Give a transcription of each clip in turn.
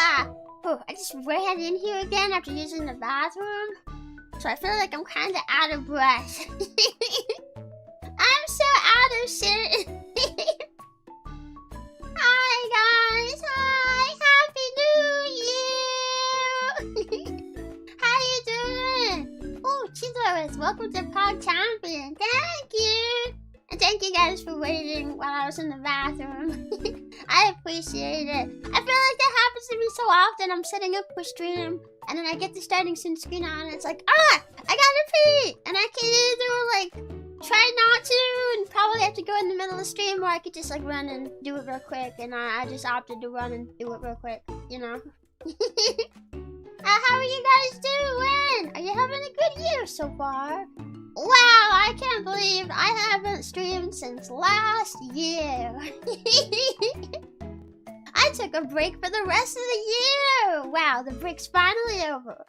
I just ran in here again after using the bathroom. So I feel like I'm kind of out of breath. I'm so out of shit. Hi guys, hi, Happy New Year. How you doing? Oh, Chio, welcome to Pogchomps. Thank you. And thank you guys for waiting while I was in the bathroom. I appreciate it. I feel like that happens to me so often. I'm setting up for stream, and then I get the starting scene screen on, and it's like, I gotta pee! And I can either, like, try not to, and probably have to go in the middle of the stream, or I could just, like, run and do it real quick, and I just opted to run and do it real quick, you know? How are you guys doing? Are you having a good year so far? Wow, I can't believe I haven't streamed since last year. I took a break for the rest of the year. Wow, the break's finally over.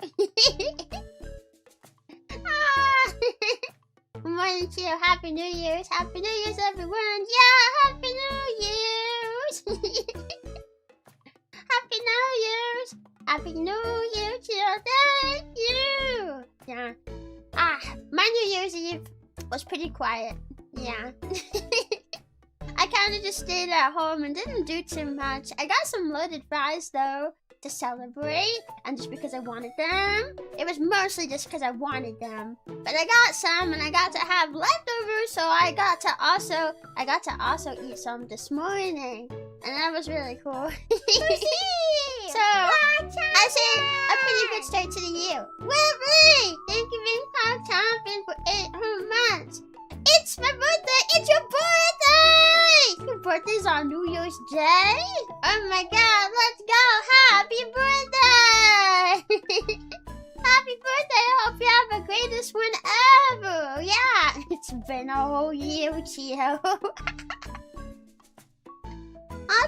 Good morning, Chio. Happy New Year's. Happy New Year's, everyone. Yeah, Happy New Year's. Happy New Year's. Happy New Year, Chio. Thank you. Yeah. My New Year's Eve was pretty quiet. Yeah. I kind of just stayed at home and didn't do too much. I got some loaded fries, though, to celebrate. And just because I wanted them. It was mostly just because I wanted them. But I got some, and I got to have leftovers, so I got to also eat some this morning. And that was really cool. So, I say a pretty good start to the year. Woo-wee! Thank you for Pogchomps for 8 whole months. It's my birthday! It's your birthday! Your birthday's on New Year's Day? Oh my god, let's go! Happy birthday! Happy birthday! I hope you have the greatest one ever! Yeah! It's been a whole year, Chio. Oh,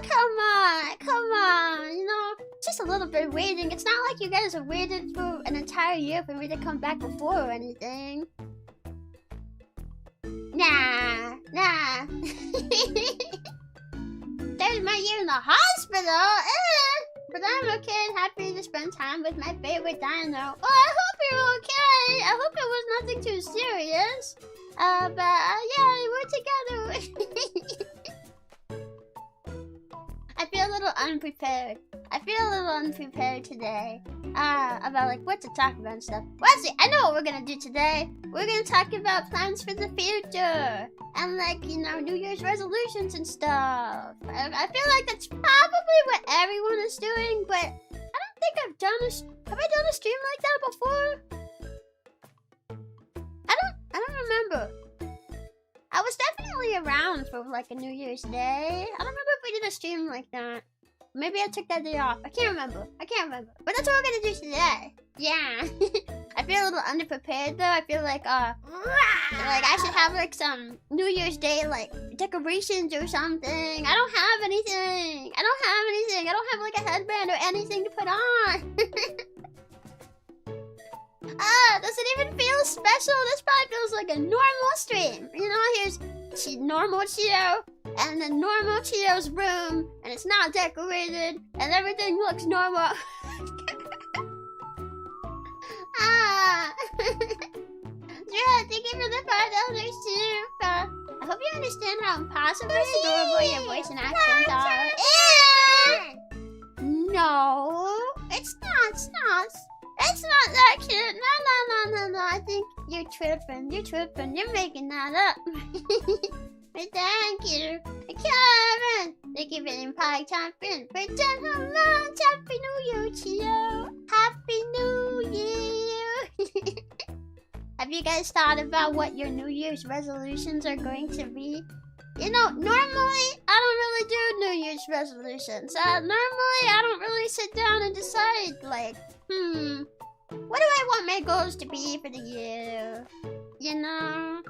come on, you know, just a little bit of waiting. It's not like you guys have waited for an entire year for me to come back before or anything. Nah. Started my year in the hospital, but I'm okay and happy to spend time with my favorite dino. Oh, I hope you're okay. I hope it was nothing too serious. Yeah, we're together. I feel a little unprepared. Today. About like what to talk about and stuff. Well, see, I know what we're gonna do today. We're gonna talk about plans for the future. And like, you know, New Year's resolutions and stuff. I feel like that's probably what everyone is doing, but I don't think have I done a stream like that before? I don't remember. I was definitely around for like a New Year's Day. I don't remember if we did a stream like that. Maybe I took that day off. I can't remember. But that's what we're gonna do today. Yeah. I feel a little underprepared though. I feel like I should have like some New Year's Day like decorations or something. I don't have anything. I don't have like a headband or anything to put on. Does it even feel special? This probably feels like a normal stream. You know, here's normal Chio, and then normal Chio's room, and it's not decorated, and everything looks normal. Yeah, thank you for the $5 too. I hope you understand how impossibly adorable your voice and accents are. No, it's not. It's not that cute. No. I think you're tripping. You're making that up. But thank you. Kevin! Thank you for being Pogchomps for 10 whole months. Happy New Year, Chio. Happy New Year. Have you guys thought about what your New Year's resolutions are going to be? You know, normally, I don't really do New Year's resolutions. Normally, I don't really sit down and decide, like, what do I want my goals to be for the year? You know?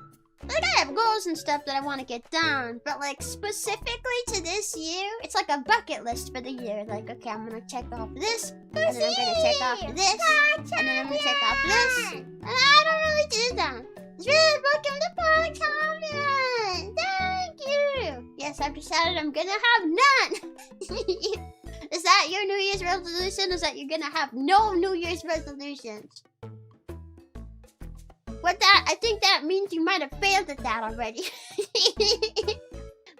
Like, I have goals and stuff that I want to get done, but, like, specifically to this year, it's like a bucket list for the year. Like, okay, I'm gonna check off this, and then I'm gonna check off this, and then I'm gonna check off this. And I don't really do that. It's really welcome to Pogchomps. Thank you. Yes, I've decided I'm gonna have none. Is that your New Year's resolution? Is that you're gonna have no New Year's resolutions? I think that means you might have failed at that already.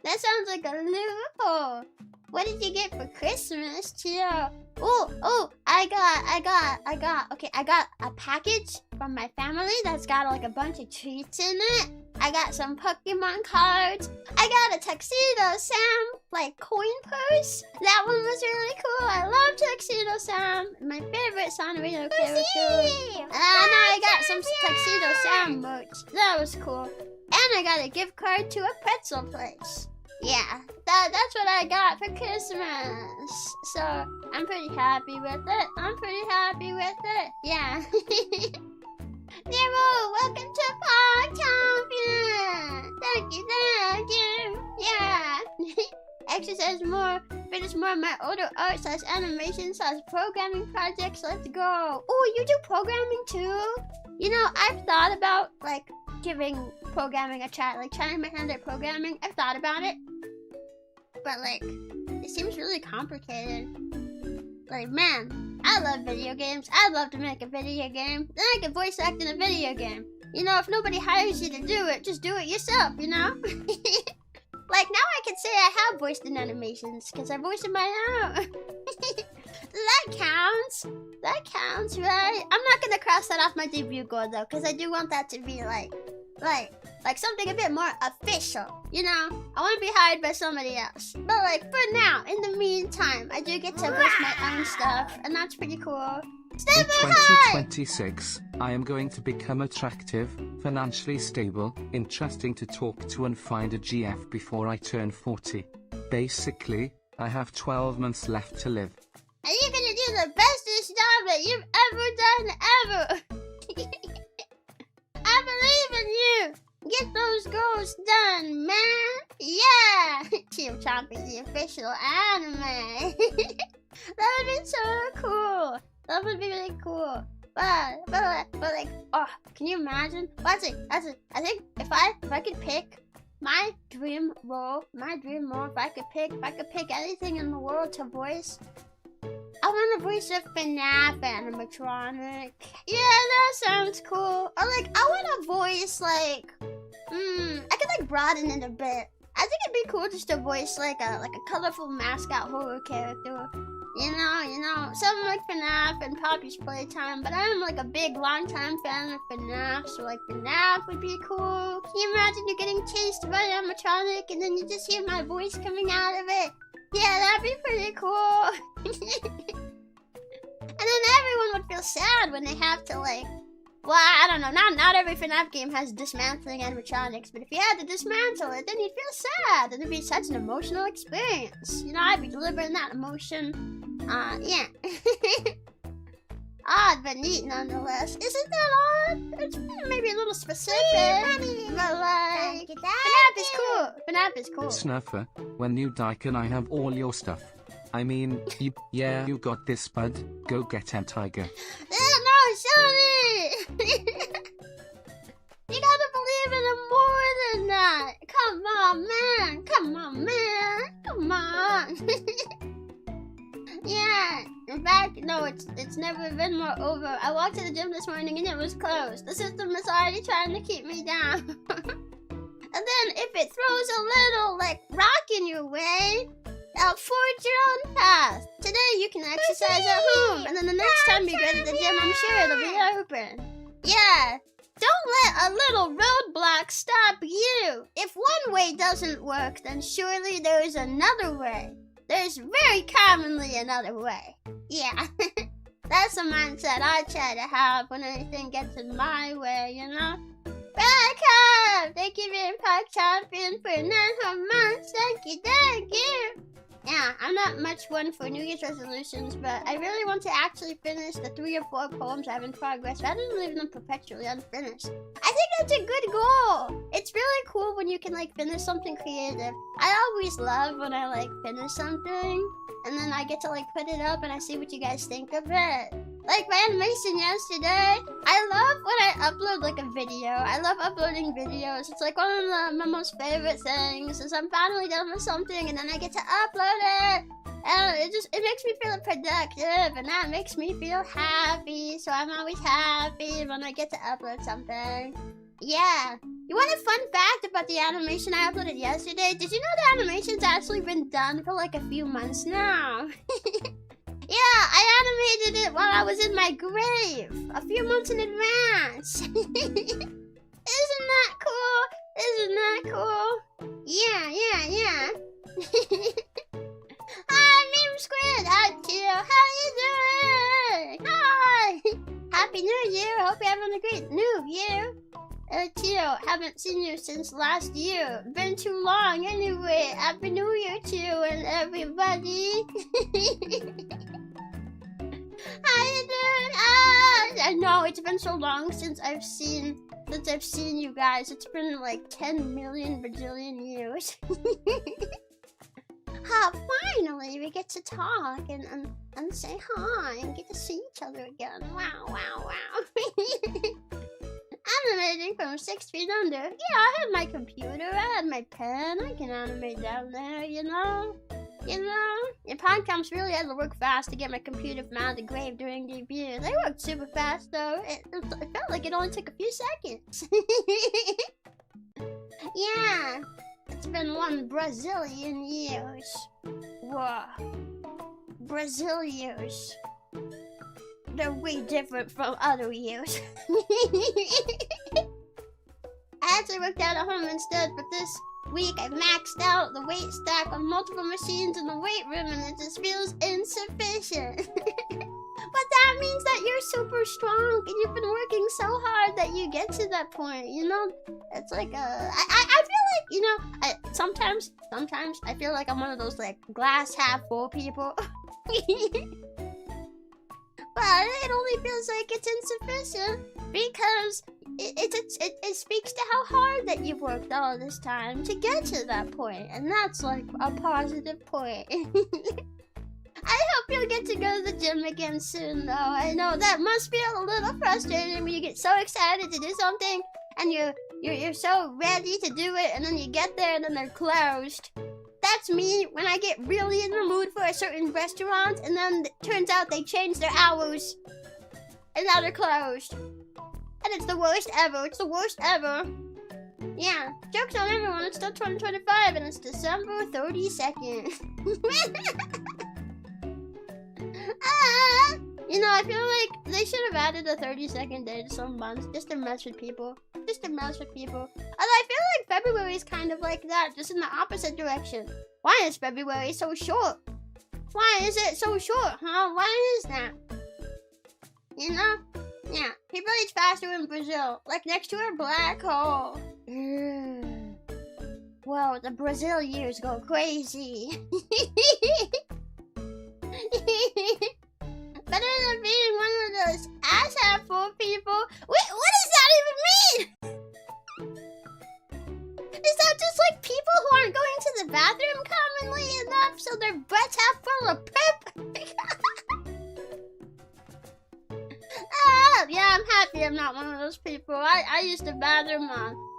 That sounds like a loophole. What did you get for Christmas, Chio? Oh, I got a package from my family that's got like a bunch of treats in it. I got some Pokemon cards. I got a Tuxedo Sam, like, coin purse. That one was really cool. I love Tuxedo Sam. My favorite Sonorito character. And I got some Tuxedo Sam merch. That was cool. And I got a gift card to a pretzel place. Yeah, that's what I got for Christmas. So, I'm pretty happy with it. Yeah. Nero, welcome to Pogchomps! Thank you. Yeah. Exercise more, finish more of my older art/animation/programming projects. Let's go. Oh, you do programming too? You know, I've thought about, like, giving programming a try, like trying my hand at programming. I've thought about it. But, like, it seems really complicated. Like, man, I love video games. I'd love to make a video game. Then I could voice act in a video game. You know, if nobody hires you to do it, just do it yourself, you know? Like, now I can say I have voiced in animations, because I voiced in my own. That counts. That counts, right? I'm not gonna cross that off my debut goal, though, because I do want that to be, like something a bit more official, you know? I want to be hired by somebody else. But, like, for now, in the meantime, I do get to voice my own stuff, and that's pretty cool. In 2026, I am going to become attractive, financially stable, interesting to talk to and find a GF before I turn 40. Basically, I have 12 months left to live. And you're gonna do the bestest job that you've ever done, ever! I believe in you! Get those goals done, man! Yeah! Chio Chompi, the official anime! That would be so cool! That would be really cool. But like, oh, can you imagine? Well, I think if I could pick my dream role, if I could pick anything in the world to voice, I want to voice a FNAF animatronic. Yeah, that sounds cool. Or like, I want to voice like, I could like broaden it a bit. I think it'd be cool just to voice like a colorful mascot horror character. You know, something like FNAF and Poppy's Playtime, but I'm like a big, long-time fan of FNAF, so like FNAF would be cool. Can you imagine you're getting chased by an animatronic and then you just hear my voice coming out of it? Yeah, that'd be pretty cool. And then everyone would feel sad when they have to like, well, I don't know, not every FNAF game has dismantling animatronics, but if you had to dismantle it, then you'd feel sad, and it'd be such an emotional experience. You know, I'd be delivering that emotion. Yeah. Odd, but neat nonetheless. Isn't that odd? It's maybe a little specific, but like, FNAF is cool. FNAF is cool. Snuffer, when you die can I have all your stuff? I mean, you got this, bud. Go get him, tiger. No, Shoni! You gotta believe in it more than that. Come on, man. Come on. Yeah. In fact, no, it's never been more over. I walked to the gym this morning and it was closed. The system is already trying to keep me down. And then if it throws a little, like, rock in your way, I'll forge your own path. Today you can exercise at home, and then the next time you go to the gym, I'm sure it'll be open. Yeah. Don't let a little roadblock stop you. If one way doesn't work, then surely there is another way. There's very commonly another way. Yeah. That's the mindset I try to have when anything gets in my way, you know? Welcome! Thank you for Pogchomps for 9 whole months. Thank you. Yeah, I'm not much one for New Year's resolutions, but I really want to actually finish the 3 or 4 poems I have in progress rather than leave them perpetually unfinished. I think that's a good goal. It's really cool when you can like finish something creative. I always love when I like finish something and then I get to like put it up and I see what you guys think of it. Like my animation yesterday, I love when I upload like a video. I love uploading videos. It's like one of my most favorite things is I'm finally done with something and then I get to upload it. And it makes me feel productive and that makes me feel happy. So I'm always happy when I get to upload something. Yeah. You want a fun fact about the animation I uploaded yesterday? Did you know the animation's actually been done for like a few months now? Yeah, I animated it while I was in my grave, a few months in advance. Isn't that cool? Isn't that cool? Yeah. Hi, Meme Squid. Hi, Chio. How you doing? Hi. Happy New Year. Hope you're having a great New Year. Chio, haven't seen you since last year. Been too long anyway. Happy New Year, Chio, and everybody. How you doing? I know it's been so long since I've seen you guys. It's been like 10 million bajillion years. Finally we get to talk and say hi and get to see each other again. Wow. Animating from 6 feet under. Yeah, I have my computer, I have my pen, I can animate down there, you know? And Pogchomps really had to work fast to get my computer from out of the grave during debut. They worked super fast though. It felt like it only took a few seconds. Yeah, it's been 1 Brazilian years. Whoa. Brazil years. They're way different from other years. I actually worked out at home instead, but this week I maxed out the weight stack on multiple machines in the weight room and it just feels insufficient. But that means that you're super strong and you've been working so hard that you get to that point, you know? It's like, I feel like, you know, sometimes I feel like I'm one of those like glass half full people. But it only feels like it's insufficient because it speaks to how hard that you've worked all this time to get to that point, and that's like a positive point. I hope you'll get to go to the gym again soon, though. I know that must feel a little frustrating when you get so excited to do something and you're so ready to do it, and then you get there and then they're closed. That's me when I get really in the mood for a certain restaurant and then it turns out they changed their hours and now they're closed. And it's the worst ever. It's the worst ever. Yeah, joke's on everyone. It's still 2025 and it's December 32nd. You know, I feel like they should have added a 32nd day to some months just to mess with people. Although I feel like February is kind of like that, just in the opposite direction. Why is February so short? Why is it so short, huh? Why is that? You know? Yeah, people age faster in Brazil, like next to a black hole. Whoa, the Brazil years go crazy. Better than being one of those asshatful people. Wait, what does that even mean? Is that just like people who aren't going to the bathroom commonly enough so their butts half full of poop? Yeah, I'm happy I'm not one of those people. I use the bathroom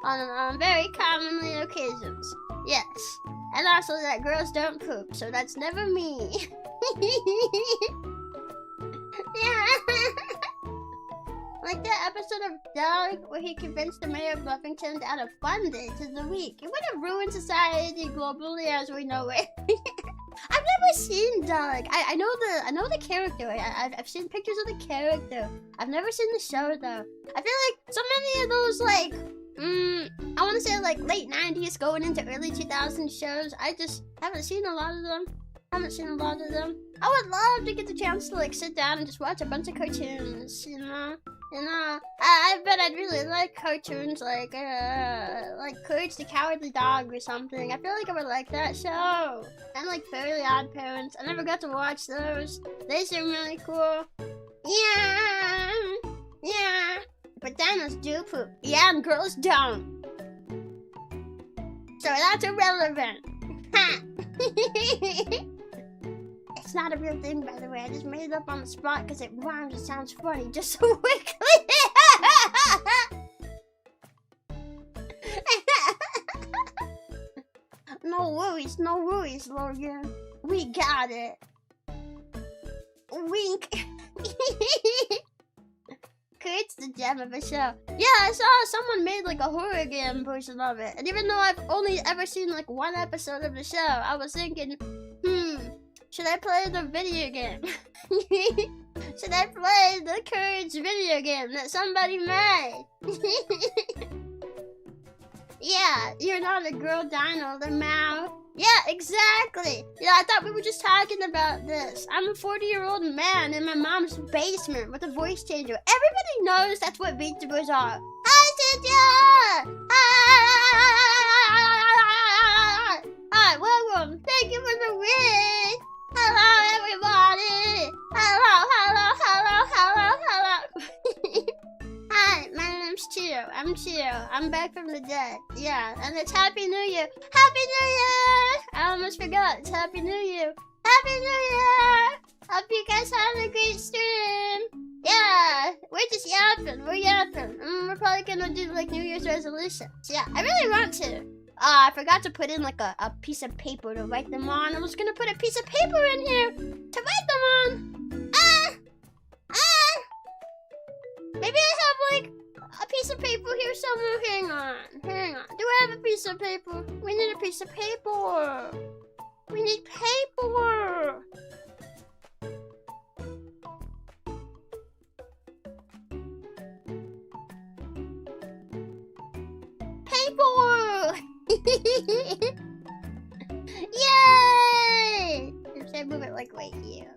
on very commonly occasions. Yes. And also that girls don't poop, so that's never me. Yeah. Like that episode of Doug where he convinced the mayor of Buffington to add a fun day to the week. It would have ruined society globally as we know it. I've never seen Doug. I know the character. I've seen pictures of the character. I've never seen the show though. I feel like so many of those like I want to say like late 90s going into early 2000s shows. I just haven't seen a lot of them. I would love to get the chance to like sit down and just watch a bunch of cartoons, you know. I bet I'd really like cartoons like Courage the Cowardly Dog or something. I feel like I would like that show. And like Fairly Odd Parents. I never got to watch those. They seem really cool. Yeah. Bananas do poop. Yeah, and girls don't. So that's irrelevant. Ha! That's not a real thing, by the way. I just made it up on the spot because it rhymes. It sounds funny just so quickly. No worries, Logan. We got it. Wink. It's the gem of a show. Yeah, I saw someone made like a horror game version of it. And even though I've only ever seen like one episode of the show, I was thinking, should I play the video game? Should I play the Courage video game that somebody made? Yeah, you're not a girl dino, the mouth. Yeah, exactly. Yeah, I thought we were just talking about this. I'm a 40-year-old man in my mom's basement with a voice changer. Everybody knows that's what VTubers are. Hi, Cynthia! Hi, welcome. Thank you for the win. Hello, everybody. Hello. Hi, my name's Chio. I'm Chio. I'm back from the dead. Yeah, and it's Happy New Year. Happy New Year! I almost forgot. It's Happy New Year. Happy New Year! Hope you guys had a great stream. Yeah, we're just yapping. We're yapping. We're probably gonna do like New Year's resolutions. Yeah, I really want to. I forgot to put in like a piece of paper to write them on. I was gonna put a piece of paper in here to write them on. Maybe I have like a piece of paper here somewhere. Hang on. Do I have a piece of paper? We need a piece of paper. We need paper. Paper! Yay! Should I move it like right here?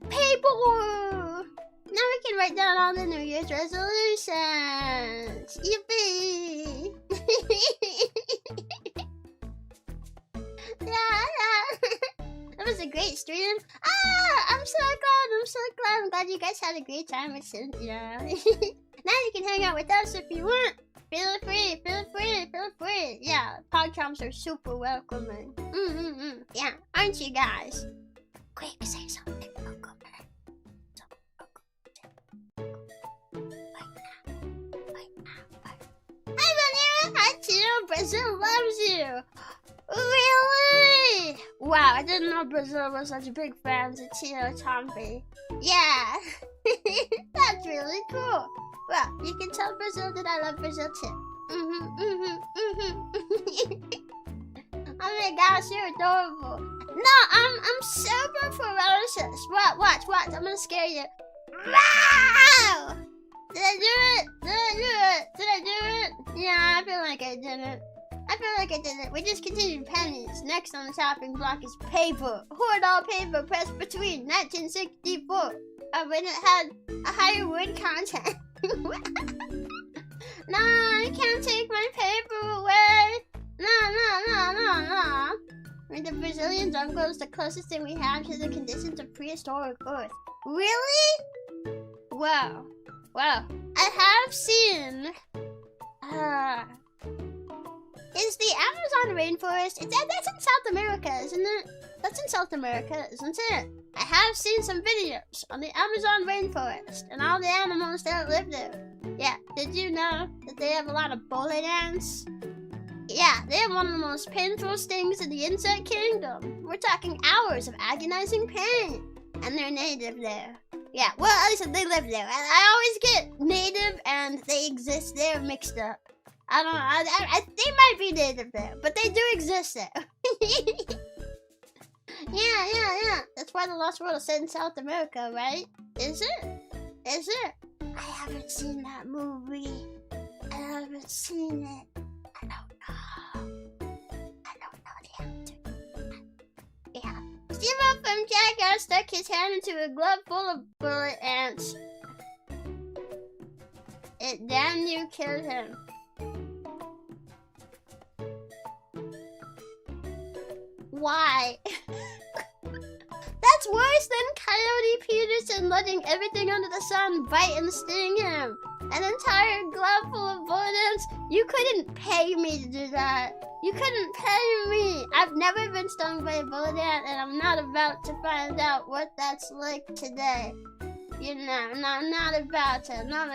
Paper! Now we can write down all the New Year's resolutions. Yippee! Yeah. That was a great stream. I'm so glad. I'm glad you guys had a great time with Cynthia. Now you can hang out with us if you want. Feel free. Yeah, Pogchomps are super welcoming. Yeah, aren't you guys? Quick, say something. Hi, Vanilla. Hi, Chio. Brazil loves you. Really? Wow, I didn't know Brazil was such big fans of Chio Chompi. Yeah. That's really cool. Well, you can tell Brazil that I love Brazil too. Oh my gosh, you're adorable. No, I'm super ferocious. Watch. I'm gonna scare you. Wow! Did I do it? Yeah, I feel like I didn't. We just continued pennies. Next on the chopping block is paper. Hoard all paper pressed between 1964 when it had a higher wood content. No, you can't take my paper away. No. I mean, the Brazilian jungle is the closest thing we have to the conditions of prehistoric Earth. Really? Wow. I have seen. Is the Amazon rainforest? That's in South America, isn't it? That's in South America, isn't it? I have seen some videos on the Amazon rainforest and all the animals that live there. Yeah, did you know that they have a lot of bullet ants? Yeah, they have one of the most painful stings in the insect kingdom. We're talking hours of agonizing pain. And they're native there. Yeah, well, at least they live there. I always get native and they exist there mixed up. I don't know. They might be native there, but they do exist there. Yeah. That's why the Lost World is set in South America, right? Is it? I haven't seen that movie. I haven't seen it. I don't know the answer. Yeah. Steve from Jackass stuck his hand into a glove full of bullet ants. It damn near killed him. Why? That's worse than Coyote Peterson letting everything under the sun bite and sting him. An entire glove full of bullet ants. You couldn't pay me to do that. You couldn't pay me. I've never been stung by a bullet ant, and I'm not about to find out what that's like today. You know, no, not about to. No.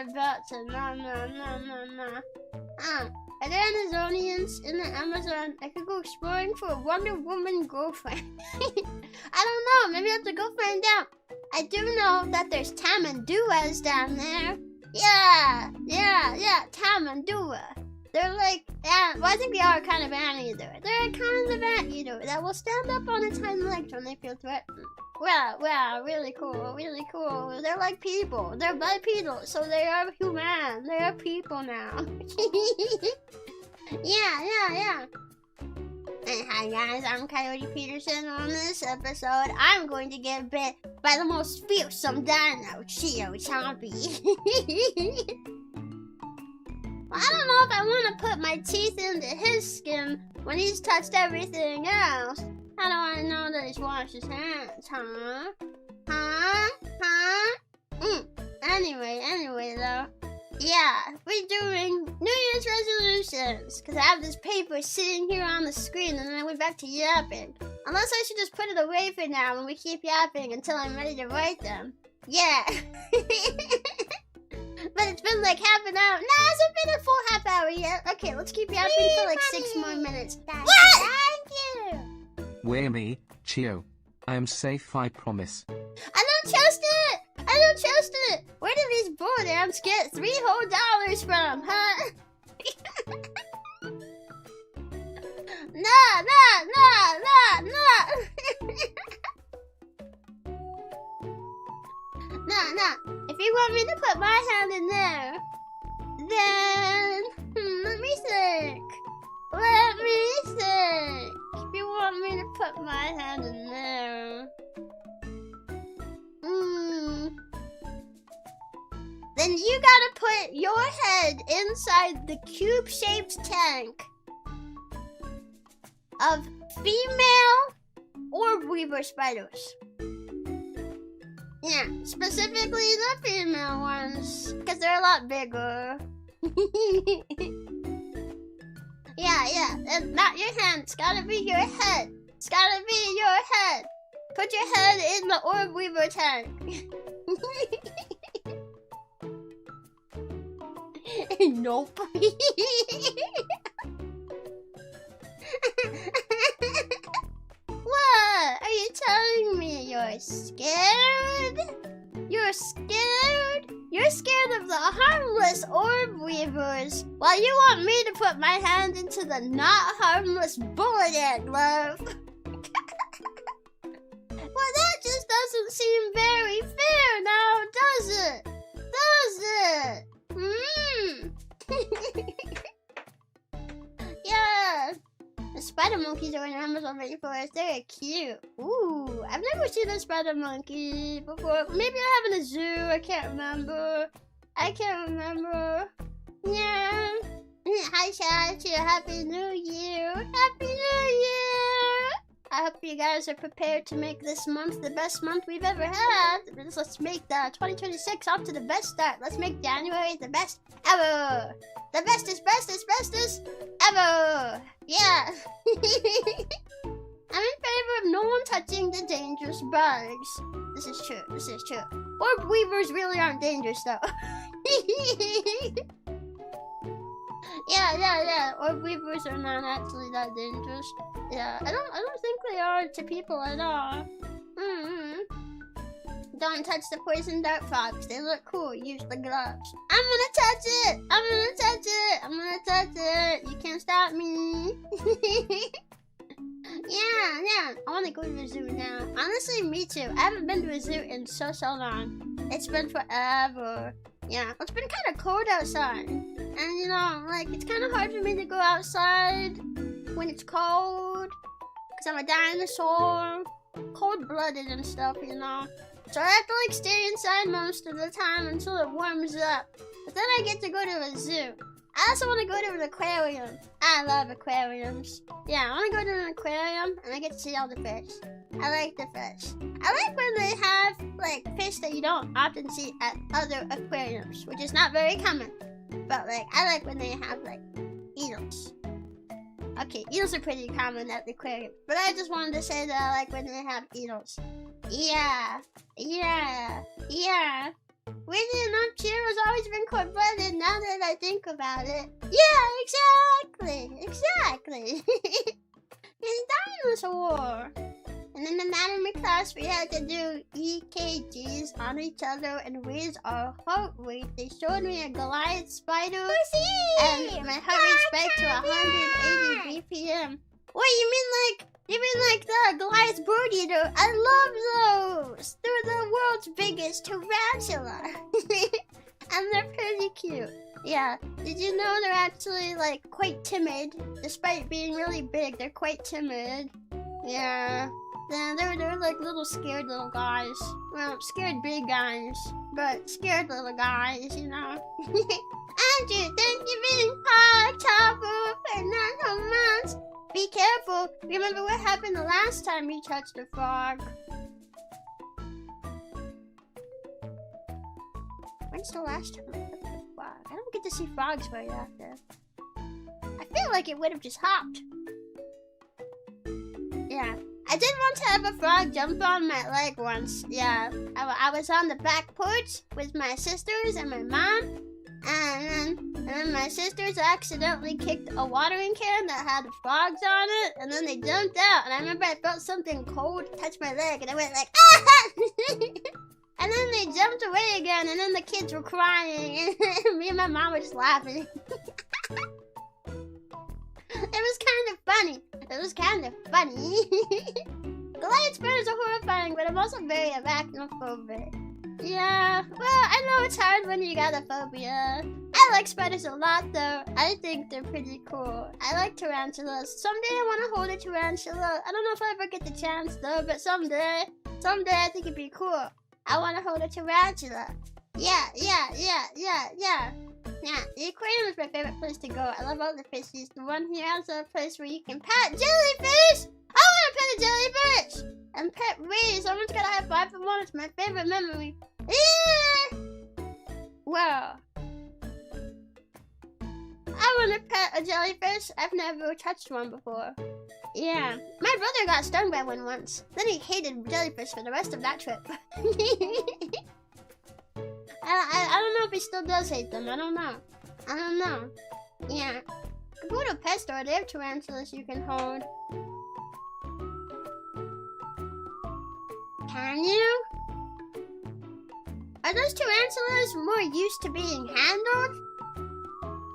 Are there Amazonians in the Amazon? I could go exploring for a Wonder Woman girlfriend. I don't know. Maybe I have to go find out. I do know that there's tamanduas down there. Yeah. Tamandua. They're like, well, I think they are kind of anteater. They're kind of anteater that will stand up on its hind legs when they feel threatened. Wow, really cool. They're like people. They're bipedal, so they are human. They are people now. Yeah. And hi guys, I'm Coyote Peterson. On this episode, I'm going to get bit by the most fearsome dino, Chio Chompi. Well, I don't know if I want to put my teeth into his skin when he's touched everything else. How do I know that he's washed his hands, huh? Anyway though. Yeah, we're doing New Year's resolutions. Because I have this paper sitting here on the screen and then I went back to yapping. Unless I should just put it away for now and we keep yapping until I'm ready to write them. Yeah. But it's been like half an hour. Nah, it hasn't been a full half hour yet. Okay, let's keep yapping for like 6 more minutes. What? Thank you. Wear me, Chio. I am safe, I promise. I don't trust it! Where did these bullet ants get $3 whole from, huh? Nah. Nah. If you want me to put my hand in there, then let me think. If you want me to put my hand in there, then you gotta put your head inside the cube-shaped tank of female orb weaver spiders. Yeah, specifically the female ones, because they're a lot bigger. Yeah, and not your hand. It's gotta be your head. Put your head in the orb weaver tank. Nope. What? Are you telling me you're scared? You're scared? You're scared of the harmless orb weavers, while you want me to put my hand into the not harmless bullet ant glove. Well, that just doesn't seem very fair now, does it? Yeah. The spider monkeys are in Amazon rainforest. They're cute. Ooh, I've never seen a spider monkey before. Maybe I have in a zoo. I can't remember. Yeah. Hi, Chad. Happy New Year. I hope you guys are prepared to make this month the best month we've ever had. Let's make the 2026 off to the best start. Let's make January the best ever. The bestest ever. Yeah. I'm in favor of no one touching the dangerous bugs. This is true. Orb weavers really aren't dangerous though. Yeah. Orb weavers are not actually that dangerous. Yeah, I don't think they are to people at all. Don't touch the poison dart frogs. They look cool. Use the gloves. I'm gonna touch it. You can't stop me. Yeah. I want to go to the zoo now. Honestly, me too. I haven't been to a zoo in so long. It's been forever. Yeah, it's been kind of cold outside. And you know, like, it's kind of hard for me to go outside when it's cold. Because I'm a dinosaur. Cold-blooded and stuff, you know. So I have to, like, stay inside most of the time until it warms up. But then I get to go to a zoo. I also want to go to an aquarium. I love aquariums. Yeah, I want to go to an aquarium and I get to see all the fish. I like the fish. I like when they have like fish that you don't often see at other aquariums, which is not very common. But like, I like when they have like eels. Okay, eels are pretty common at the aquarium, but I just wanted to say that I like when they have eels. Yeah. Weirdly enough, Chio has always been cold-blooded now that I think about it. Yeah, exactly. He's a dinosaur. And in the anatomy class, we had to do EKGs on each other and raise our heart rate. They showed me a Goliath spider, and my heart rate spiked to 180 BPM. What, you mean like the Goliath bird eater? I love those! They're the world's biggest tarantula. And they're pretty cute. Yeah, did you know they're actually like quite timid? Despite being really big, they're quite timid. Yeah. They're like little scared little guys. Well, scared big guys, but scared little guys, you know. Andrew, thank you for being Pogchomps for 9 months. Be careful. Remember what happened the last time you touched a frog. When's the last time I touched a frog? I don't get to see frogs very often. I feel like it would have just hopped. Yeah. I did once have a frog jump on my leg once. Yeah. I was on the back porch with my sisters and my mom. And then my sisters accidentally kicked a watering can that had frogs on it, and then they jumped out, and I remember I felt something cold touch my leg, and I went like, ah! And then they jumped away again, and then the kids were crying, and me and my mom were just laughing. It was kind of funny. Goliath spiders are horrifying, but I'm also very arachnophobic. Yeah, well, I know it's hard when you got a phobia. I like spiders a lot, though. I think they're pretty cool. I like tarantulas. Someday I want to hold a tarantula. I don't know if I ever get the chance, though, but someday I think it'd be cool. I want to hold a tarantula. Yeah. The aquarium is my favorite place to go. I love all the fishies. The one here has a place where you can pet jellyfish. I want to pet a jellyfish. And pet rays. Someone's got a high five for one. It's my favorite memory. Yeah. Well, I want to pet a jellyfish. I've never touched one before. Yeah. My brother got stung by one once. Then he hated jellyfish for the rest of that trip. I don't know if he still does hate them. I don't know. Yeah. Go to a pet store. They have tarantulas you can hold. Can you? Are those tarantulas more used to being handled?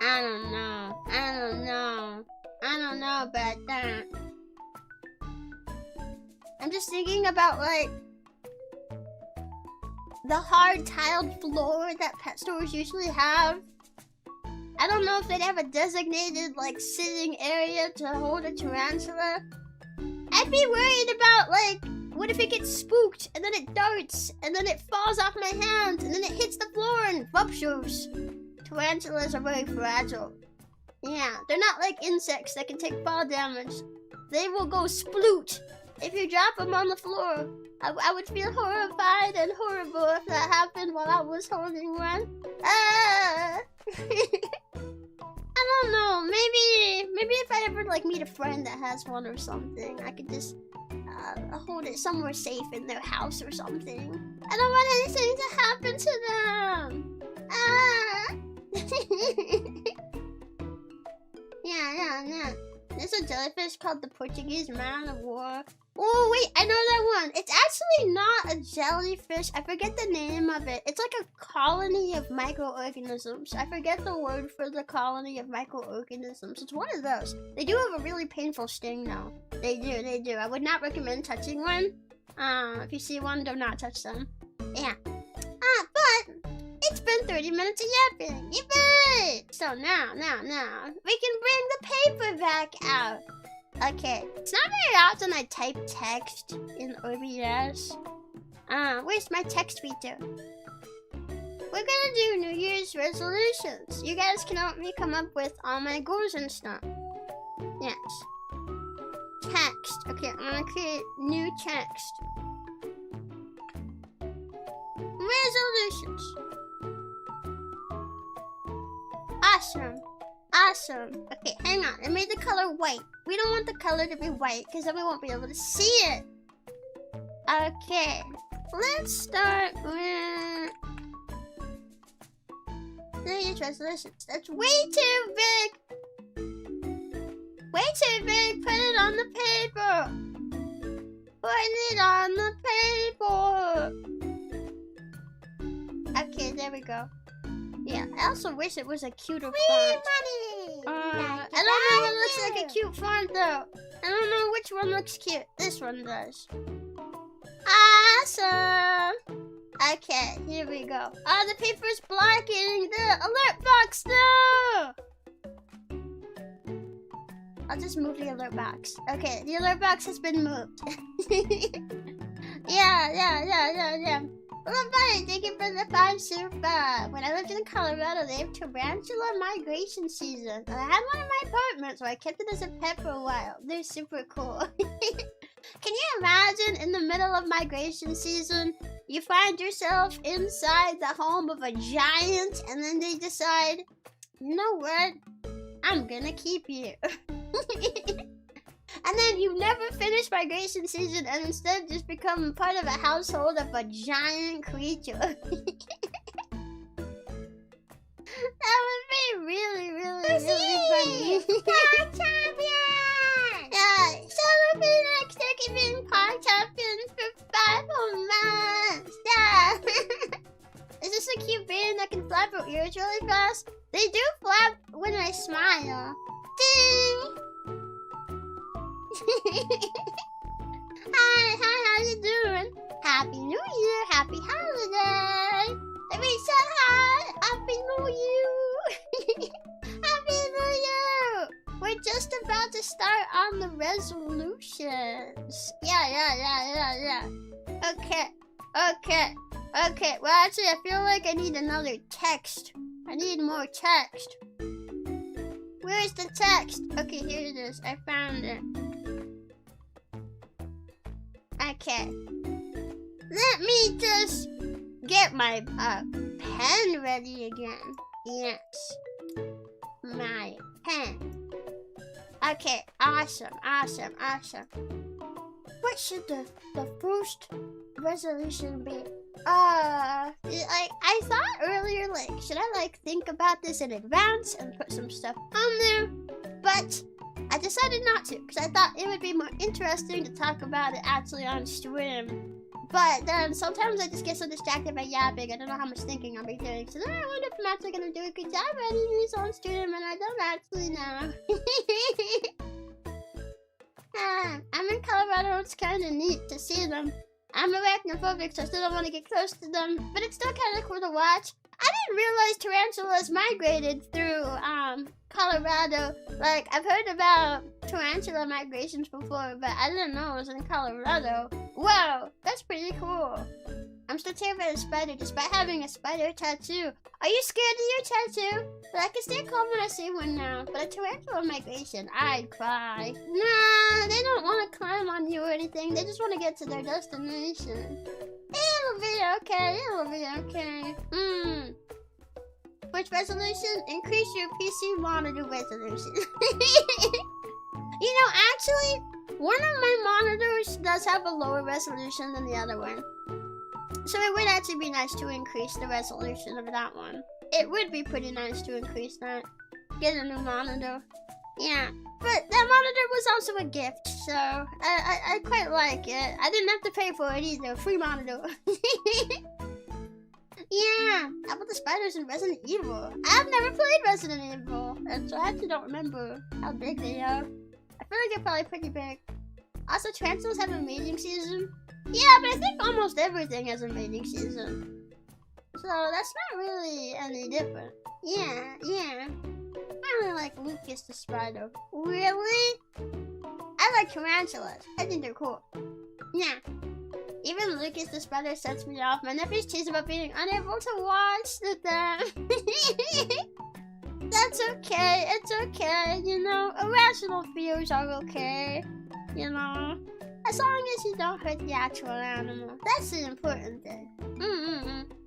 I don't know about that. I'm just thinking about like the hard tiled floor that pet stores usually have. I don't know if they'd have a designated like sitting area to hold a tarantula. I'd be worried about like, what if it gets spooked and then it darts and then it falls off my hand and then it hits the floor and ruptures. Tarantulas are very fragile. Yeah, they're not like insects that can take fall damage. They will go sploot if you drop them on the floor. I would feel horrified and horrible if that happened while I was holding one. I don't know. Maybe if I ever like meet a friend that has one or something, I could just hold it somewhere safe in their house or something. I don't want anything to happen to them. Yeah. There's a jellyfish called the Portuguese man of war. Oh, wait, I know that one. It's actually not a jellyfish. I forget the name of it. It's like a colony of microorganisms. I forget the word for the colony of microorganisms. It's one of those. They do have a really painful sting, though. They do. I would not recommend touching one. If you see one, do not touch them. Yeah. But it's been 30 minutes of yapping. Yippee! So now, we can bring the paper back out. Okay, it's not very often I type text in OBS. Where's my text feature? we're gonna do New Year's resolutions. You guys can help me come up with all my goals and stuff. Yes. Text. Okay, I'm gonna create new text. Resolutions. Awesome. Awesome. Okay, hang on. I made the color white. We don't want the color to be white because then we won't be able to see it. Okay. Let's start with New Year's resolutions. That's way too big. Way too big. Put it on the paper. Put it on the paper. Okay, there we go. Yeah, I also wish it was a cuter font. I don't know what looks like a cute font though. I don't know which one looks cute. This one does. Awesome. Okay, here we go. Oh, the paper's blocking the alert box though. I'll just move the alert box. Okay, the alert box has been moved. Yeah. Hello, buddy. Thank you for the 5 super. When I lived in Colorado, they have tarantula migration season. And I had one in my apartment, so I kept it as a pet for a while. They're super cool. Can you imagine in the middle of migration season, you find yourself inside the home of a giant, and then they decide, you know what? I'm gonna keep you. And then you never finish migration season and instead just become part of a household of a giant creature. That would be really funny. Park champion! Yeah, celebrate next turkey being park champions for 5 whole months. Yeah. Is this a cute band that can flap their ears really fast? They do flap when I smile. Ding! Hi, how you doing? Happy New Year, happy holiday. Let me say hi, happy New Year. Happy New Year. We're just about to start on the resolutions. Yeah. Okay. Well, actually, I feel like I need another text. I need more text. Where's the text? Okay, here it is. I found it. Okay. Let me just get my pen ready again. Yes. My pen. Okay, awesome. What should the first resolution be? I thought earlier, should I think about this in advance and put some stuff on there? But I decided not to, because I thought it would be more interesting to talk about it actually on stream. But then sometimes I just get so distracted by yapping, I don't know how much thinking I'll be doing. So then I wonder if I'm actually going to do a good job editing these on stream, and I don't actually know. I'm in Colorado, it's kind of neat to see them. I'm arachnophobic, so I still don't want to get close to them, but it's still kind of cool to watch. I didn't realize tarantulas migrated through, Colorado. I've heard about tarantula migrations before, but I didn't know it was in Colorado. Whoa, that's pretty cool. I'm still terrified of spiders, despite having a spider tattoo. Are you scared of your tattoo? But I can stay calm when I see one now. But a tarantula migration, I'd cry. Nah, they don't want to climb on you or anything. They just want to get to their destination. It'll be okay. Which resolution? Increase your PC monitor resolution. You know, actually, one of my monitors does have a lower resolution than the other one. So it would actually be nice to increase the resolution of that one. It would be pretty nice to increase that. Get a new monitor. Yeah. But that monitor was also a gift, so I quite like it. I didn't have to pay for it either. Free monitor. Yeah. How about the spiders in Resident Evil? I've never played Resident Evil, and so I actually don't remember how big they are. I feel like they're probably pretty big. Also, tarantulas have a mating season. Yeah, but I think almost everything has a mating season. So that's not really any different. Yeah. I really like Lucas the spider. Really? I like tarantulas. I think they're cool. Yeah. Even Lucas the spider sets me off. My nephew's teased about being unable to watch the thing. That's okay, it's okay, you know, irrational fears are okay, you know, as long as you don't hurt the actual animal. That's the important thing.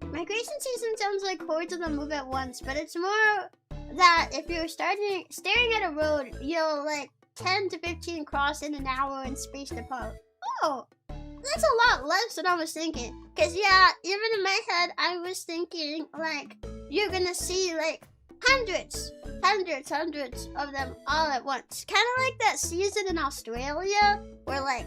Migration season sounds like hordes of them move at once, but it's more that if you're staring at a road, you'll like 10 to 15 cross in an hour and spaced apart. Oh, that's a lot less than I was thinking. Cause yeah, even in my head, I was thinking like, you're gonna see like hundreds of them all at once. Kind of like that season in Australia where like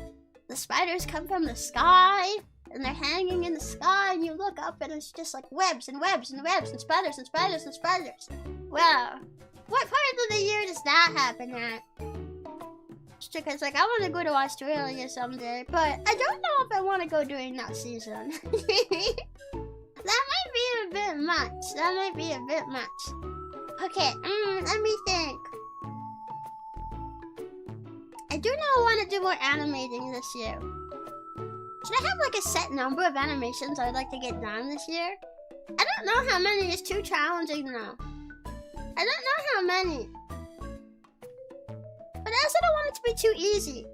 the spiders come from the sky and they're hanging in the sky and you look up and it's just like webs and webs and webs and spiders and spiders and spiders. Wow. What part of the year does that happen at? Just because like I want to go to Australia someday, but I don't know if I want to go during that season. That might be a bit much. That might be a bit much. Okay, let me think. I do know I want to do more animating this year. Should I have like a set number of animations I'd like to get done this year? I don't know how many is too challenging now. I don't know how many. But I also don't want it to be too easy.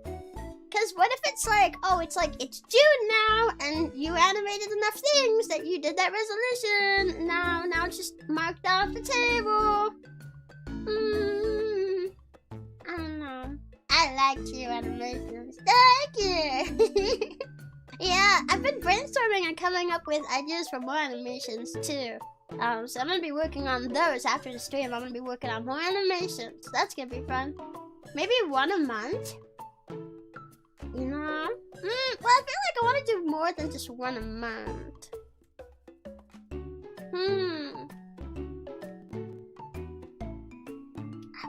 Because what if it's like, oh, it's June now, and you animated enough things that you did that resolution. Now it's just marked off the table. I don't know. I like Chio animations. Thank you. Yeah, I've been brainstorming and coming up with ideas for more animations too. So I'm gonna be working on those after the stream. I'm gonna be working on more animations. That's gonna be fun. Maybe one a month. You know? Well, I feel like I want to do more than just one a month.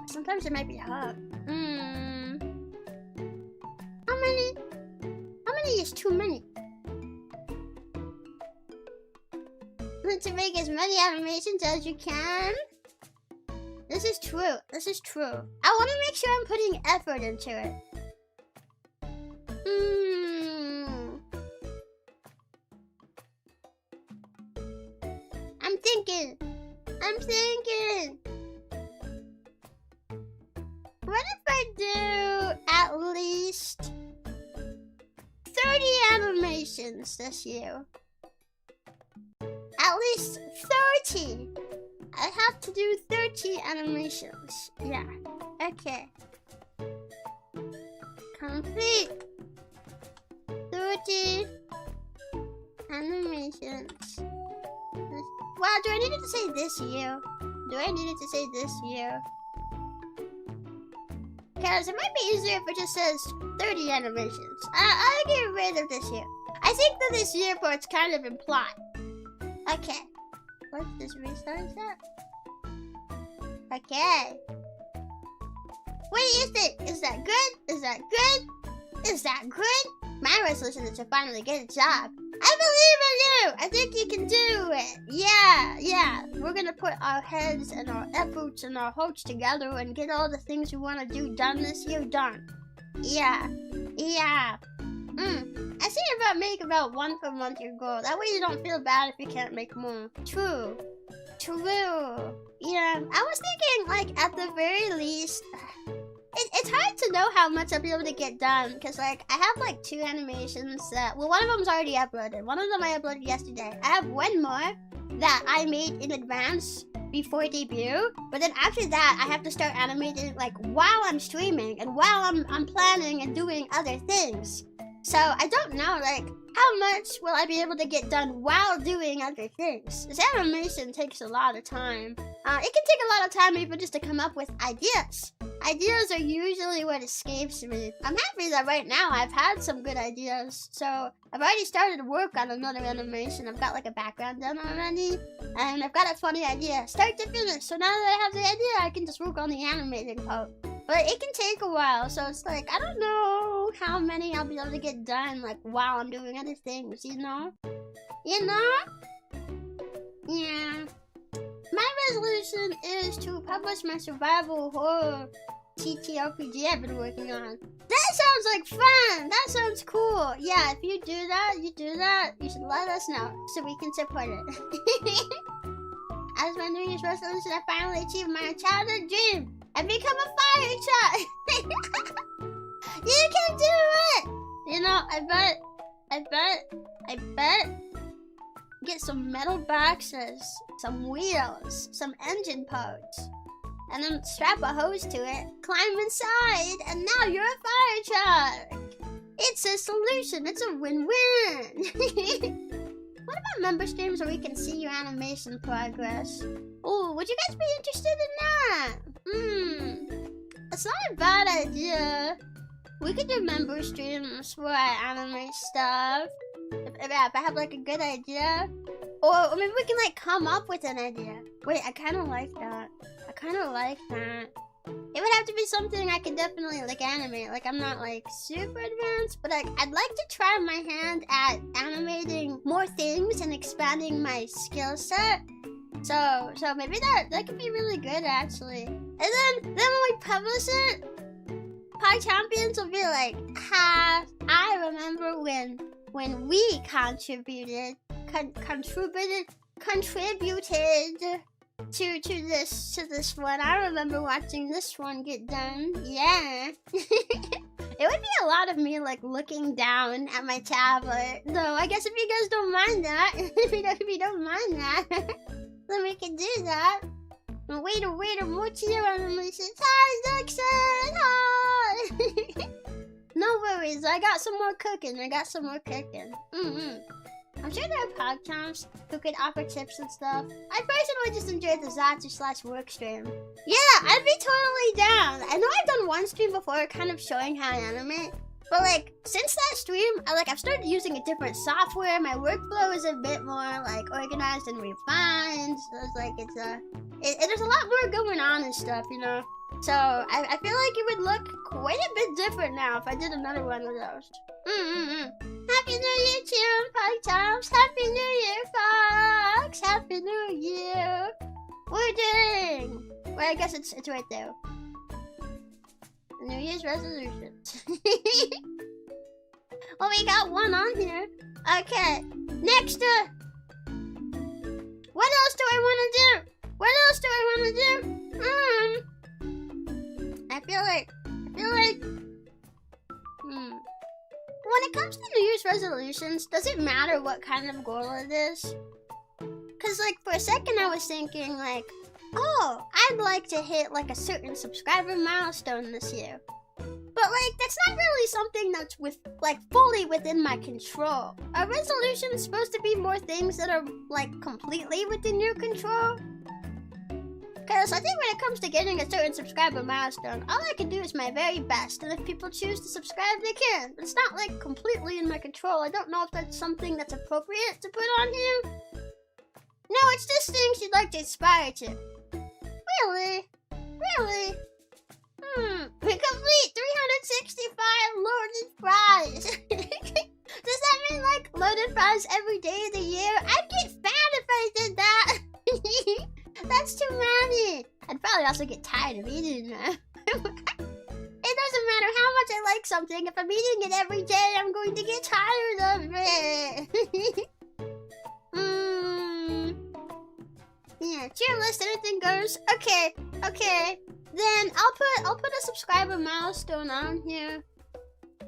Sometimes it might be hard. How many is too many? Want to make as many animations as you can? This is true. This is true. I want to make sure I'm putting effort into it. I'm thinking. What if I do at least 30 animations this year? At least 30. I have to do 30 animations. Yeah. Okay. Complete 30 animations. Wow, do I need it to say this year? Because it might be easier if it just says 30 animations. I'll get rid of this year. I think that this year part's kind of implied. Okay. Let's just restart that. Okay. What do you think? Is that good? Is that good? My resolution is to finally get a job. I believe in you! I think you can do it! Yeah. We're gonna put our heads and our efforts and our hopes together and get all the things we want to do done this year done. Yeah. I see make about one per month your goal. That way you don't feel bad if you can't make more. True. Yeah, I was thinking like at the very least... It's hard to know how much I'll be able to get done, because like I have like 2 animations that, well, one of them's already uploaded. One of them I uploaded yesterday. I have one more that I made in advance before debut, but then after that I have to start animating like while I'm streaming and while I'm planning and doing other things. So I don't know like how much will I be able to get done while doing other things. This animation takes a lot of time. It can take a lot of time even just to come up with ideas. Ideas are usually what escapes me. I'm happy that right now I've had some good ideas. So I've already started to work on another animation. I've got like a background done already. And I've got a funny idea, start to finish. So now that I have the idea, I can just work on the animating part. But it can take a while, so it's like, I don't know how many I'll be able to get done, like, while I'm doing other things, you know? Yeah. My resolution is to publish my survival horror TTRPG I've been working on. That sounds like fun! That sounds cool! Yeah, if you do that, you should let us know so we can support it. As my New Year's resolution, I finally achieved my childhood dream and become a fire truck! You can do it! You know, I bet get some metal boxes, some wheels, some engine parts, and then strap a hose to it, climb inside, and now you're a fire truck! It's a solution, it's a win-win! What about member streams where we can see your animation progress? Oh, would you guys be interested in that? That's not a bad idea. We could do member streams where I animate stuff. If I have like a good idea. Or maybe we can like come up with an idea. Wait, I kind of like that. It would have to be something I could definitely like animate. Like I'm not like super advanced, but I'd like to try my hand at animating more things and expanding my skill set. So maybe that could be really good actually. And then when we publish it, Pogchompians will be like, ha! I remember when we contributed to this one. I remember watching this one get done. Yeah. It would be a lot of me like looking down at my tablet. Though I guess if you guys don't mind that, if you don't mind that, then we can do that. Wait, more Chio animations. Hi, Dixon! Hi! No worries, I got some more cooking. I'm sure there are Pogchomps who could offer tips and stuff. I personally just enjoyed the Zatsu/work stream. Yeah, I'd be totally down. I know I've done one stream before kind of showing how I animate. But like, since that stream, I've started using a different software. My workflow is a bit more like organized and refined. So it's like, there's a lot more going on and stuff, you know? So I feel like it would look quite a bit different now if I did another one of those. Happy New Year, Chio and Pogchomps! Happy New Year, Fox! Happy New Year! We're doing... Well, I guess it's right there. New Year's resolutions. Well, we got one on here. Okay, next what else do I want to do? I feel like when it comes to New Year's resolutions, does it matter what kind of goal it is? Cause like for a second I was thinking like, oh, I'd like to hit like a certain subscriber milestone this year. But like, that's not really something that's fully within my control. Are resolutions supposed to be more things that are like completely within your control? Because I think when it comes to getting a certain subscriber milestone, all I can do is my very best. And if people choose to subscribe, they can. It's not like completely in my control. I don't know if that's something that's appropriate to put on here. No, it's just things you'd like to aspire to. Really? We complete 365 loaded fries. Does that mean like loaded fries every day of the year? I'd get fat if I did that. That's too many. I'd probably also get tired of eating them. It doesn't matter how much I like something. If I'm eating it every day, I'm going to get tired of it. Yeah, cheer list, anything goes. Okay. Then I'll put a subscriber milestone on here.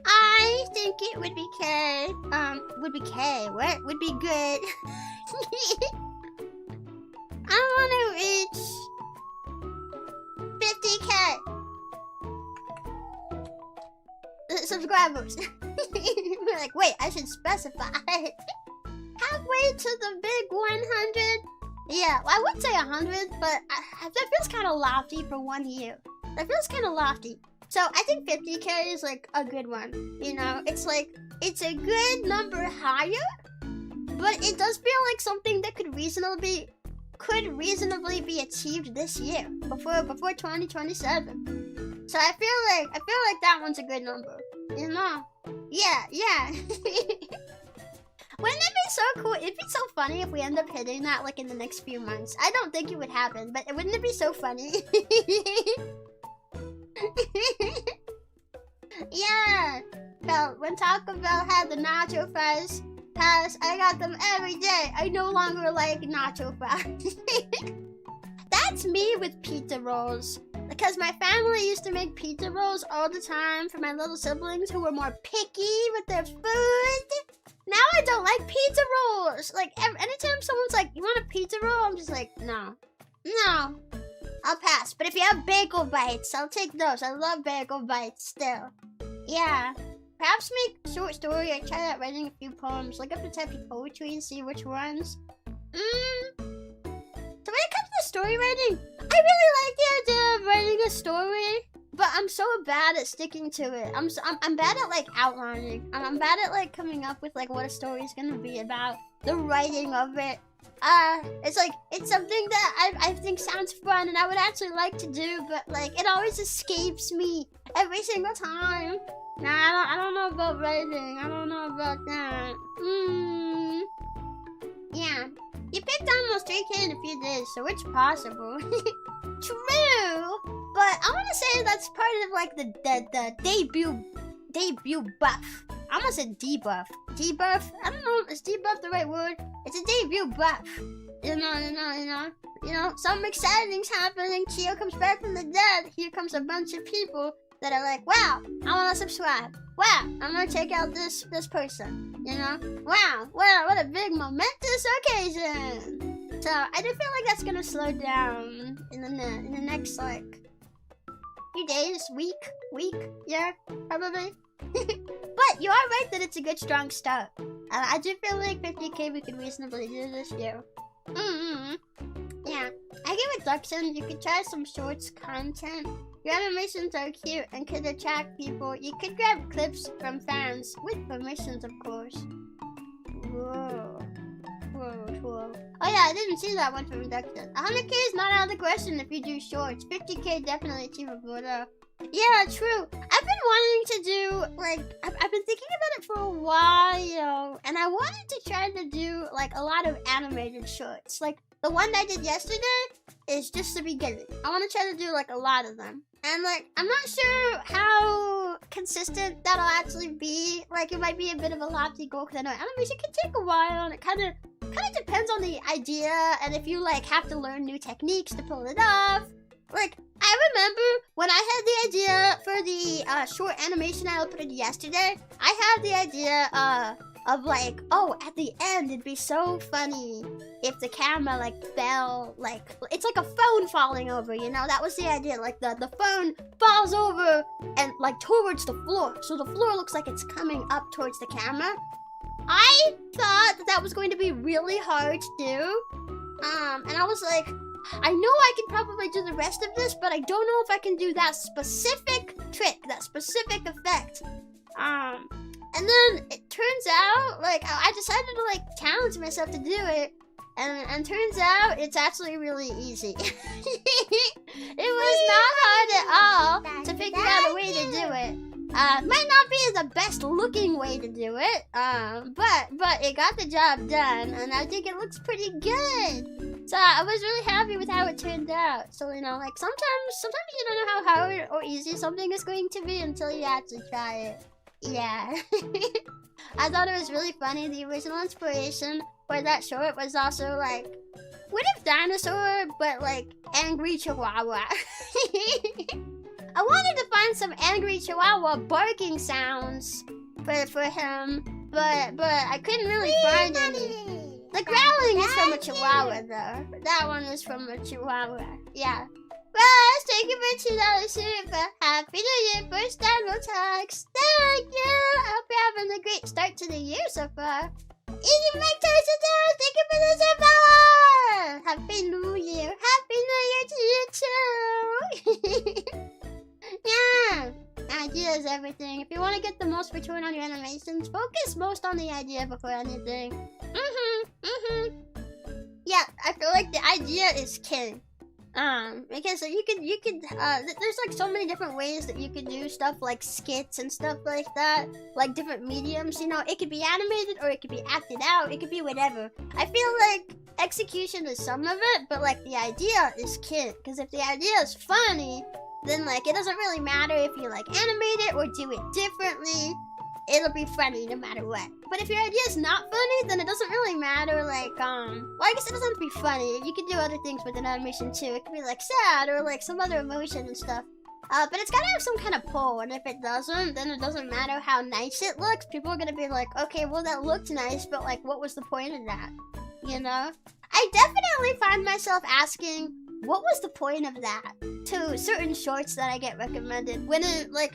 I think it would be K. Would be K. What? Would be good. I want to reach 50K subscribers. We're like, wait, I should specify. Halfway to the big 100. Yeah, well, I would say 100, but that feels kind of lofty for 1 year. That feels kind of lofty. So I think 50K is like a good one. You know, it's like, it's a good number higher, but it does feel like something that could reasonably be achieved this year, before 2027. So I feel like that one's a good number. You know? Yeah. Wouldn't it be so cool? It'd be so funny if we end up hitting that like in the next few months. I don't think it would happen, but wouldn't it be so funny? Yeah. Well, when Taco Bell had the nacho fries, I got them every day. I no longer like nacho fries. That's me with pizza rolls. Because my family used to make pizza rolls all the time for my little siblings who were more picky with their food. Now I don't like pizza rolls. Like, anytime someone's like, you want a pizza roll? I'm just like, no. No. I'll pass. But if you have bagel bites, I'll take those. I love bagel bites still. Yeah. Perhaps make a short story or try out writing a few poems. Look up the type of poetry and see which ones. So when it comes to story writing, I really like the idea of writing a story, but I'm so bad at sticking to it. I'm bad at like outlining. I'm bad at like coming up with like what a story is gonna be about. The writing of it. It's something that I think sounds fun and I would actually like to do, but like it always escapes me every single time. Nah, I don't know about writing. I don't know about that. Yeah. You picked almost 3K in a few days, so it's possible. True! But I want to say that's part of like the debut buff. I almost said debuff. Debuff? I don't know, is debuff the right word? It's a debut buff. You know, something exciting's happening. Chio comes back from the dead. Here comes a bunch of people that are like, wow, I want to subscribe. Wow, I'm gonna check out this person, you know? Wow, what a big momentous occasion! So, I do feel like that's gonna slow down in the next, like, few days, week, yeah, probably. But you are right that it's a good, strong start. I do feel like 50K we could reasonably do this year. Yeah, I give it Duxon. You could try some shorts content. Your animations are cute and could attract people. You could grab clips from fans, with permissions, of course. Whoa. Oh yeah, I didn't see that one from Duxon. 100K is not out of the question if you do shorts. 50K definitely achievable though. Yeah, true. I've been wanting to do, like, I've been thinking about it for a while. And I wanted to try to do, like, a lot of animated shorts. Like, the one that I did yesterday is just the beginning. I want to try to do, like, a lot of them. And, like, I'm not sure how consistent that'll actually be. Like, it might be a bit of a lofty goal, because I know animation can take a while, and it kind of depends on the idea, and if you, like, have to learn new techniques to pull it off. Like, I remember when I had the idea for the short animation I uploaded yesterday, I had the idea of like, oh, at the end it'd be so funny if the camera like fell, like, it's like a phone falling over, you know? That was the idea, like the phone falls over and like towards the floor, so the floor looks like it's coming up towards the camera. I thought that was going to be really hard to do, and I was like, I know I can probably do the rest of this, but I don't know if I can do that specific trick, that specific effect. And then it turns out, like, I decided to, like, challenge myself to do it, and turns out it's actually really easy. It was not hard at all to figure out a way to do it. Might not be the best looking way to do it, but it got the job done, and I think it looks pretty good. So I was really happy with how it turned out. So, you know, like, sometimes you don't know how hard or easy something is going to be until you actually try it. Yeah. I thought it was really funny. The original inspiration for that short was also, like, what if dinosaur, but, like, angry chihuahua? I wanted to find some angry chihuahua barking sounds for him, but I couldn't really find any. The growling is from a chihuahua, though. That one is from a chihuahua. Yeah. Well, thank you for $2 super. Happy New Year, first annual tax. Thank you. I hope you're having a great start to the year so far. Eating Mike Tyson, thank you for the super. Happy New Year. Happy New Year to you too. Yeah. Idea is everything. If you want to get the most return on your animations, focus most on the idea before anything. Yeah, I feel like the idea is king. Because you could, there's like so many different ways that you could do stuff like skits and stuff like that, like different mediums, you know, it could be animated or it could be acted out, it could be whatever. I feel like execution is some of it, but like the idea is king, because if the idea is funny, then like it doesn't really matter if you like animate it or do it differently. It'll be funny no matter what. But if your idea is not funny, then it doesn't really matter, like, well, I guess it doesn't have to be funny. You can do other things with an animation too. It could be like sad or like some other emotion and stuff. But it's gotta have some kind of pull, and if it doesn't, then it doesn't matter how nice it looks. People are gonna be like, okay, well that looked nice, but like, what was the point of that? You know? I definitely find myself asking, what was the point of that? To certain shorts that I get recommended. When it, like,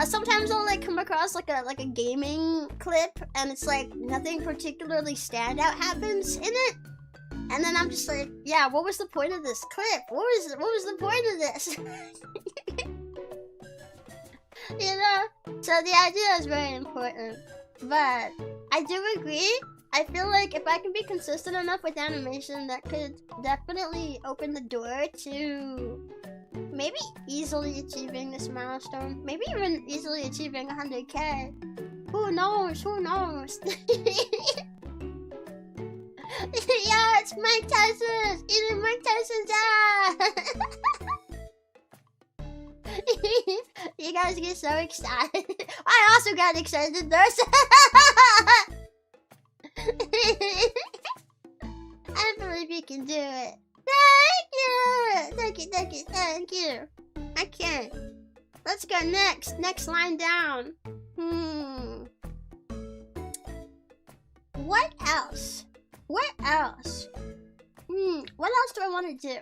sometimes I'll like come across like a gaming clip, and it's like nothing particularly standout happens in it, and then I'm just like, yeah, what was the point of this clip? What was the point of this? You know? So the idea is very important, but I do agree. I feel like if I can be consistent enough with animation, that could definitely open the door to maybe easily achieving this milestone. Maybe even easily achieving 100K. Who knows? Who knows? Yeah, it's Mike Tyson's! Eating Mike Tyson's ass! You guys get so excited. I also got excited though. I believe you can do it. Thank you! Thank you, thank you, thank you. I can't. Let's go next. Next line down. What else? What else? What else do I want to do?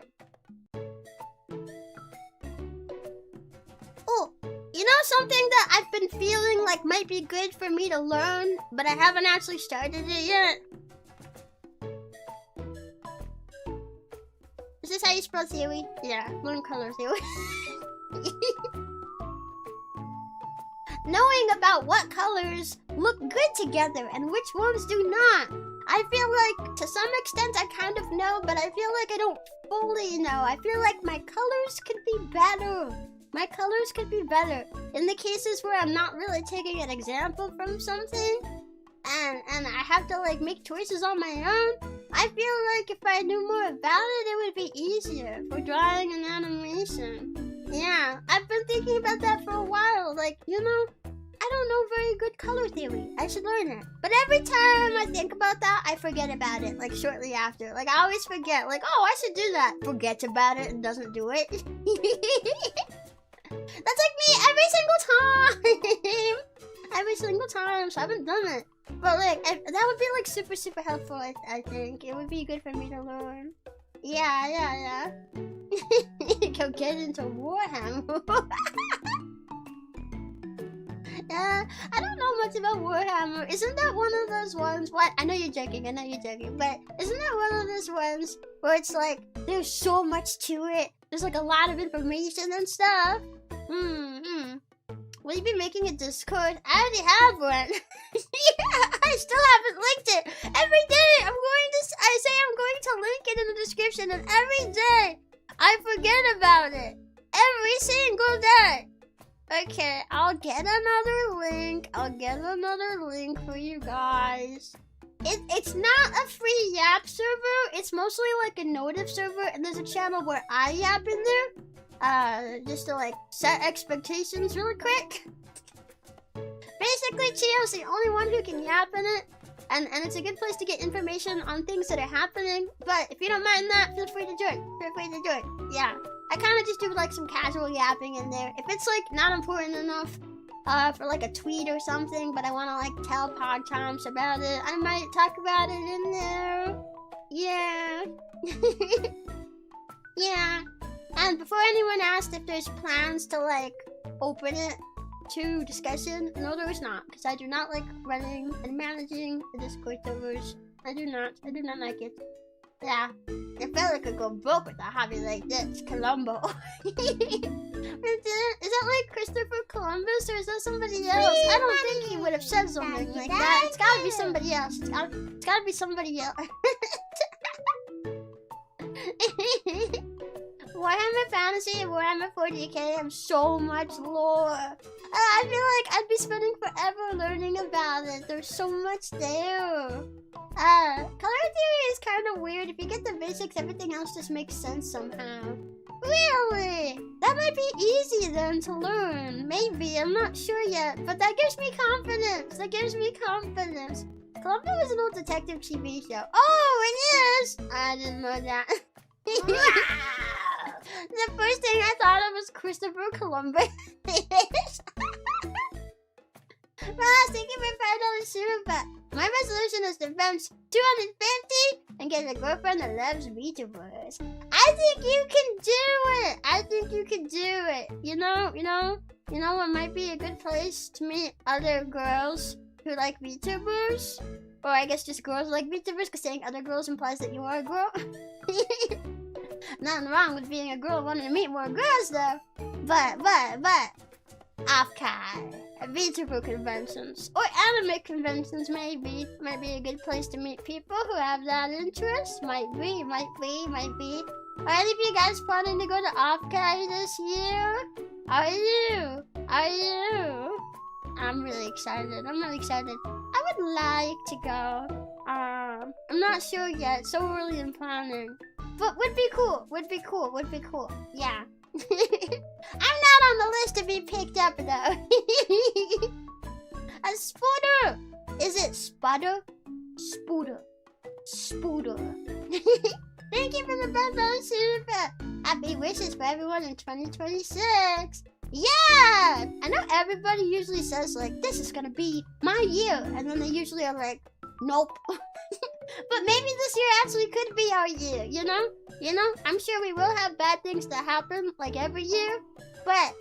Oh, you know something that I've been feeling like might be good for me to learn, but I haven't actually started it yet? Is this how you spell theory? Yeah, learn color theory. Knowing about what colors look good together and which ones do not. I feel like, to some extent, I kind of know, but I feel like I don't fully know. I feel like my colors could be better. My colors could be better. In the cases where I'm not really taking an example from something, and I have to, like, make choices on my own, I feel like if I knew more about it, it would be easier for drawing and animation. Yeah, I've been thinking about that for a while. Like, you know, I don't know very good color theory. I should learn it. But every time I think about that, I forget about it, like, shortly after. Like, I always forget, like, oh, I should do that. Forgets about it and doesn't do it. That's like me every single time. Every single time, so I haven't done it. But, like, that would be, like, super, super helpful, I think. It would be good for me to learn. Yeah. Go get into Warhammer. I don't know much about Warhammer. Isn't that one of those ones? What? I know you're joking, but isn't that one of those ones where it's like, there's so much to it? There's like a lot of information and stuff. Will you be making a Discord? I already have one. Yeah, I still haven't linked it. Every day I say I'm going to link it in the description, and every day I forget about it. Every single day. Okay, I'll get another link. For you guys. It's not a free Yap server. It's mostly like a Notive server, and there's a channel where I Yap in there. Just to like set expectations really quick. Basically, Chio's the only one who can Yap in it, and it's a good place to get information on things that are happening. But if you don't mind that, feel free to join. Yeah. I kind of just do like some casual yapping in there. If it's like not important enough for like a tweet or something, but I want to like tell Pogchomps about it, I might talk about it in there. Yeah. Yeah. And before anyone asked if there's plans to like open it to discussion, no, there is not, because I do not like running and managing the Discord servers. I do not like it. Yeah, I felt like I could go broke with a hobby like this. Columbo. Is that like Christopher Columbus, or is that somebody else? I don't think he would have said something like that. It's gotta be somebody else. It's gotta be somebody else. Warhammer Fantasy and Warhammer 40k have so much lore. I feel like I'd be spending forever learning about it. There's so much there. Color theory is kind of weird. If you get the basics, everything else just makes sense somehow. Really? That might be easy then to learn. Maybe. I'm not sure yet. But that gives me confidence. That gives me confidence. Columbo was an old detective TV show. Oh, it is! I didn't know that. The first thing I thought of was Christopher Columbus. Ross, thank you for $5 super chat. My resolution is to bench 250 and get a girlfriend that loves VTubers. I think you can do it. I think you can do it. You know what might be a good place to meet other girls who like VTubers? Or I guess just girls who like VTubers, because saying other girls implies that you are a girl. Nothing wrong with being a girl wanting to meet more girls though. But off-kai, VTuber conventions, or anime conventions maybe. Might be a good place to meet people who have that interest. Might be. Are any of you guys planning to go to off-kai this year? Are you? I'm really excited. I would like to go. I'm not sure yet. So early in planning. But would be cool. Yeah. I'm not on the list to be picked up though. A spooter. Is it sputter? Spooter. Thank you for the $5 super. Happy wishes for everyone in 2026. Yeah! I know everybody usually says like, this is gonna be my year. And then they usually are like, nope. But maybe this year actually could be our year, you know? I'm sure we will have bad things that happen like every year. But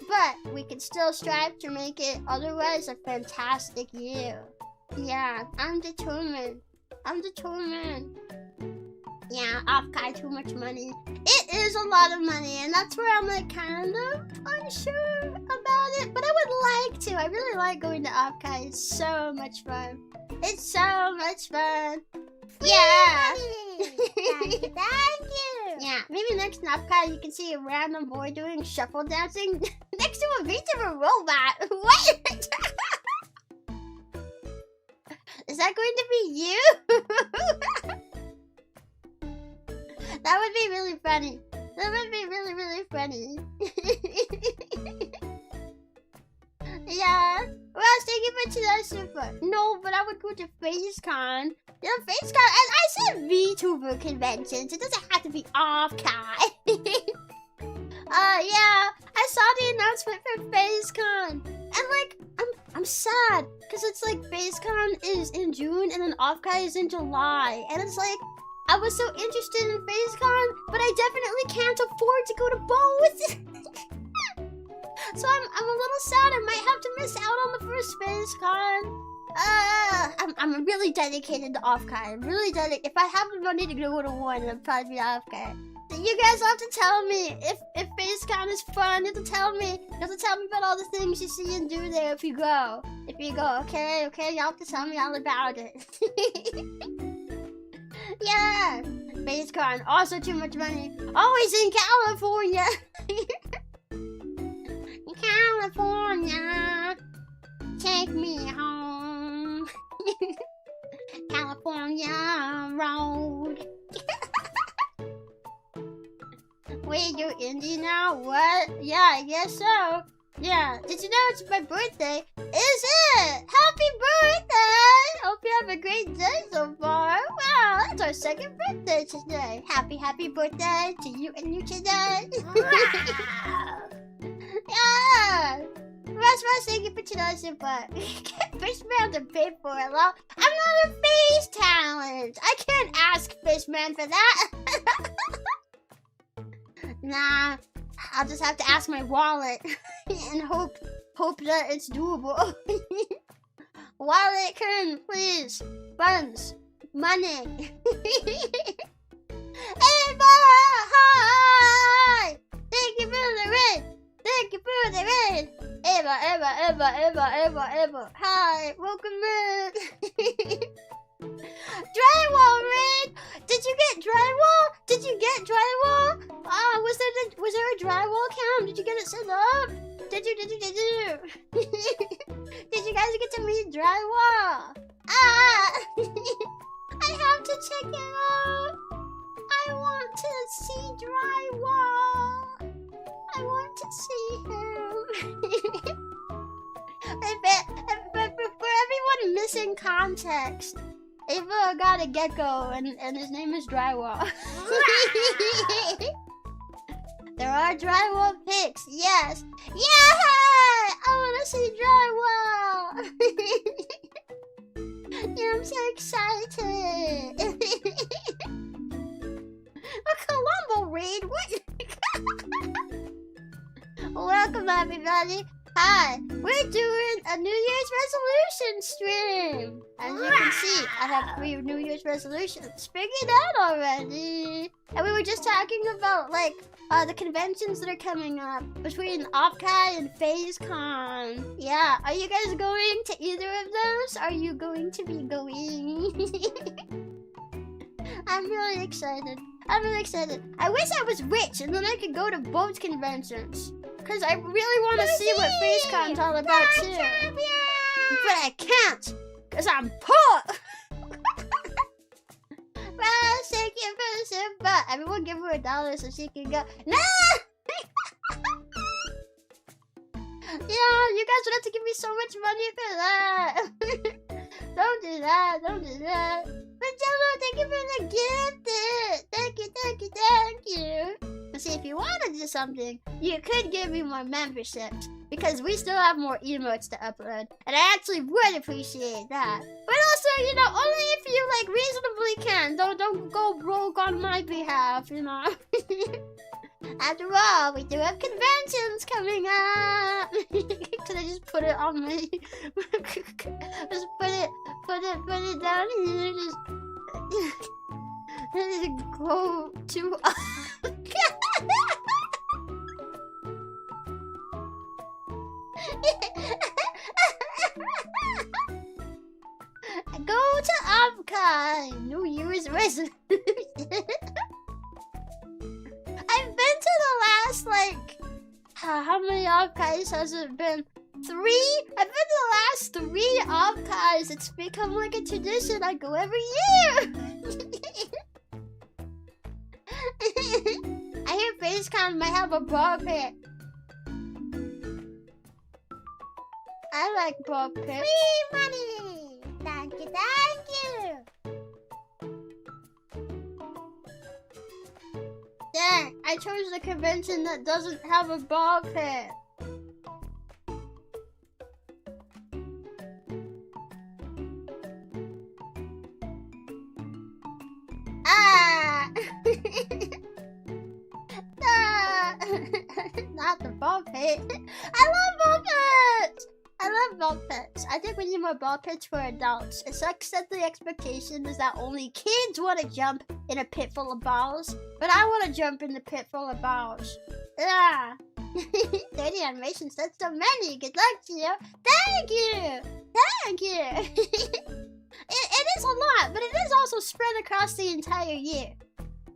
we can still strive to make it otherwise a fantastic year. Yeah, I'm determined. Yeah, off-kai too much money. It is a lot of money, and that's where I'm like kind of unsure about it. But I would like to. I really like going to off-kai. It's so much fun. Yeah. Thank you. Yeah, maybe next off-kai you can see a random boy doing shuffle dancing next to a VTuber robot. What? Is that going to be you? That would be really funny. Really funny. Yeah. Ross, thank you for $2 super. No, but I would go to FaceCon. Yeah, FaceCon. I said VTuber conventions. It doesn't have to be off-kai. Yeah. I saw the announcement for FaceCon. And like, I'm sad. Because it's like FaceCon is in June and then off-kai is in July. And it's like, I was so interested in FaceCon, but I definitely can't afford to go to both. So I'm a little sad. I might have to miss out on the first FaceCon. I'm really dedicated to off-kai. I'm really dedicated. If I have the money to go to one, it'll probably be off-kai. You guys have to tell me if FaceCon is fun. You have to tell me. You have to tell me about all the things you see and do there if you go. Okay? You have to tell me all about it. Yeah. FaceCon, also too much money. Always in California. California, take me home. California road. Wait, you're indie now? What? Yeah, I guess so. Yeah, did you know it's my birthday? Is it? Happy birthday! Hope you have a great day so far. Wow, that's our second birthday today. Happy birthday to you and you today. Yeah! Russ, thank you for $2 super. Fishman to pay for it, lol. I'm not a face talent. I can't ask Fishman for that. Nah, I'll just have to ask my wallet and hope that it's doable. Wallet, can please. Funds. Money. Hey, boy! Hi! Thank you for the raid! Eva. Hi, welcome in. Drywall raid! Did you get drywall? Was there a drywall cam? Did you get it set up? Did you? Did you guys get to meet drywall? I have to check it out. I want to see drywall. context, Ava got a gecko and his name is Drywall. There are drywall pics, yes. Yeah! I wanna see drywall! Yeah, I'm so excited! A Columbo raid? What? Welcome, everybody! Hi! We're doing a New Year's resolution stream! As you can see, I have 3 New Year's resolutions figured out already! And we were just talking about, like, the conventions that are coming up between OpCai and FazeCon. Yeah, are you guys going to either of those? Are you going to be going? I'm really excited. I'm really excited. I wish I was rich and then I could go to both conventions. Because I really want to see what FazeCon's all about too. But I can't. Because I'm poor. Well, thank you for the super. Everyone give her $1 so she can go. No! Yeah, you guys would have to give me so much money for that. Don't do that. Don't do that. But Jello, thank you for the gift. Thank you, thank you, thank you. But see, if you want to do something, you could give me more memberships. Because we still have more emotes to upload. And I actually would appreciate that. But also, you know, only if you, like, reasonably can. Don't go broke on my behalf, you know. After all, we do have conventions coming up. Can I just put it on my... just put it down here. Just go to... Go to OpCai! New Year's resolution. I've been to the last, like... how many OpCais has it been? 3? I've been to the last 3 OpCais. It's become like a tradition. I go every year. I hear FazeCon might have a ball pit. I like ball pits. Free money! Thank you, thank you! Dang, I chose the convention that doesn't have a ball pit. Ah! Ah! Not the ball pit. I love ball pits! I love ball pits. I think we need more ball pits for adults. It sucks that the expectation is that only kids want to jump in a pit full of balls. But I want to jump in the pit full of balls. Yeah. 30 animations, that's so many. Good luck, Chio. Thank you. Thank you. It is a lot, but it is also spread across the entire year.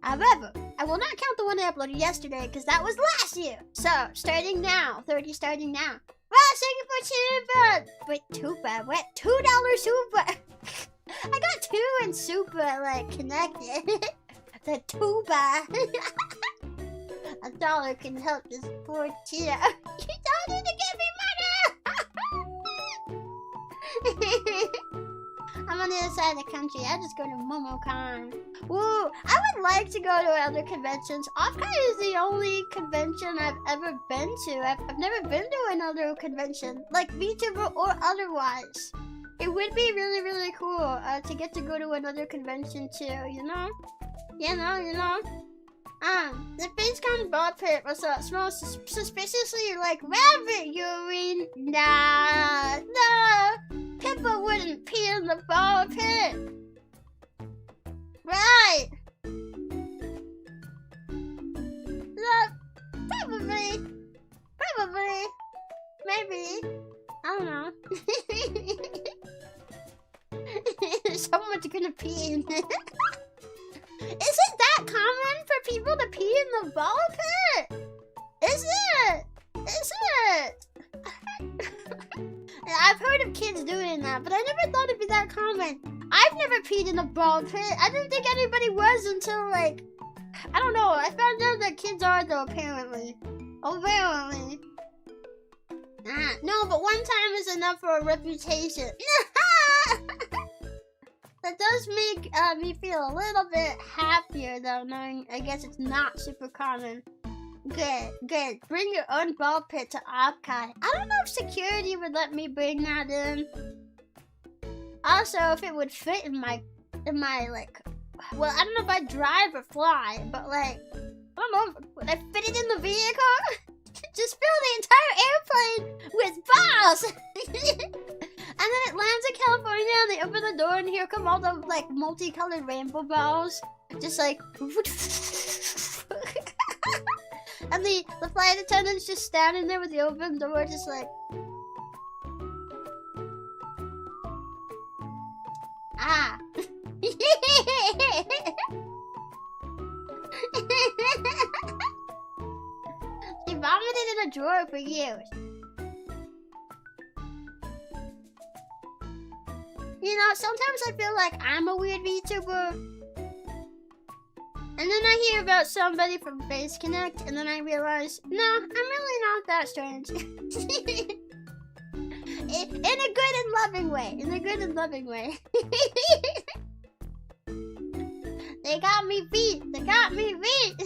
However, I will not count the one I uploaded yesterday because that was last year. So, starting now. 30 starting now. Well, thank you for super. Wait, super? What? $2 super? I got 2 and super, like, connected. The tuba. $1 can help this poor Chio. You don't need to give me money! I'm on the other side of the country. I just go to MomoCon. Woo! I would like to go to other conventions. OpCai is the only convention I've ever been to. I've never been to another convention, like VTuber or otherwise. It would be really, really cool to get to go to another convention too, you know? You know? The FazeCon ball pit was smells suspiciously like rabbit urine. Nah, no. Pippa wouldn't pee in the ball pit. Right. Look, probably. Maybe. I don't know. Someone's gonna pee in it. Is it that common for people to pee in the ball pit? Is it? I've heard of kids doing that, but I never thought it'd be that common. I've never peed in a ball pit. I didn't think anybody was until, like, I don't know. I found out that kids are, though, apparently. No, but one time is enough for a reputation. That does make me feel a little bit happier though, knowing I guess it's not super common. Good. Bring your own ball pit to Opkai. I don't know if security would let me bring that in. Also, if it would fit in my like, well, I don't know if I drive or fly, but like, I don't know, would I fit it in the vehicle? Just fill the entire airplane with balls! And then it lands in California and they open the door and here come all the like multicolored rainbow balls. Just like and the flight attendant's just standing there with the open door just like ah. She vomited in a drawer for years. You know, sometimes I feel like I'm a weird VTuber. And then I hear about somebody from Face Connect, and then I realize, no, I'm really not that strange. In a good and loving way. In a good and loving way. They got me beat. They got me beat.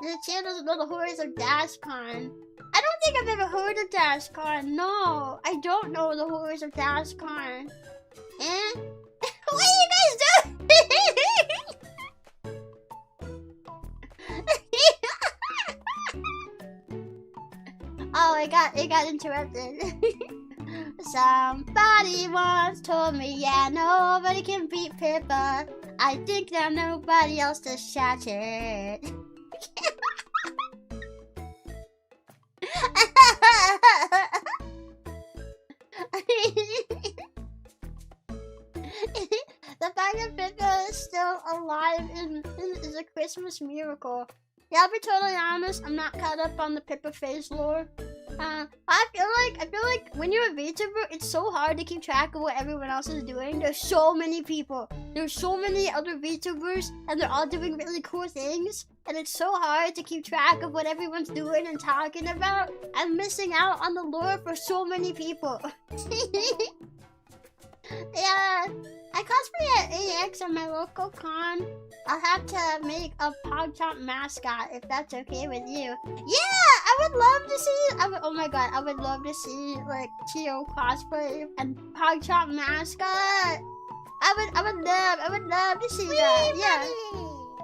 The channel doesn't know the horrors of DashCon. I don't think I've ever heard of DashCon. No, I don't know the horrors of DashCon. Eh? What are you guys doing? Oh, it got interrupted. Somebody once told me, yeah, nobody can beat Pippa. I think that nobody else does shout it. The fact that Pippa is still alive is a Christmas miracle. Yeah, I'll be totally honest, I'm not caught up on the Pippa phase lore. I feel like when you're a VTuber, it's so hard to keep track of what everyone else is doing. There's so many people. There's so many other VTubers, and they're all doing really cool things. And it's so hard to keep track of what everyone's doing and talking about. I'm missing out on the lore for so many people. Yeah, I cosplay at AX at my local con. I'll have to make a Pogchomp mascot if that's okay with you. Yeah, I would love to see. Oh my god, I would love to see like Chio cosplay and Pogchomp mascot. I would love to see that. Yeah.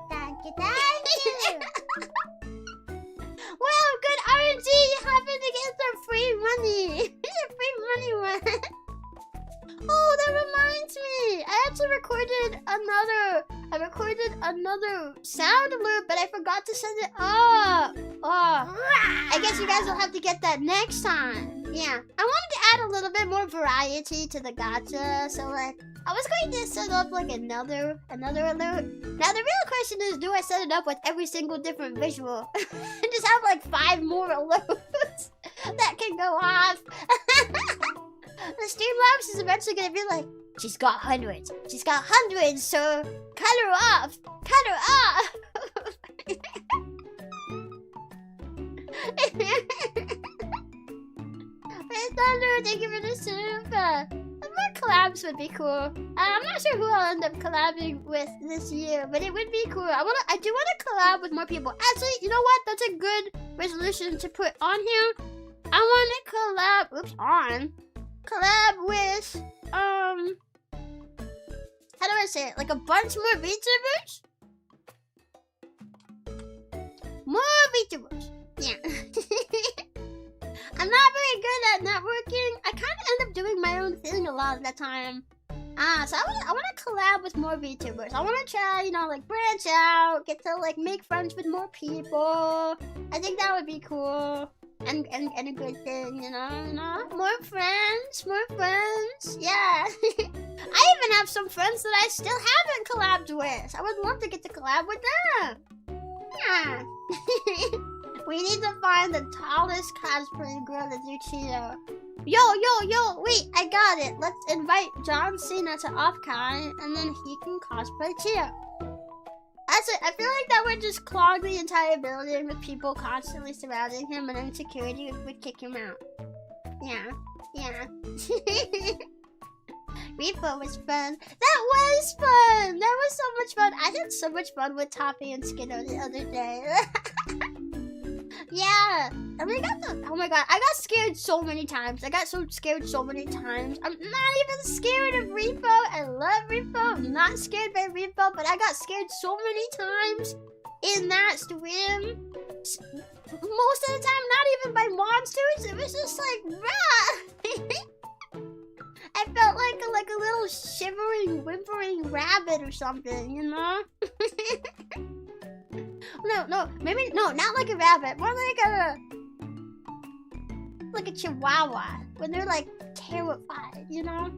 Thank you. Well, good RNG. You happen to get some free money. Free money one. Oh, that reminds me. I actually recorded another sound loop, but I forgot to send it up. Oh, I guess you guys will have to get that next time. Yeah, I wanted to add a little bit more variety to the gacha, so like I was going to set up like another alert. Now the real question is, do I set it up with every single different visual and just have like 5 more alerts that can go off? The Streamlabs is eventually gonna be like, she's got hundreds, so cut her off. Hey Thunder, thank you for the soup. More collabs would be cool. I'm not sure who I'll end up collabing with this year, but it would be cool. I do wanna collab with more people. Actually, you know what? That's a good resolution to put on here. I wanna collab with, how do I say it? Like a bunch more VTubers? More VTubers. Yeah. I'm not very good at networking. I kind of end up doing my own thing a lot of the time. So I want to collab with more VTubers. I want to try, you know, like branch out, get to like make friends with more people. I think that would be cool. And a good thing, you know? More friends. Yeah. I even have some friends that I still haven't collabed with. I would love to get to collab with them. Yeah. We need to find the tallest cosplay girl to do Chio. Yo, wait, I got it. Let's invite John Cena to Offkai, and then he can cosplay Chio. That's it. I feel like that would just clog the entire building with people constantly surrounding him, and then security would kick him out. Yeah. Repo was fun. That was fun. That was so much fun. I had so much fun with Toppy and Skiddo the other day. Yeah. And we got the, oh my god, I got scared so many times. I got so scared so many times. I'm not even scared of Repo. I love Repo. I'm not scared by Repo, but I got scared so many times in that stream. Most of the time, not even by monsters. It was just like, rah! I felt like a little shivering, whimpering rabbit or something, you know? No, maybe, no, not like a rabbit. More like a chihuahua. When they're like terrified, you know?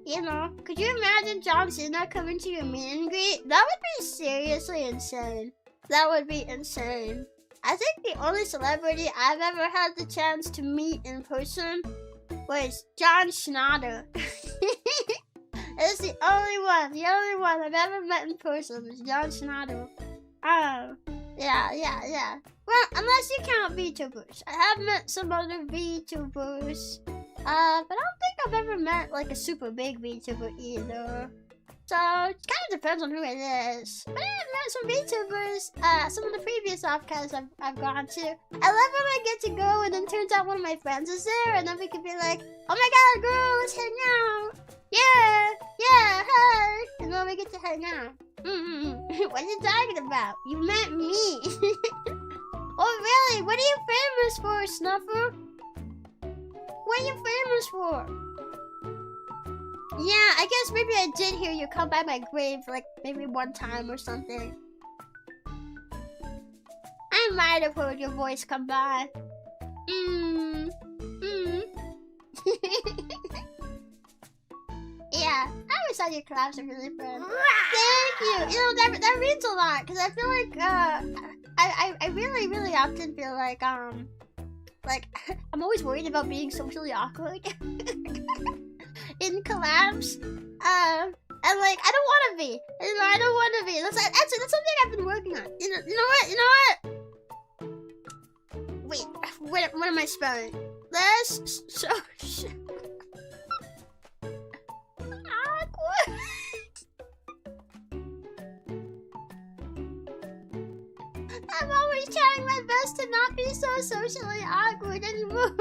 You know? Could you imagine John Cena coming to your meet and greet? That would be seriously insane. That would be insane. I think the only celebrity I've ever had the chance to meet in person was John Schnatter. It's the only one I've ever met in person was John Schnatter. Oh, yeah. Well, unless you count VTubers. I have met some other VTubers. But I don't think I've ever met like a super big VTuber either. So, it kind of depends on who it is. But I have met some VTubers, some of the previous offcasts I've gone to. I love when I get to go and then turns out one of my friends is there, and then we can be like, oh my god, girl, let's hang out. Yeah, hey. And then we get to hang out. What are you talking about? You met me. Oh, really? What are you famous for, Snuffer? What are you famous for? Yeah, I guess maybe I did hear you come by my grave like maybe one time or something. I might have heard your voice come by. Yeah, I always thought your collabs are really fun. Thank you. You know, that means a lot because I feel like I really often feel like I'm always worried about being socially awkward. In collabs, and like I don't want to be. You know, I don't want to be. That's something I've been working on. You know what? Wait, what am I spelling? Less social awkward. I'm always trying my best to not be so socially awkward anymore.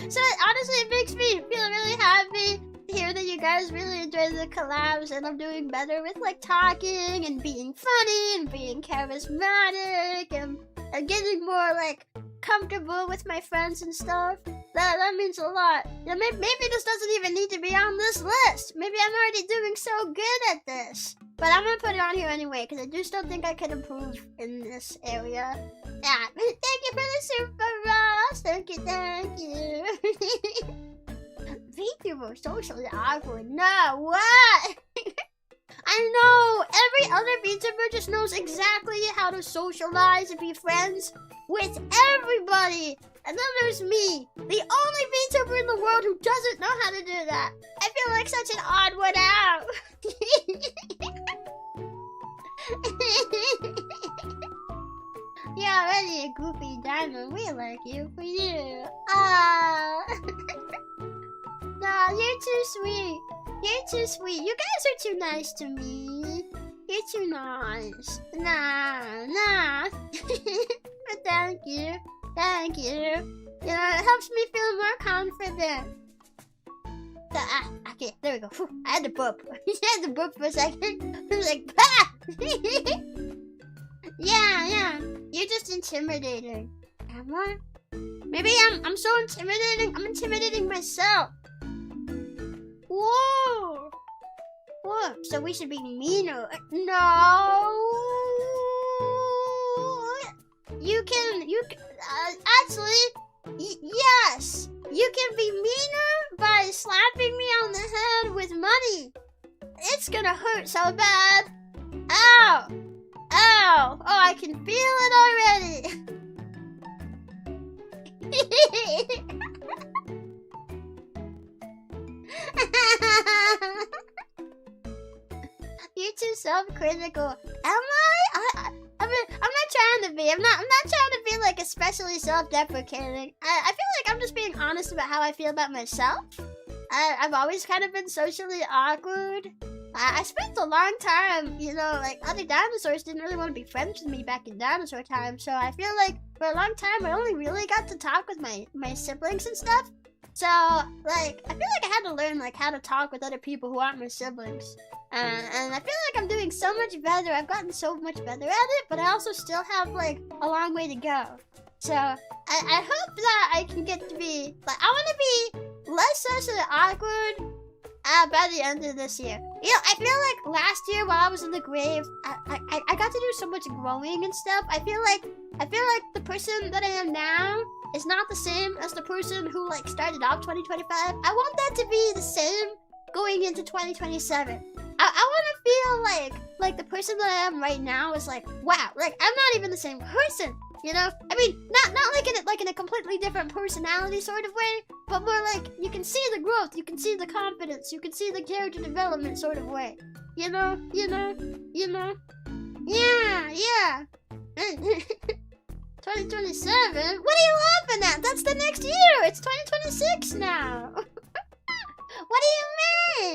So honestly, it makes me feel really happy hear that you guys really enjoy the collabs and I'm doing better with like talking and being funny and being charismatic and getting more like comfortable with my friends and stuff. That means a lot. Yeah, maybe this doesn't even need to be on this list. Maybe I'm already doing so good at this. But I'm gonna put it on here anyway because I do still think I can improve in this area. Yeah, thank you for the super Ross. Thank you. VTuber socially awkward. No, what? I know. Every other VTuber just knows exactly how to socialize and be friends with everybody. And then there's me, the only VTuber in the world who doesn't know how to do that. I feel like such an odd one out. You're already a goofy diamond. We like you for you. Nah, you're too sweet. You're too sweet. You guys are too nice to me. You're too nice. Nah. But thank you. You know, it helps me feel more confident. Okay, there we go. Whew, I had to burp. I had to burp for a second. I was like, bah! Yeah. You're just intimidating. Am I? Maybe I'm so intimidating. I'm intimidating myself. Whoa! So we should be meaner. No! You can actually, yes! You can be meaner by slapping me on the head with money. It's gonna hurt so bad. Ow! Oh, I can feel it already. You're too self-critical. Am I? I'm not trying to be. I'm not trying to be like especially self-deprecating. I feel like I'm just being honest about how I feel about myself. I've always kind of been socially awkward. I spent a long time, you know, like other dinosaurs didn't really want to be friends with me back in dinosaur time. So I feel like for a long time I only really got to talk with my siblings and stuff. So like I feel like I had to learn like how to talk with other people who aren't my siblings. And I feel like I'm doing so much better. I've gotten so much better at it, but I also still have like a long way to go. So I hope that I can get to be like I want to be less socially awkward by the end of this year. You know, I feel like last year while I was in the grave, I got to do so much growing and stuff. I feel like the person that I am now is not the same as the person who like started off 2025. I want that to be the same going into 2027. I want to feel like the person that I am right now is like, wow, like I'm not even the same person. You know, I mean, not like in a completely different personality sort of way, but more like you can see the growth, you can see the confidence, you can see the character development sort of way. You know. Yeah. 2027? What are you laughing at? That's the next year. It's 2026 now. What do you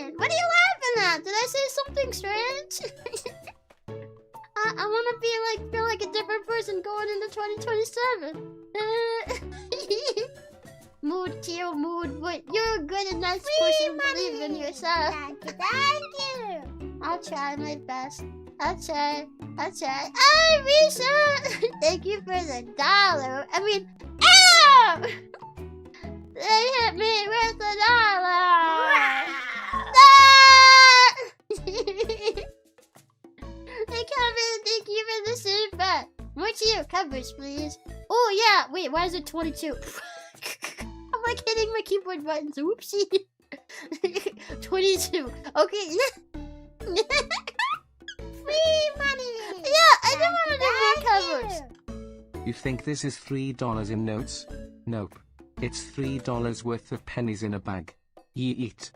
mean? What are you laughing at? Did I say something strange? I want to feel like a different person going into 2027. Mood, Chio, mood. But you're a good and nice person. Believe in yourself. Thank you. I'll try my best. I'll try. Hey, Risha! Thank you for the $1. I mean, ow! They hit me with $1. Hey, Kevin, thank you for the super. More Chio covers, please. Oh, yeah. Wait, why is it 22? I'm like hitting my keyboard buttons. Oopsie. 22. Okay, yeah. Free money. Yeah, I don't want to do more covers. You think this is $3 in notes? Nope. It's $3 worth of pennies in a bag. Ye eat.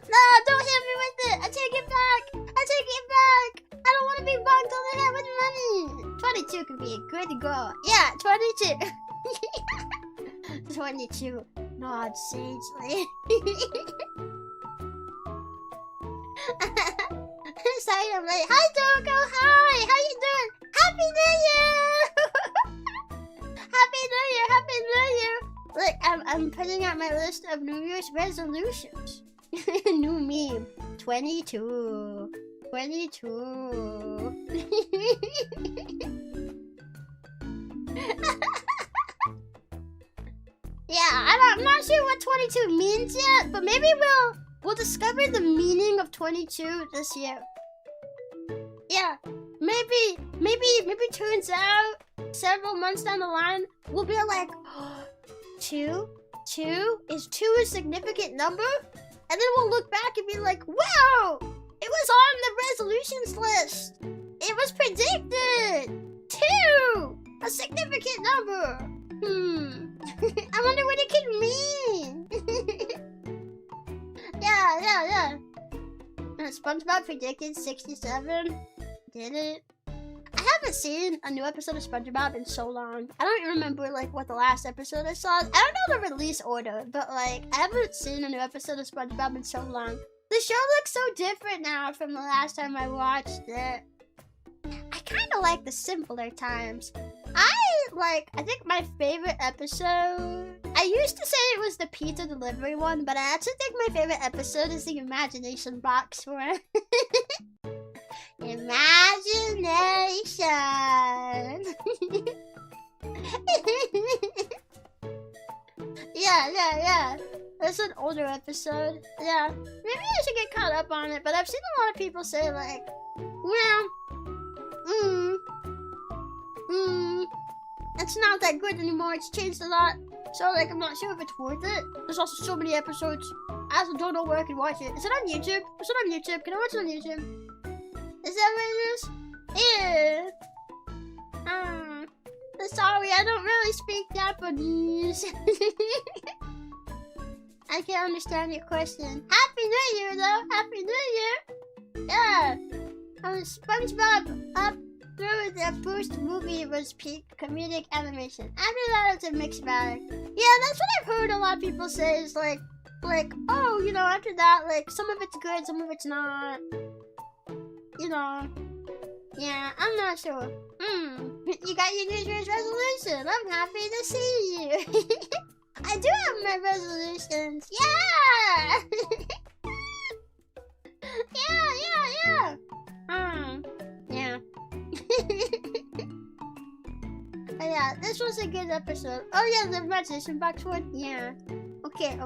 No, don't hit me with it. I take it back. I don't want to be bugged on the head with money. 22 could be a good goal. Yeah, 22. 22. Nod sagely. Sorry I'm late. Hi, Doko. Hi. How you doing? Happy New Year. Happy New Year. Look, I'm putting out my list of New Year's resolutions. New meme. 22. Yeah, I'm not sure what 22 means yet, but maybe we'll discover the meaning of 22 this year. Yeah, maybe turns out several months down the line we'll be like, oh, two is a significant number, and then we'll look back and be like, wow, it was on the resolutions list. It was predicted. 2, a significant number. I wonder what it could mean. Yeah. SpongeBob predicted 67. Did it? I haven't seen a new episode of SpongeBob in so long. I don't even remember like what the last episode I saw. I don't know the release order, but like I haven't seen a new episode of SpongeBob in so long. The show looks so different now from the last time I watched it. I kind of like the simpler times. I think my favorite episode... I used to say it was the pizza delivery one, but I actually think my favorite episode is the imagination box one. Imagination! Yeah. That's an older episode. Yeah. Maybe I should get caught up on it, but I've seen a lot of people say like, well, it's not that good anymore. It's changed a lot. So like, I'm not sure if it's worth it. There's also so many episodes. I also don't know where I can watch it. Is it on YouTube? Can I watch it on YouTube? Is that what it is? Yeah. Sorry, I don't really speak Japanese. I can't understand your question. Happy New Year, though. Happy New Year. Yeah. SpongeBob up through the first movie was peak comedic animation. After that, it's a mixed bag. Yeah, that's what I've heard a lot of people say is like, oh, you know, after that, like, some of it's good, some of it's not. You know. Yeah, I'm not sure. You got your New Year's resolution. I'm happy to see you. I do have my resolutions. Yeah! Yeah. Yeah. Oh, yeah, this was a good episode. Oh yeah, the magician box one. Yeah. Okay. I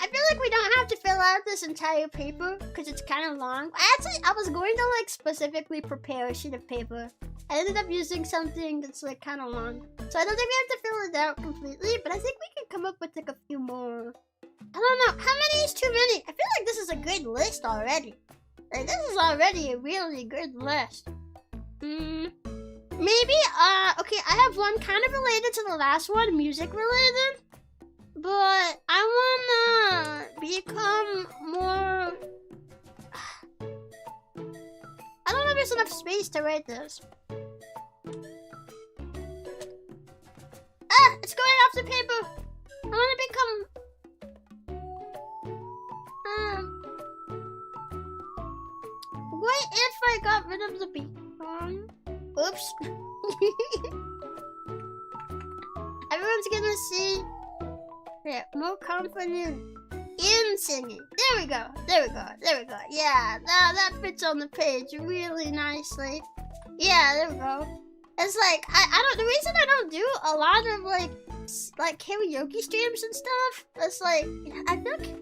feel like we don't have to fill out this entire paper because it's kind of long. I was going to like specifically prepare a sheet of paper. I ended up using something that's like kind of long, so I don't think we have to fill it out completely. But I think we can come up with like a few more. I don't know. How many is too many? I feel like this is a good list already. Like, this is already a really good list. Maybe, okay, I have one kind of related to the last one, music related. But I wanna become more... I don't know if there's enough space to write this. It's going off the paper. I wanna become... What if I got rid of the beat? Oops. Everyone's gonna see. Yeah, more confident in singing. There we go. Yeah, that fits on the page really nicely. Yeah, there we go. It's like I don't. The reason I don't do a lot of like karaoke streams and stuff. It's like I feel like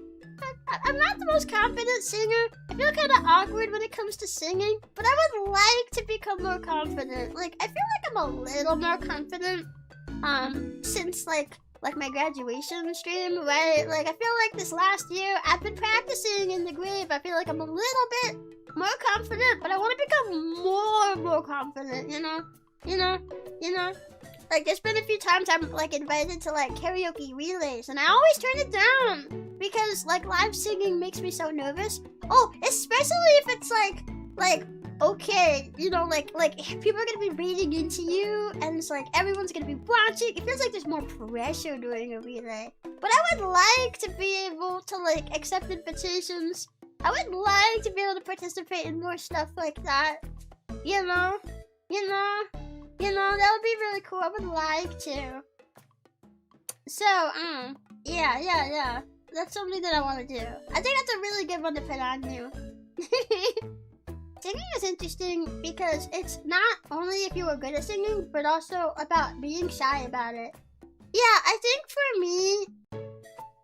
I'm not the most confident singer. I feel kind of awkward when it comes to singing, but I would like to become more confident. Like, I feel like I'm a little more confident, since like my graduation stream, right? Like, I feel like this last year, I've been practicing in the grave. I feel like I'm a little bit more confident, but I want to become more confident, you know? Like, there's been a few times I'm, like, invited to, like, karaoke relays, and I always turn it down, because, like, live singing makes me so nervous. Oh, especially if it's, like, okay, you know, like, people are gonna be reading into you, and it's, like, everyone's gonna be watching. It feels like there's more pressure during a relay. But I would like to be able to, like, accept invitations. I would like to be able to participate in more stuff like that, you know, that would be really cool. I would like to. So, yeah. That's something that I want to do. I think that's a really good one to put on you. Singing is interesting because it's not only if you are good at singing, but also about being shy about it. Yeah, I think for me,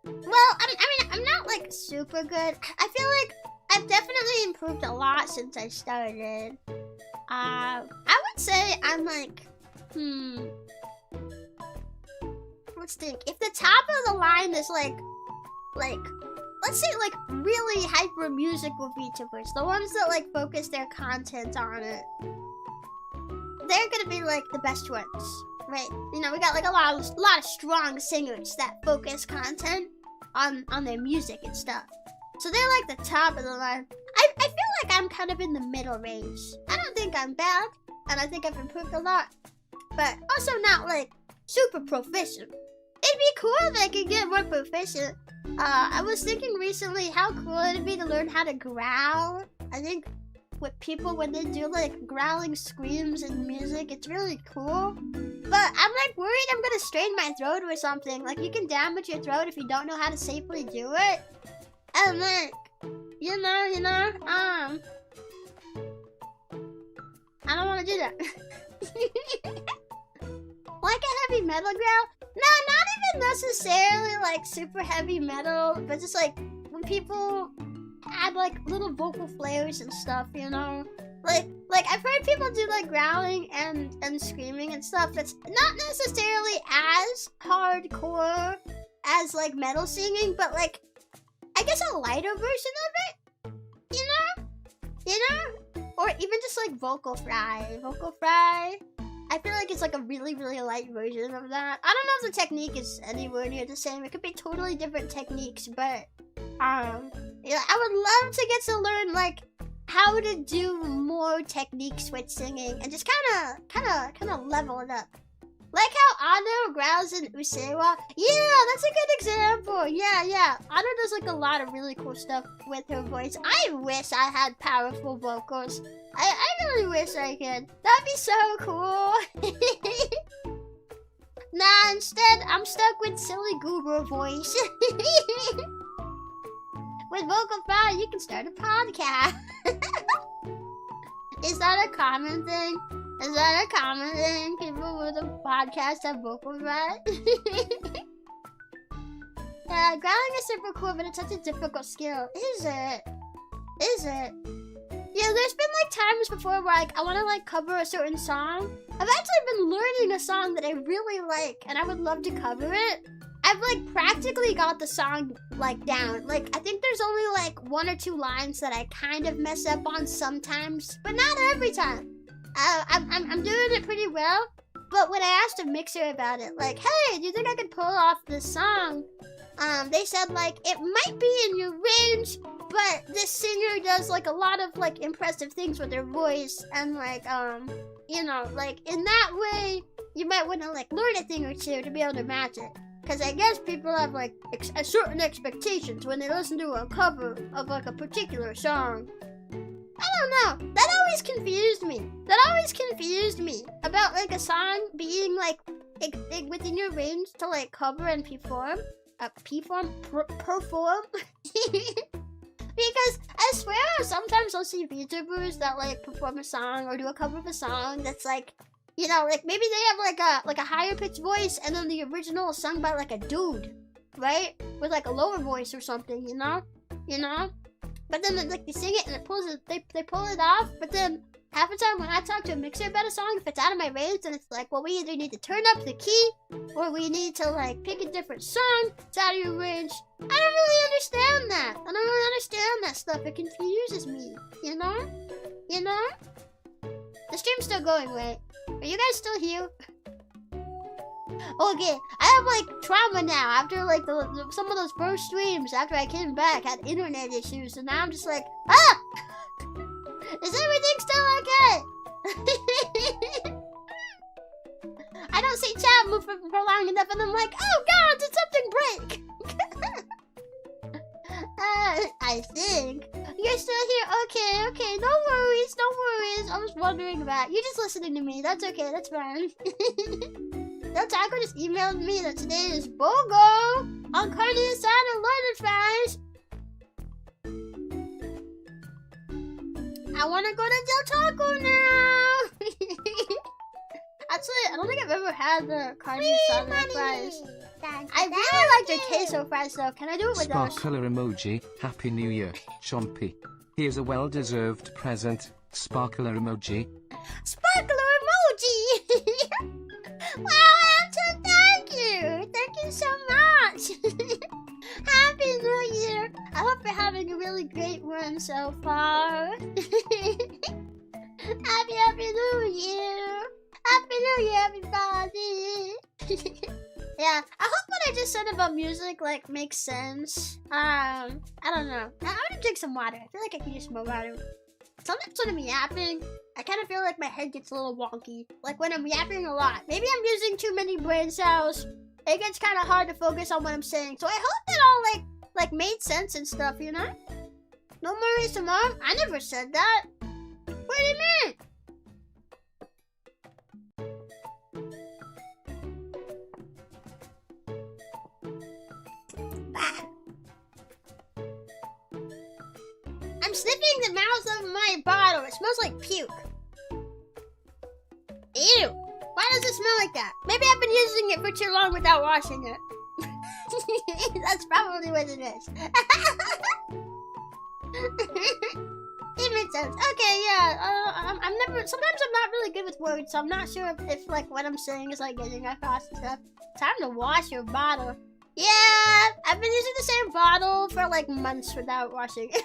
well, I mean, I'm not like super good. I feel like I've definitely improved a lot since I started. I would say I'm like, let's think. If the top of the line is like, let's say like really hyper musical VTubers, the ones that like focus their content on it, they're gonna be like the best ones, right? You know, we got like a lot of strong singers that focus content on their music and stuff. So they're like the top of the line. I feel like I'm kind of in the middle range. I don't think I'm bad, and I think I've improved a lot, but also not like super proficient. It'd be cool if I could get more proficient. I was thinking recently how cool it'd be to learn how to growl. I think with people when they do like growling screams in music, it's really cool. But I'm like worried I'm gonna strain my throat or something. Like, you can damage your throat if you don't know how to safely do it. And like, you know, I don't want to do that. Like a heavy metal growl? No, not even necessarily like super heavy metal, but just like when people add like little vocal flares and stuff, you know? Like I've heard people do like growling and screaming and stuff that's not necessarily as hardcore as like metal singing, but like I guess a lighter version of it, you know? Or even just like vocal fry. I feel like it's like a really, really light version of that. I don't know if the technique is anywhere near the same. It could be totally different techniques, but Yeah, I would love to get to learn like how to do more techniques with singing and just kind of level it up. Like how Anno growls in Usewa. Yeah, that's a good example. Yeah. Anno does like a lot of really cool stuff with her voice. I wish I had powerful vocals. I really wish I could. That'd be so cool. Nah, instead, I'm stuck with silly goober voice. With vocal fry, you can start a podcast. Is that a common thing? Is that a common thing? People with a podcast have vocal fry? Yeah, growling is super cool, but it's such a difficult skill. Is it? Is it? Yeah, there's been like times before where like I want to like cover a certain song. I've actually been learning a song that I really like, and I would love to cover it. I've like practically got the song like down. Like I think there's only like 1 or 2 lines that I kind of mess up on sometimes, but not every time. I'm doing it pretty well. But when I asked a mixer about it, like, hey, do you think I could pull off this song? They said like it might be in your range, but this singer does like a lot of like impressive things with their voice, and like you know, like in that way you might want to like learn a thing or two to be able to match it. Because I guess people have like a certain expectations when they listen to a cover of like a particular song. I don't know. That always confused me. About like a song being like within your range to like cover and perform. Perform. Because I swear sometimes I'll see VTubers that like perform a song or do a cover of a song that's like, you know, like maybe they have like a higher pitched voice, and then the original is sung by like a dude, right? With like a lower voice or something, you know? But then like they sing it and they pull it off. But then half the time when I talk to a mixer about a song, if it's out of my range, then it's like, well, we either need to turn up the key or we need to like pick a different song. It's out of your range. I don't really understand that. I don't really understand that stuff. It confuses me, you know? The stream's still going, right? Are you guys still here? Okay, I have like trauma now after like some of those first streams after I came back had internet issues, and now I'm just like, ah! Is everything still okay? I don't see chat move for long enough, and I'm like, oh god, did something break? I think. You're still here? Okay, no worries. I was wondering that. You're just listening to me. That's okay, that's fine. The taco just emailed me that today is BOGO on carne asada and London fries. I want to go to Del Taco now. Actually, I don't think I've ever had the carne asada fries. I really like the queso fries though. Can I do it with those? Sparkler emoji. Happy New Year, Chompi. Here's a well-deserved present. Sparkler emoji. Sparkler emoji! Wow, Anton, thank you! Thank you so much! Happy New Year! I hope you're having a really great one so far. Happy New Year! Happy New Year, everybody! Yeah, I hope what I just said about music, like, makes sense. I don't know. I'm gonna drink some water. I feel like I can use more water. Sometimes when I'm yapping, I kind of feel like my head gets a little wonky. Like when I'm yapping a lot. Maybe I'm using too many brain cells. It gets kind of hard to focus on what I'm saying. So I hope that all, like made sense and stuff, you know? No worries, Mom. I never said that. What do you mean? I'm sniffing the mouth of my bottle. It smells like puke. Ew. Why does it smell like that? Maybe I've been using it for too long without washing it. That's probably what it is. It makes sense. Okay, yeah. Sometimes I'm not really good with words, so I'm not sure if like what I'm saying is like getting across and stuff. Time to wash your bottle. Yeah, I've been using the same bottle for like months without washing it.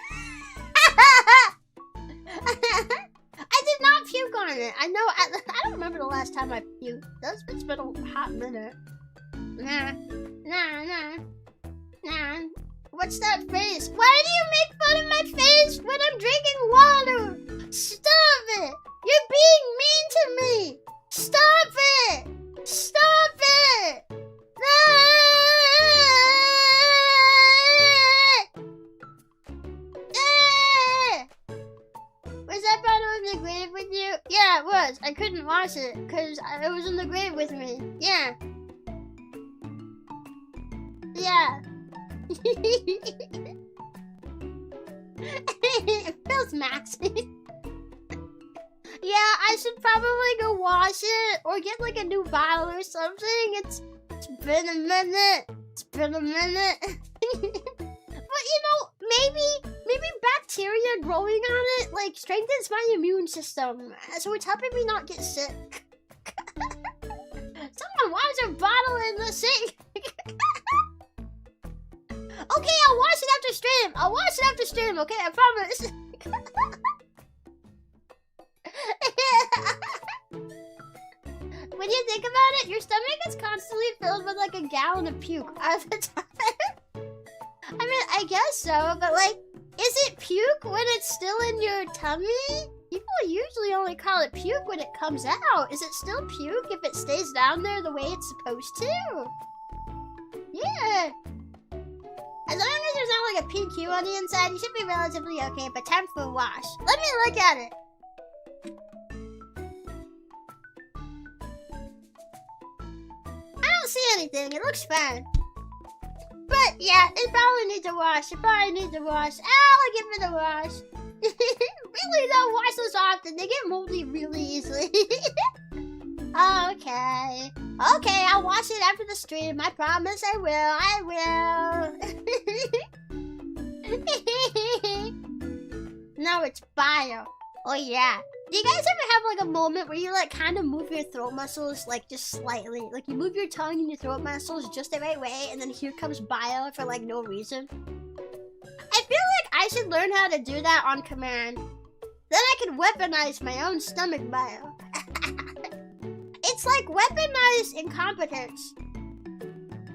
I did not puke on it. I know. I don't remember the last time I puked. It's been a hot minute. Nah. What's that face? Why do you make fun of my face when I'm drinking water? Stop it! You're being mean to me! Stop it! Stop it! Was that bottle in the grave with you? Yeah, it was. I couldn't wash it because it was in the grave with me. Yeah. Yeah. It feels maxy. Yeah, I should probably go wash it or get like a new bottle or something. It's been a minute. It's been a minute. But you know, maybe bacteria growing on it like strengthens my immune system, so it's helping me not get sick. Someone wash a bottle in the sink. Okay, I'll wash it after stream. I'll wash it after stream. Okay, I promise. When you think about it, your stomach is constantly filled with like a gallon of puke all the time. I mean, I guess so, but like, is it puke when it's still in your tummy? People usually only call it puke when it comes out. Is it still puke if it stays down there the way it's supposed to? Yeah. As long as there's not like a PQ on the inside, you should be relatively okay, but time for a wash. Let me look at it. I don't see anything. It looks fine. But yeah, it probably needs a wash. It probably needs a wash. I'll give it a wash. Really don't wash those often. They get moldy really easily. Okay. Okay, I'll wash it after the stream. I promise I will. I will. No, it's bio. Oh yeah. Do you guys ever have like a moment where you like kind of move your throat muscles like just slightly? Like you move your tongue and your throat muscles just the right way and then here comes bio for like no reason? I feel like I should learn how to do that on command. Then I can weaponize my own stomach bio. It's like weaponized incompetence,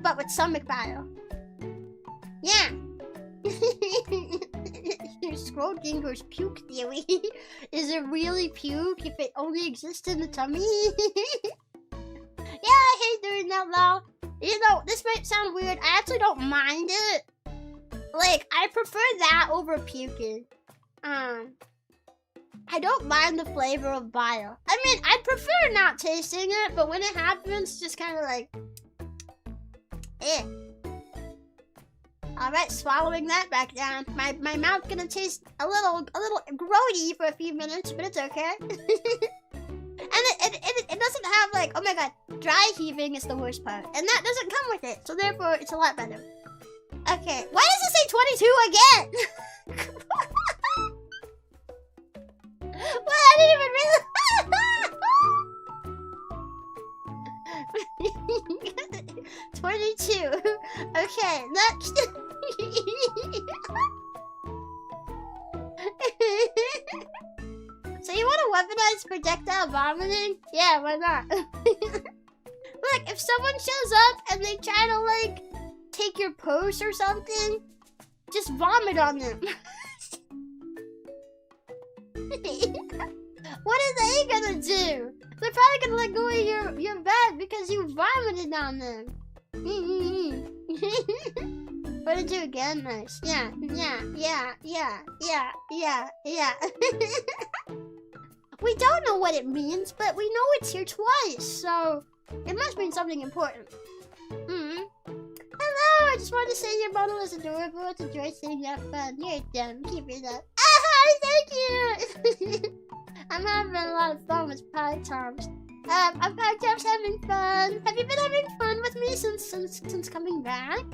but with stomach bio. Yeah. Scroll Dinger's puke theory. Is it really puke if it only exists in the tummy? Yeah, I hate doing that though. You know, this might sound weird. I actually don't mind it. Like, I prefer that over puking. I don't mind the flavor of bio. I mean, I'd prefer not tasting it, but when it happens, just kind of like, eh. All right, swallowing that back down. My mouth's gonna taste a little grody for a few minutes, but it's okay. And it doesn't have like, oh my god, dry heaving is the worst part, and that doesn't come with it, so therefore it's a lot better. Okay, why does it say 22 again? Well, I didn't even realize. 22. Okay, next. So you want to weaponize projectile vomiting? Yeah, why not? Look, if someone shows up and they try to like take your purse or something, just vomit on them. What are they gonna do? They're probably gonna let go of your bed because you vomited on them. What did you again? Nice. Yeah. We don't know what it means, but we know it's here twice, so it must mean something important. Hello, I just wanted to say your model is adorable. It's a joy seeing you have fun. You're dumb. Keep it up. Thank you! I'm having a lot of fun with Pogchomps. I'm Pogchomps having fun. Have you been having fun with me since coming back?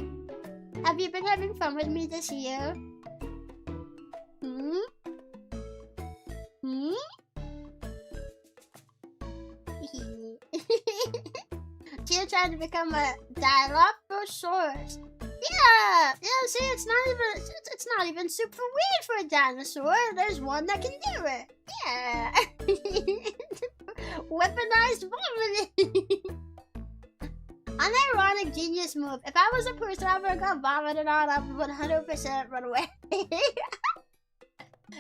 Have you been having fun with me this year? Chio trying to become a Dilophosaurus. Yeah, see, it's not even super weird for a dinosaur. There's one that can do it. Yeah. Weaponized vomiting. Unironic genius move. If I was a person I ever got vomited on, I would 100% run away.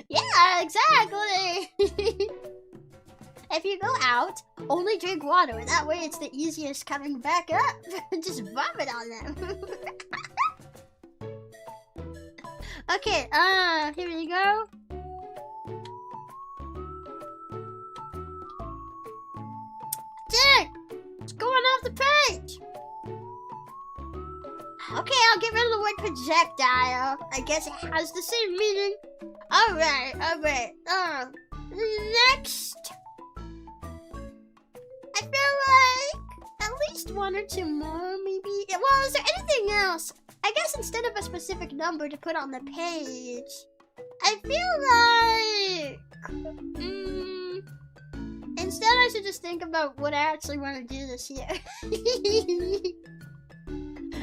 Yeah, exactly. If you go out, only drink water. That way it's the easiest coming back up. Just vomit on them. Okay, here we go. Dang! It's going off the page! Okay, I'll get rid of the word projectile. I guess it has the same meaning. Alright. Next. I feel like at least one or two more, maybe. Well, is there anything else? I guess instead of a specific number to put on the page, I feel like... instead, I should just think about what I actually want to do this year.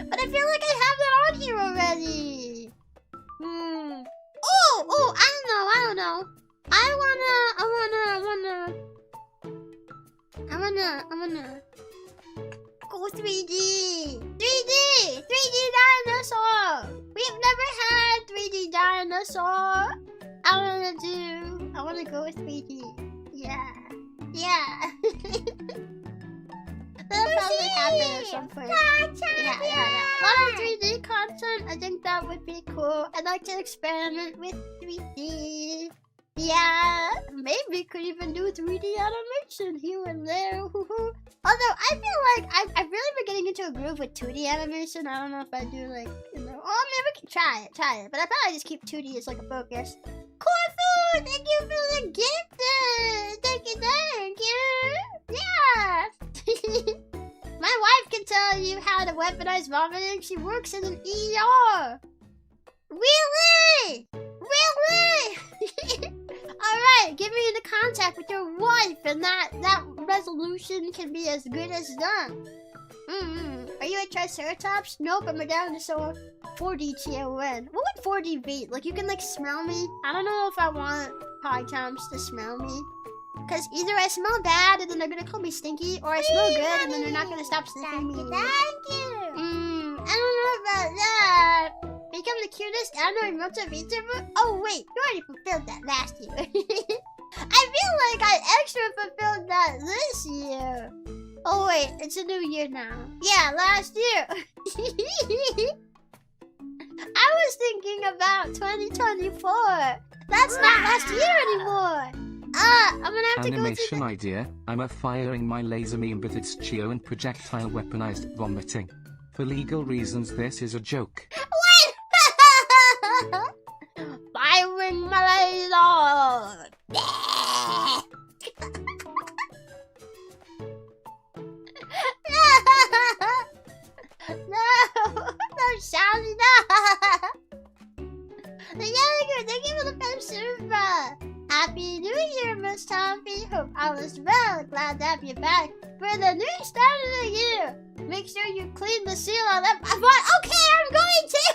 But I feel like I have that on here already. Oh, I don't know. I wanna go 3D. 3D dinosaur. We've never had 3D dinosaur. I wanna go with 3D. Yeah. That'll probably happen at some point. Yeah. A lot of 3D content. I think that would be cool. I'd like to experiment with 3D. Yeah, maybe could even do 3D animation here and there. Although I feel like I've really been getting into a groove with 2D animation. I don't know if I do like, oh, maybe we can try it. But I probably just keep 2D as like a focus. Corfu, thank you for the gift. Thank you. Yeah. My wife can tell you how to weaponize vomiting. She works in an ER. Really? Alright, give me the contact with your wife and that resolution can be as good as done. Are you a Triceratops? Nope, I'm a dinosaur. 4D Chio win. What would 4D be? Like, you can like smell me? I don't know if I want Pogchomps to smell me. Because either I smell bad and then they're gonna call me stinky, or I smell good and then they're not gonna stop sniffing me. Thank you. I don't know about that. Become the cutest Android VTuber? Oh wait, you already fulfilled that last year. I feel like I extra fulfilled that this year. Oh wait, it's a new year now. Yeah, last year. I was thinking about 2024. That's not last year anymore. I'm gonna have to Animation idea. I'm a firing my laser meme, but it's Chio and projectile weaponized vomiting. For legal reasons, this is a joke. Firing my laser. No, Shazzy, no. Thank you for the pen super. Happy New Year, Miss Chompi. Hope all is well. Glad to have you back for the new start of the year. Make sure you clean the seal on that. Okay, I'm going to.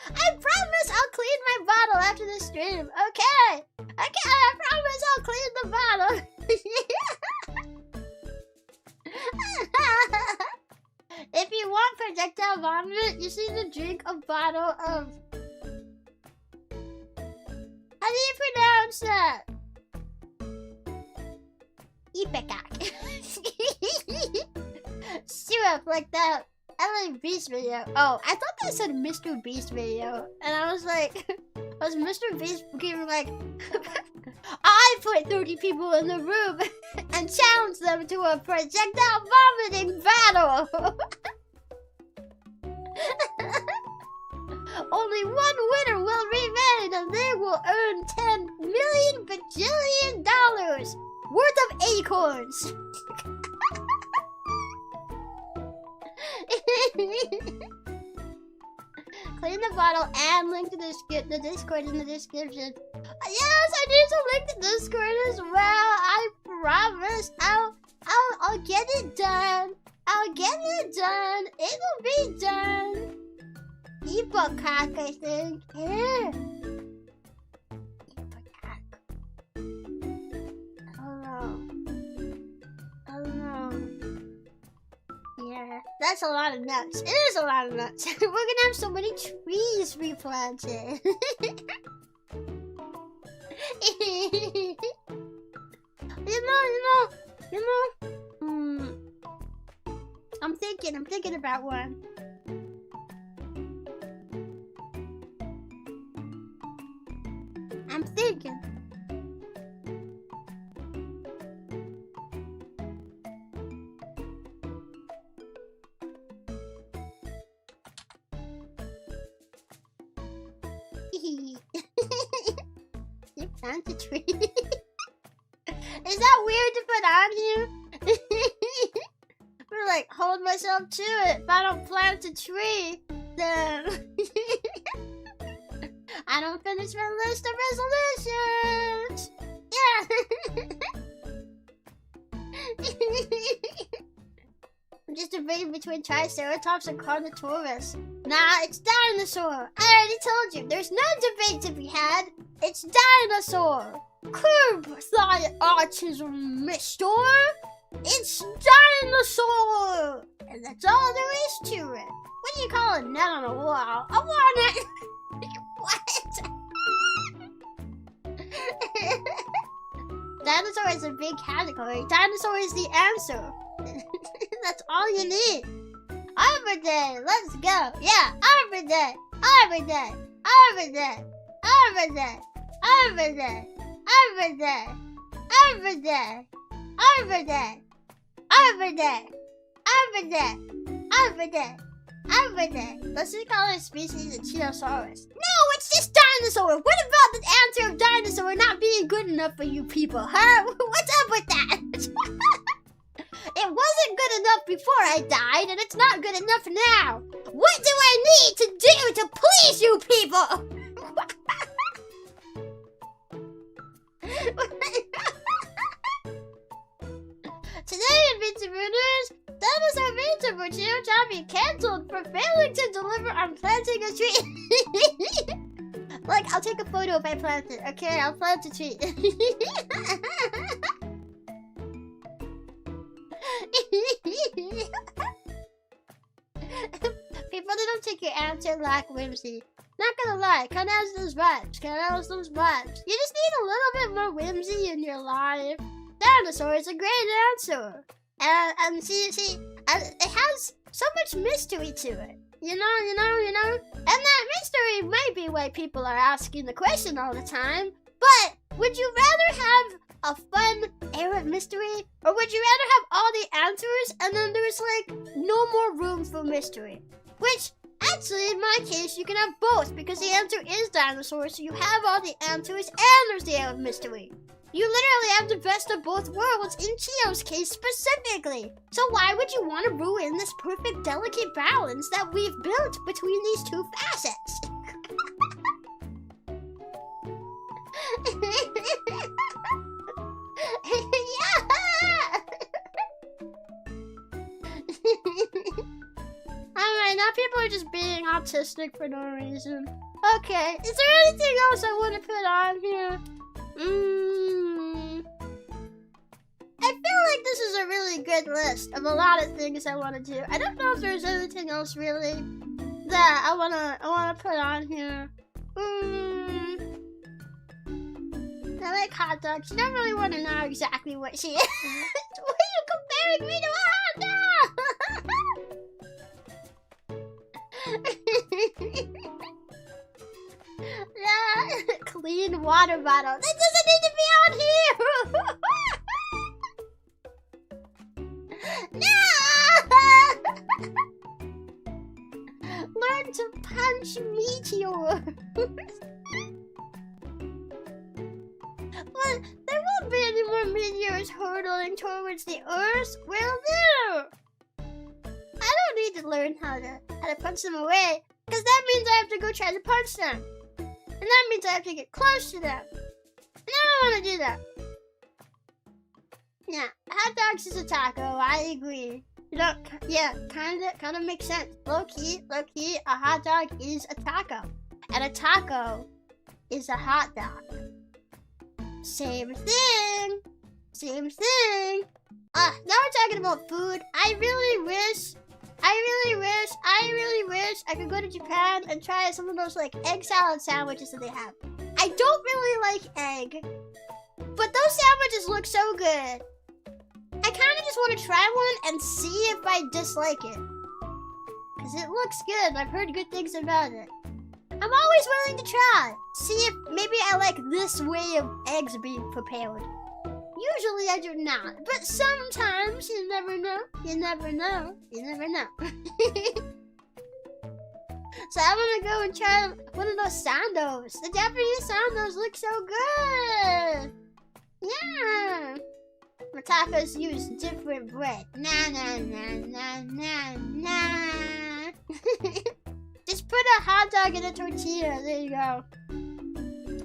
I promise I'll clean my bottle after the stream. Okay, I promise I'll clean the bottle. If you want projectile vomit, you need to drink a bottle of... How do you pronounce that? Ipecac. Syrup like that LA Beast video. Oh, I thought that said Mr. Beast video. And I was like... was Mr. Beast giving like... I put 30 people in the room and challenged them to a projectile vomiting battle. Only one winner will remain and they will earn $10 million bajillion worth of acorns. Clean the bottle and link to the Discord in the description. Yes, I need to link the Discord as well. I promise. I'll get it done. I'll get it done. It'll be done. Ipecac, I think. Yeah. Ipecac. I don't know. That's a lot of nuts. It is a lot of nuts. We're gonna have so many trees replanted. You know. I'm thinking about one. I'm thinking. You plant a tree. Is that weird to put on you? We're like, hold myself to it. If I don't plant a tree, then I don't finish my list of resolutions. Yeah. I'm just debating between Triceratops and Carnotaurus. Nah, it's dinosaur. I already told you, there's no debate to be had. It's dinosaur. Curb thy autism, mister. It's dinosaur. And that's all there is to it. What do you call a net on a wall? I want it. What? Dinosaur is a big category. Dinosaur is the answer. That's all you need. Arbor Day, let's go. Yeah, Arbor Day. Arbor Day. Arbor Day. Arbor Day. Arbor Day. Arbor Day. Arbor Day. Arbor Day. Arbor Day. Arbor Day. Arbor Day. Arbor Day. Let's just call it a species of Chiosaurus. No, it's just dinosaur. What about the answer of dinosaur not being good enough for you people, huh? What's up with that? It wasn't good enough before I died, and it's not good enough now. What do I need to do to please you people? Today in VTubers, Dinosaur VTuber Chio Chompi cancelled for failing to deliver on planting a tree. Like, I'll take a photo if I plant it. Okay, I'll plant a tree. People that don't take your answer lack whimsy. Not gonna lie, kinda has those vibes. Kinda has those vibes. You just need a little bit more whimsy in your life. Dinosaur is a great answer. And see, it has so much mystery to it. You know? And that mystery might be why people are asking the question all the time. But would you rather have a fun air of mystery? Or would you rather have all the answers and then there's like no more room for mystery? Which, actually, in my case, you can have both because the answer is dinosaur, so you have all the answers and there's the air of mystery. You literally have the best of both worlds in Chio's case specifically. So why would you want to ruin this perfect, delicate balance that we've built between these two facets? Yeah! Alright, now people are just being autistic for no reason. Okay, is there anything else I want to put on here? I feel like this is a really good list of a lot of things I want to do. I don't know if there's anything else really that I wanna put on here. I like hot dogs. You don't really want to know exactly what she is. Why are you comparing me to a hot dog? Yeah, clean water bottle. That doesn't need to be on here. No! Learn to punch meteors. Well, there won't be any more meteors hurtling towards the Earth, will there? I don't need to learn how to punch them away, because that means I have to go try to punch them. And that means I have to get close to them. And I don't want to do that. Yeah, hot dogs is a taco, I agree. You know, yeah, kind of makes sense. Low key, a hot dog is a taco. And a taco is a hot dog. Same thing. Now we're talking about food. I I really wish I could go to Japan and try some of those like egg salad sandwiches that they have. I don't really like egg, but those sandwiches look so good. I kind of just want to try one and see if I dislike it. Because it looks good. I've heard good things about it. I'm always willing to try. See if maybe I like this way of eggs being prepared. Usually I do not. But sometimes you never know. You never know. You never know. So I'm gonna go and try one of those sandos. The Japanese sandos look so good. Yeah. The tacos use different bread. Nah, nah, nah, nah, nah, nah. Just put a hot dog in a tortilla. There you go.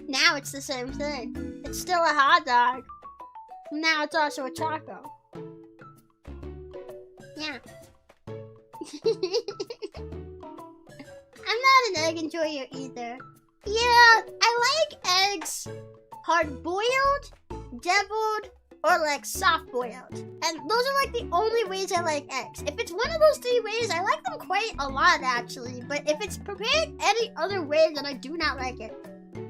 Now it's the same thing. It's still a hot dog. Now it's also a taco. Yeah. I'm not an egg enjoyer either. Yeah, I like eggs hard-boiled, deviled, or like soft-boiled. And those are like the only ways I like eggs. If it's one of those three ways, I like them quite a lot actually. But if it's prepared any other way, then I do not like it.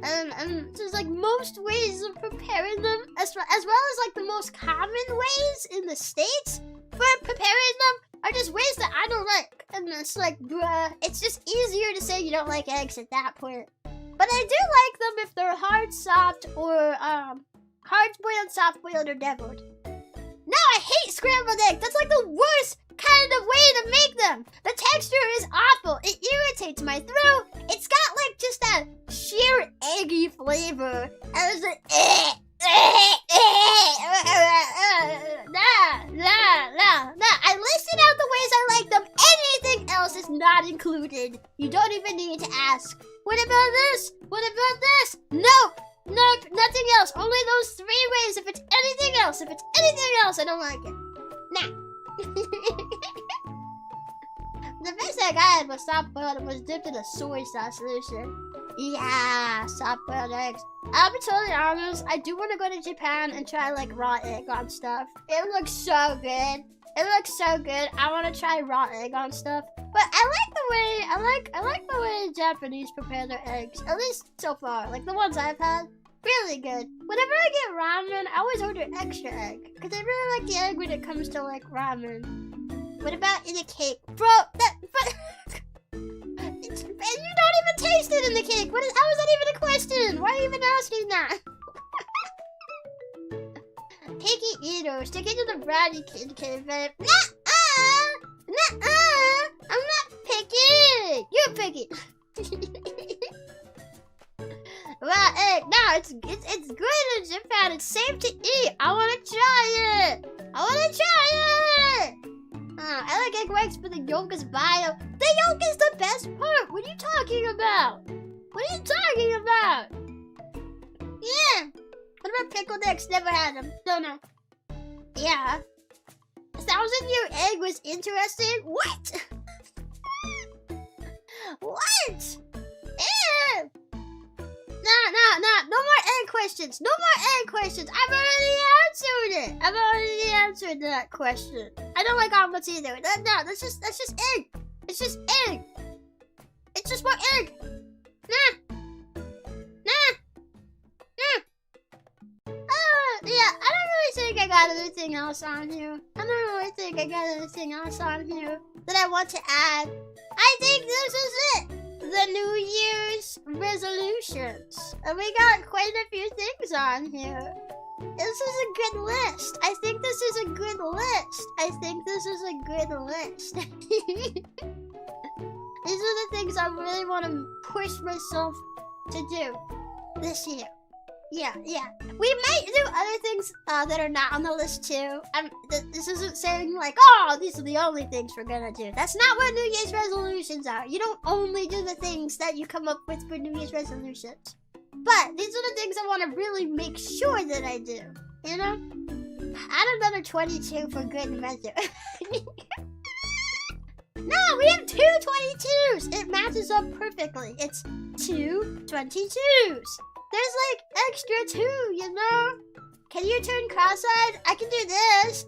And there's like most ways of preparing them, as well as like the most common ways in the States for preparing them are just ways that I don't like. And it's like, bruh, it's just easier to say you don't like eggs at that point. But I do like them if they're hard, soft, or hard-boiled, soft-boiled, or deviled. No, I hate scrambled eggs. That's like the worst kind of way to make them. The texture is awful. It irritates my throat. It's got like just that sheer eggy flavor. And it's like, nah. I listed out the ways I like them. Anything else is not included. You don't even need to ask. What about this? What about this? Nope, nothing else. Only those three ways. If it's anything else, I don't like it. Nah. The best egg I had was soft-boiled and was dipped in a soy sauce solution. Yeah, soft-boiled eggs. I'll be totally honest, I do want to go to Japan and try like raw egg on stuff. It looks so good. I want to try raw egg on stuff. But I like the way Japanese prepare their eggs. At least so far. Like the ones I've had. Really good. Whenever I get ramen, I always order extra egg. Because I really like the egg when it comes to like ramen. What about in a cake? Bro, and you don't even taste it in the cake. How is that even a question? Why are you even asking that? Picky eater, stick it to the brownie kid cave. Nuh-uh! I'm not picky! You're picky! Raw egg. No, it's good in Japan. It's safe to eat. I wanna try it! I like egg whites, but the yolk is bio. The yolk is the best part! What are you talking about? Yeah! What about pickled eggs? Never had them. Don't know. Yeah. 1,000-year egg was interesting? What? What? Ew! No more egg questions. I've already answered that question. I don't like omelets either. No, that's just egg. It's just more egg. Nah. Yeah, I don't really think I got anything else on here. That I want to add. I think this is it. The New Year's resolutions. And we got quite a few things on here. This is a good list. I think this is a good list. These are the things I really want to push myself to do this year. Yeah. We might do other things that are not on the list too. This isn't saying like, oh, these are the only things we're gonna do. That's not what New Year's resolutions are. You don't only do the things that you come up with for New Year's resolutions. But these are the things I want to really make sure that I do. You know? Add another 22 for good measure. No, we have 2 22s. It matches up perfectly. It's 2 22s. There's like extra 2, you know? Can you turn cross-eyed? I can do this.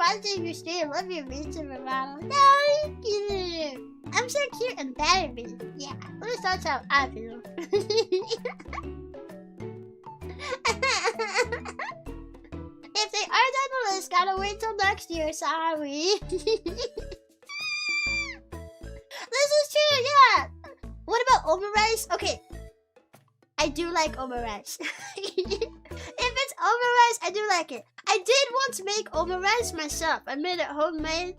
watching your stream. Love your VTuber model. Thank you. I'm so cute and baby. Yeah, at least that's how I feel. If they aren't on the list, gotta wait till next year. Sorry. This is true, yeah. What about omurice? Okay, I do like omurice. If it's omurice, I do like it. I did once make omurice myself. I made it homemade.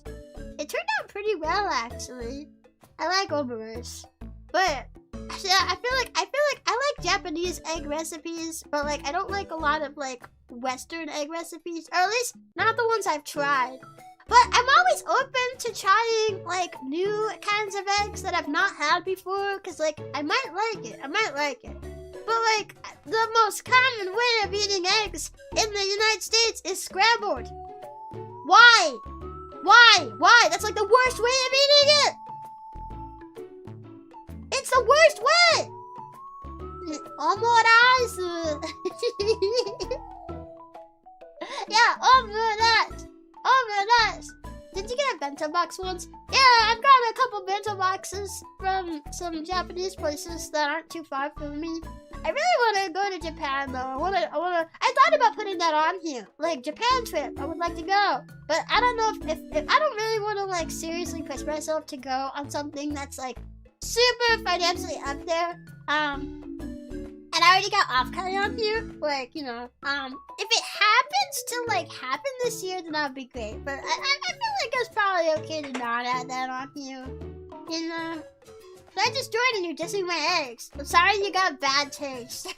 It turned out pretty well, actually. I like omurice, but yeah, I feel like I like Japanese egg recipes, but like I don't like a lot of like Western egg recipes, or at least not the ones I've tried. But I'm always open to trying like new kinds of eggs that I've not had before, cause like I might like it. But like the most common way of eating eggs in the United States is scrambled. Why? Why? That's like the worst way of eating it. It's the worst way. Omurice. Yeah, omurice. Did you get a bento box once? Yeah, I've gotten a couple bento boxes from some Japanese places that aren't too far from me. I really want to go to Japan though. I thought about putting that on here, like Japan trip. I would like to go, but I don't know if I don't really want to like seriously push myself to go on something that's like super financially up there. And I already got off-color on here, like, you know, if it happens to, like, happen this year, then that would be great, but I feel like it's probably okay to not add that on here, you know? So I just joined and you're dissing my eggs. I'm sorry you got bad taste.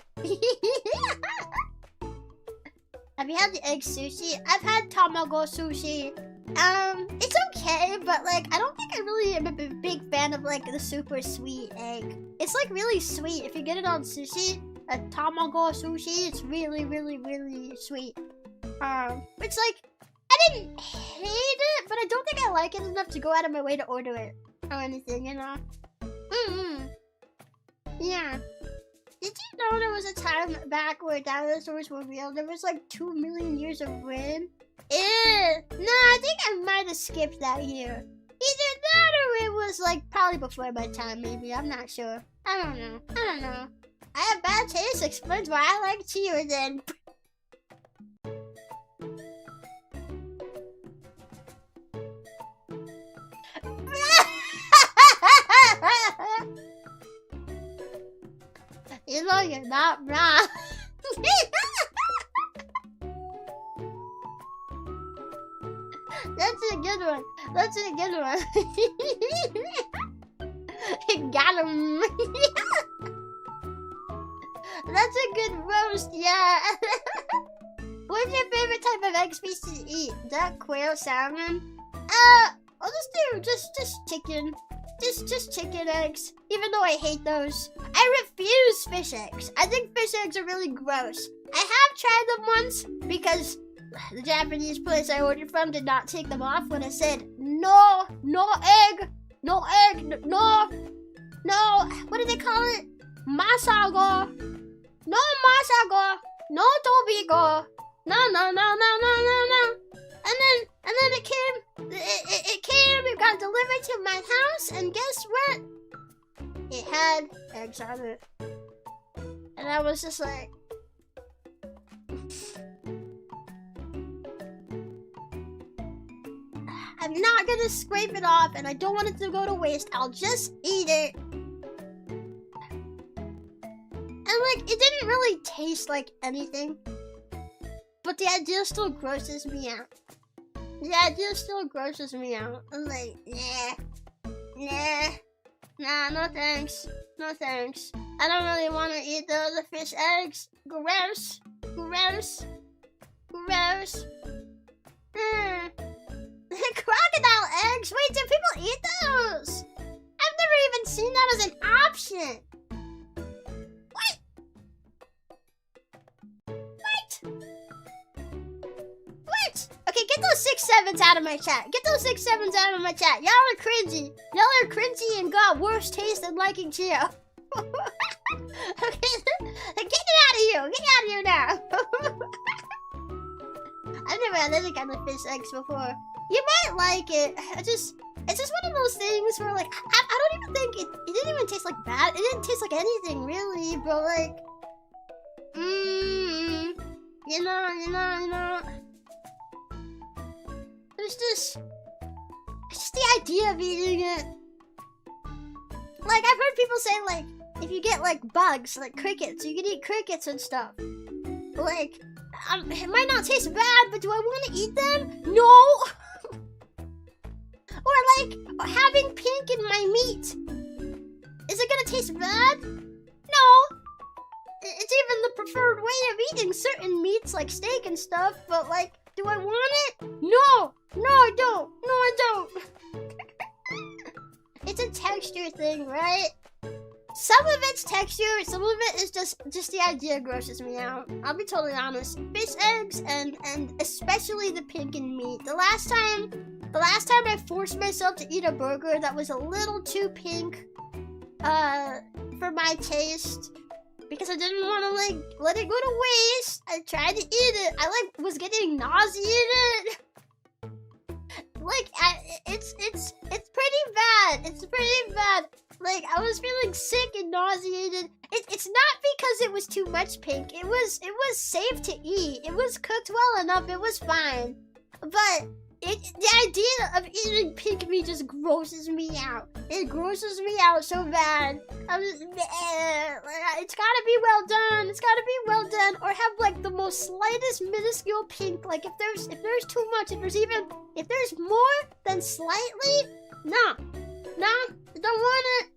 Have you had the egg sushi? I've had tamago sushi. It's okay, but like I don't think I really am a big fan of like the super sweet egg. It's like really sweet. If you get it on sushi, a tamago sushi, it's really, really, really sweet. It's like I didn't hate it, but I don't think I like it enough to go out of my way to order it or anything, you know? Yeah. Did you know there was a time back where dinosaurs were real? There was like 2 million years of rain. No, I think I might have skipped that year. Either that or it was like probably before my time, maybe. I'm not sure. I don't know. I have bad taste. Explains why I like Chio then. You know you're not wrong. That's a good one. Got him. That's a good roast, yeah. What's your favorite type of egg species to eat? Duck, quail, salmon? I'll just do just chicken. Just chicken eggs, even though I hate those. I refuse fish eggs. I think fish eggs are really gross. I have tried them once because the Japanese place I ordered from did not take them off when I said, no egg, no, what do they call it? Masago. No masago, no tobigo. No. And then it came, it got delivered to my house, and guess what? It had eggs on it. And I was just like... I'm not gonna scrape it off, and I don't want it to go to waste. I'll just eat it. And like, it didn't really taste like anything. But the idea still grosses me out. I'm like, nah, no thanks. I don't really want to eat the other fish eggs. Gross. Crocodile eggs? Wait, do people eat those? I've never even seen that as an option. What? Okay, get those 6-7s out of my chat. Y'all are cringy. And got worse taste than liking Chio. Okay, get it out of here. Get out of here now. I've never had any kind of fish eggs before. You might like it. It's just one of those things where like I don't even think it didn't even taste like bad. It didn't taste like anything really, but like you know. It's just the idea of eating it. Like I've heard people say like if you get like bugs, like crickets, you can eat crickets and stuff. Like it might not taste bad, but do I want to eat them? No. Or like having pink in my meat. Is it gonna taste bad? No. It's even the preferred way of eating certain meats like steak and stuff, but like, do I want it? No. No, I don't. No, I don't. It's a texture thing, right? Some of it's texture, some of it is just the idea grosses me out. I'll be totally honest. Fish eggs and especially the pink in meat. The last time I forced myself to eat a burger that was a little too pink for my taste because I didn't want to like let it go to waste. I tried to eat it. I like was getting nauseated. Like it's pretty bad. It's pretty bad. Like I was feeling sick and nauseated. It's not because it was too much pink. It was safe to eat. It was cooked well enough. It was fine. But the idea of eating pink meat just grosses me out. It grosses me out so bad. It's gotta be well done. It's gotta be well done, or have like the most slightest minuscule pink. Like if there's too much, if there's more than slightly, no, don't want it.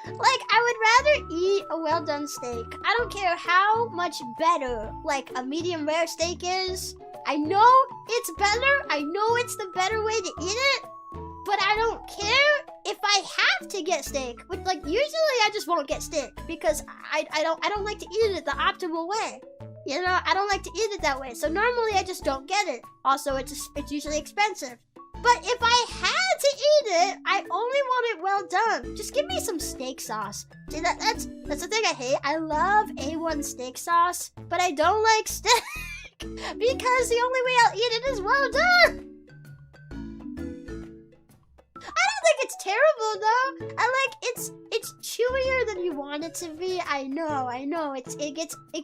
Like, I would rather eat a well-done steak. I don't care how much better, like, a medium rare steak is. I know it's better. I know it's the better way to eat it. But I don't care if I have to get steak. Which, like, usually I just won't get steak. Because I don't like to eat it the optimal way. You know, I don't like to eat it that way. So normally I just don't get it. Also, it's usually expensive. But if I had to eat it, I only want it well done. Just give me some steak sauce. See, that's the thing I hate. I love A1 steak sauce, but I don't like steak because the only way I'll eat it is well done. I don't think it's terrible though. It's chewier than you want it to be. I know. It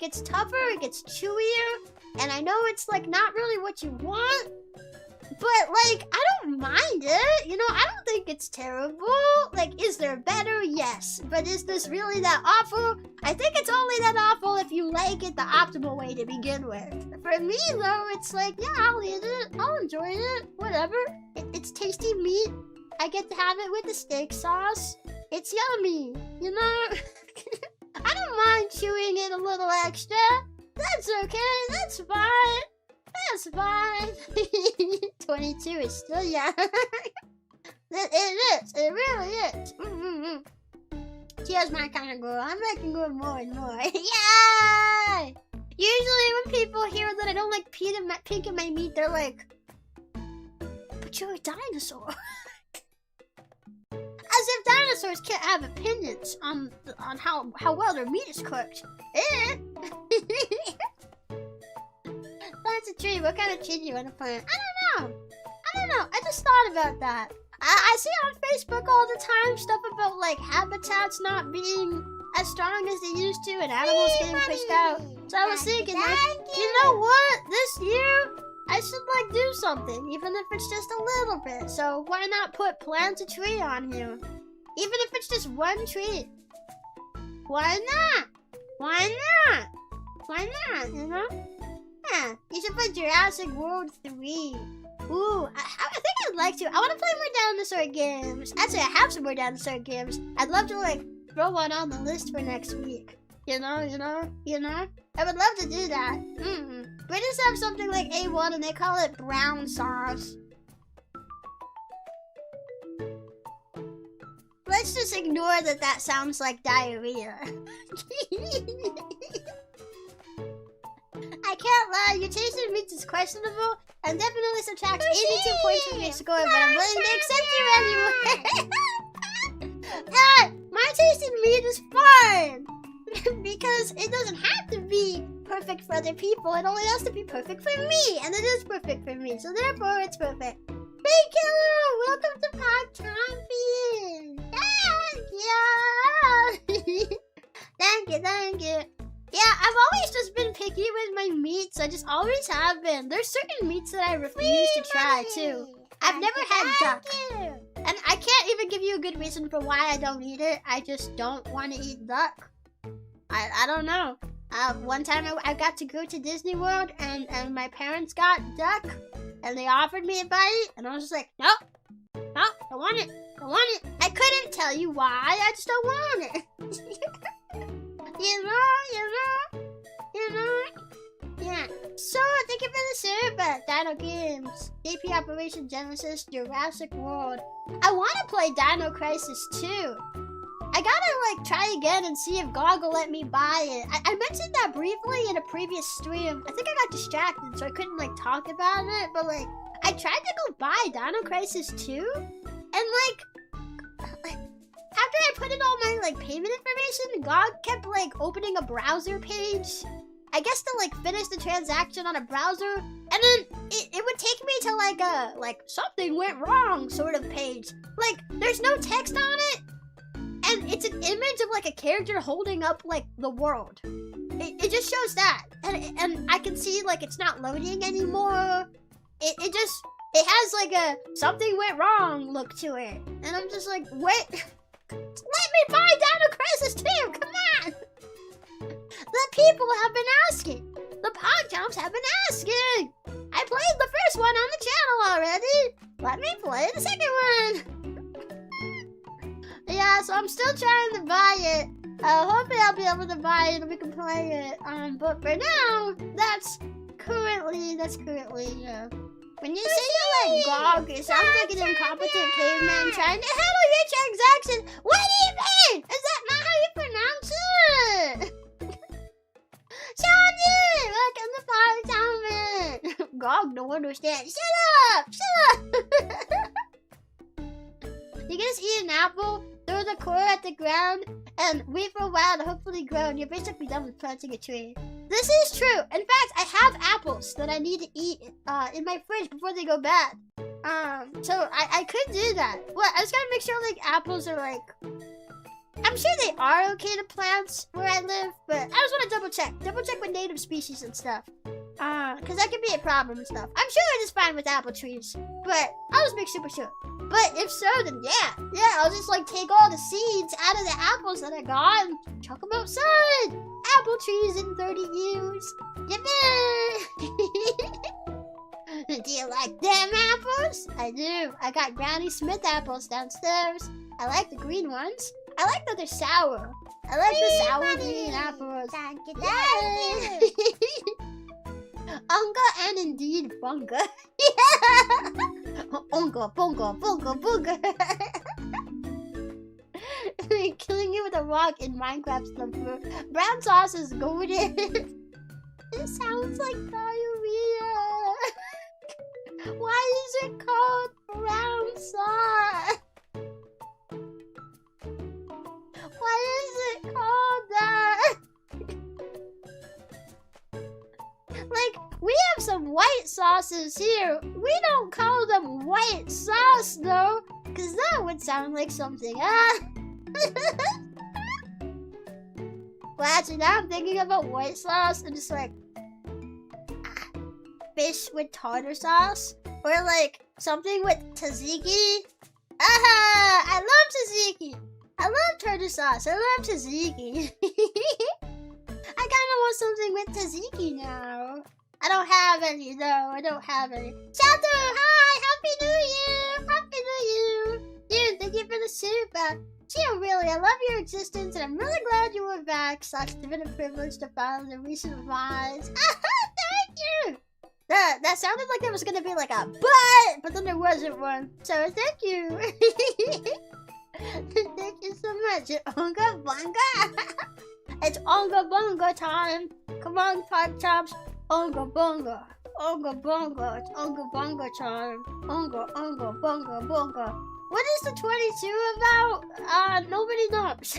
gets tougher. It gets chewier, and I know it's like not really what you want. But, like, I don't mind it. You know, I don't think it's terrible. Like, is there better? Yes. But is this really that awful? I think it's only that awful if you like it the optimal way to begin with. For me, though, it's like, yeah, I'll eat it. I'll enjoy it. Whatever. It's tasty meat. I get to have it with the steak sauce. It's yummy, you know? I don't mind chewing it a little extra. That's okay. That's fine. That's fine. 22 is still young. It is. It really is. Chio's my kind of girl. I'm making her more and more. Yay! Usually when people hear that I don't like pink in my meat, they're like, but you're a dinosaur. As if dinosaurs can't have opinions on how well their meat is cooked. Plant a tree. What kind of tree do you want to plant? I don't know. I just thought about that. I see on Facebook all the time stuff about like habitats not being as strong as they used to and animals getting pushed out. So I was thinking, like, you know what? This year I should like do something, even if it's just a little bit. So why not plant a tree on here? Even if it's just one tree. Why not? You know? Yeah, you should put Jurassic World 3. Ooh, I think I'd like to. I want to play more dinosaur games. Actually, I have some more dinosaur games. I'd love to, like, throw one on the list for next week. You know? I would love to do that. British have something like A1 and they call it brown sauce. Let's just ignore that sounds like diarrhea. I can't lie, your taste in meat is questionable and definitely subtracts 82 points from your score, but I'm willing to accept you anyway. My taste in meat is fine. Because it doesn't have to be perfect for other people. It only has to be perfect for me, and it is perfect for me. So therefore, it's perfect. Big Killer, welcome to Pogchomps. Thank you. Thank you. Yeah, I've always just been picky with my meats. I just always have been. There's certain meats that I refuse to try too. I've never had duck. And I can't even give you a good reason for why I don't eat it. I just don't want to eat duck. I don't know. One time I got to go to Disney World and my parents got duck and they offered me a bite and I was just like, nope, don't want it. I couldn't tell you why, I just don't want it. You know? Yeah. So, thank you for the super, Dino Games, JP Operation Genesis, Jurassic World. I want to play Dino Crisis 2. I gotta, try again and see if GOG will let me buy it. I mentioned that briefly in a previous stream. I think I got distracted, so I couldn't, talk about it. But, I tried to go buy Dino Crisis 2, and, after I put in all my, payment information, GOG kept, opening a browser page. I guess to, finish the transaction on a browser, and then it would take me to, a, something went wrong sort of page. There's no text on it, and it's an image of, a character holding up, the world. It just shows that, and I can see, it's not loading anymore. It has, a something went wrong look to it, and I'm just like, wait, let me buy Dino Crisis 2, come on! The people have been asking. The Pogchomps have been asking. I played the first one on the channel already. Let me play the second one. Yeah, so I'm still trying to buy it. Hopefully I'll be able to buy it and we can play it. But for now, that's currently, When you say you like GOG, it sounds like an incompetent caveman trying to handle your transaction. What do you mean? Is that not how you pronounce it? Shawnee! Welcome to Pogchomps! GOG don't understand. Shut up! You just eat an apple, throw the core at the ground, and wait for a while to hopefully grow, and you're basically done with planting a tree. This is true. In fact, I have apples that I need to eat in my fridge before they go bad. So I could do that. Well, I just gotta make sure apples are I'm sure they are okay to plants where I live, but I just want to double check with native species and stuff. Cause that could be a problem and stuff. I'm sure it is fine with apple trees, but I'll just make super sure. But if so, then yeah, I'll just take all the seeds out of the apples that I got and chuck them outside. Apple trees in 30 years. Yippee! Do you like them apples? I do. I got Granny Smith apples downstairs. I like the green ones. I like that they're sour. I like the sour green apples. Thank you. Unga and indeed bunga. Unga, bunga, bunga, bunga. Killing you with a rock in Minecraft stuff. Brown sauce is golden. It sounds like diarrhea. Why is it called brown sauce? Why is it called that? We have some white sauces here. We don't call them white sauce though, because that would sound like something. Well, actually, now I'm thinking about white sauce and just fish with tartar sauce, or something with tzatziki. I love tzatziki. I love tartar sauce. I love tzatziki. I kind of want something with tzatziki now. I don't have any though. I don't have any. Shadow, hi! Happy New Year! Happy New Year! Dude, thank you for the super. Chio, really, I love your existence, and I'm really glad you were back. Such a bit of privilege to follow the recent rise. Thank you! That sounded like there was gonna be a but then there wasn't one. So thank you. Thank you so much. Onga bonga. It's onga bonga time. Come on, Pogchomps. Onga bonga. Onga bonga. It's onga bonga time. Onga bonga bonga. What is the 22 about? Nobody knows.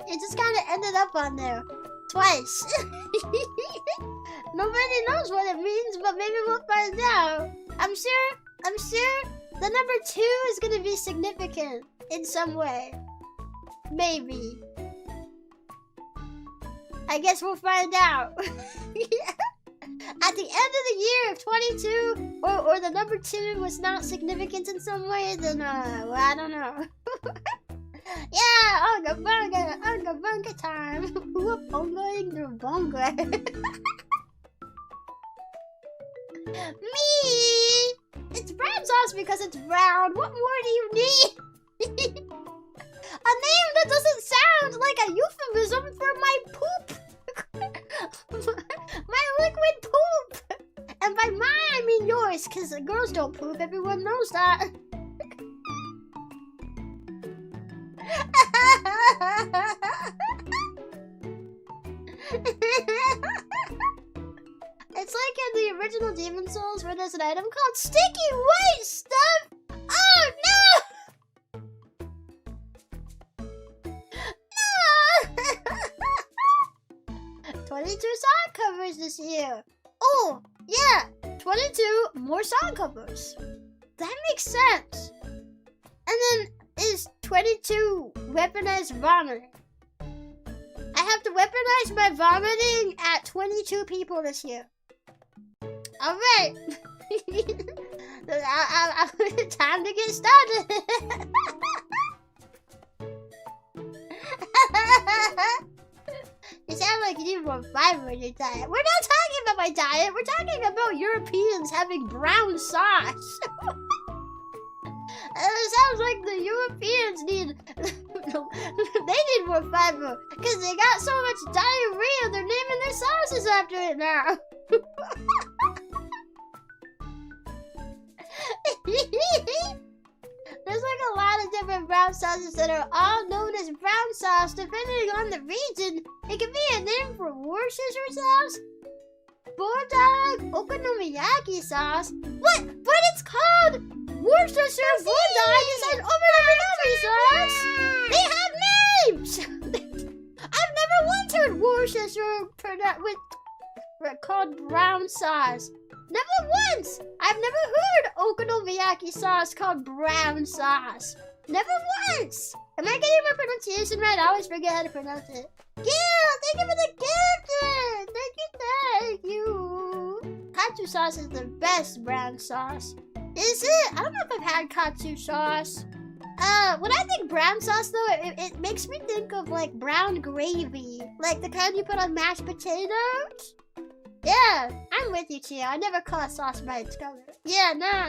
It just kind of ended up on there. Twice. Nobody knows what it means, but maybe we'll find out. I'm sure the number 2 is gonna be significant in some way. Maybe. I guess we'll find out. At the end of the year, if 22 or the number 2 was not significant in some way, then well, I don't know. Yeah, unga bunga time. Whoop, bungaing the bunga. Me! It's brown sauce because it's brown. What more do you need? A name that doesn't sound like a euphemism for my poop. My liquid poop. And by mine, I mean yours, because girls don't poop. Everyone knows that. It's like in the original Demon Souls where there's an item called Sticky White Stuff. Oh no! No! 22 song covers this year. Oh, yeah, 22 more song covers. That makes sense. And then is 22 weaponized vomiting. I have to weaponize my vomiting at 22 people this year. Alright. Time to get started. You sound like you need more fiber in your diet. We're not talking about my diet. We're talking about Europeans having brown sauce. It sounds like the Europeans need... they need more fiber. Because they got so much diarrhea, they're naming their sauces after it now. There's like a lot of different brown sauces that are all known as brown sauce. Depending on the region, it can be a name for Worcestershire sauce, Bulldog, Okonomiyaki sauce. What? But it's called Worcestershire Bulldog is an okonomiyaki sauce. They have names. I've never once heard Worcestershire called brown sauce. Never once! I've never heard okonomiyaki sauce called brown sauce. Never once! Am I getting my pronunciation right? I always forget how to pronounce it. Yeah, thank you for the gift! Thank you! Katsu sauce is the best brown sauce. Is it? I don't know if I've had katsu sauce. When I think brown sauce though, it makes me think of like brown gravy. Like the kind you put on mashed potatoes. Yeah, I'm with you, Chio. I never call a sauce by its color. Yeah, nah.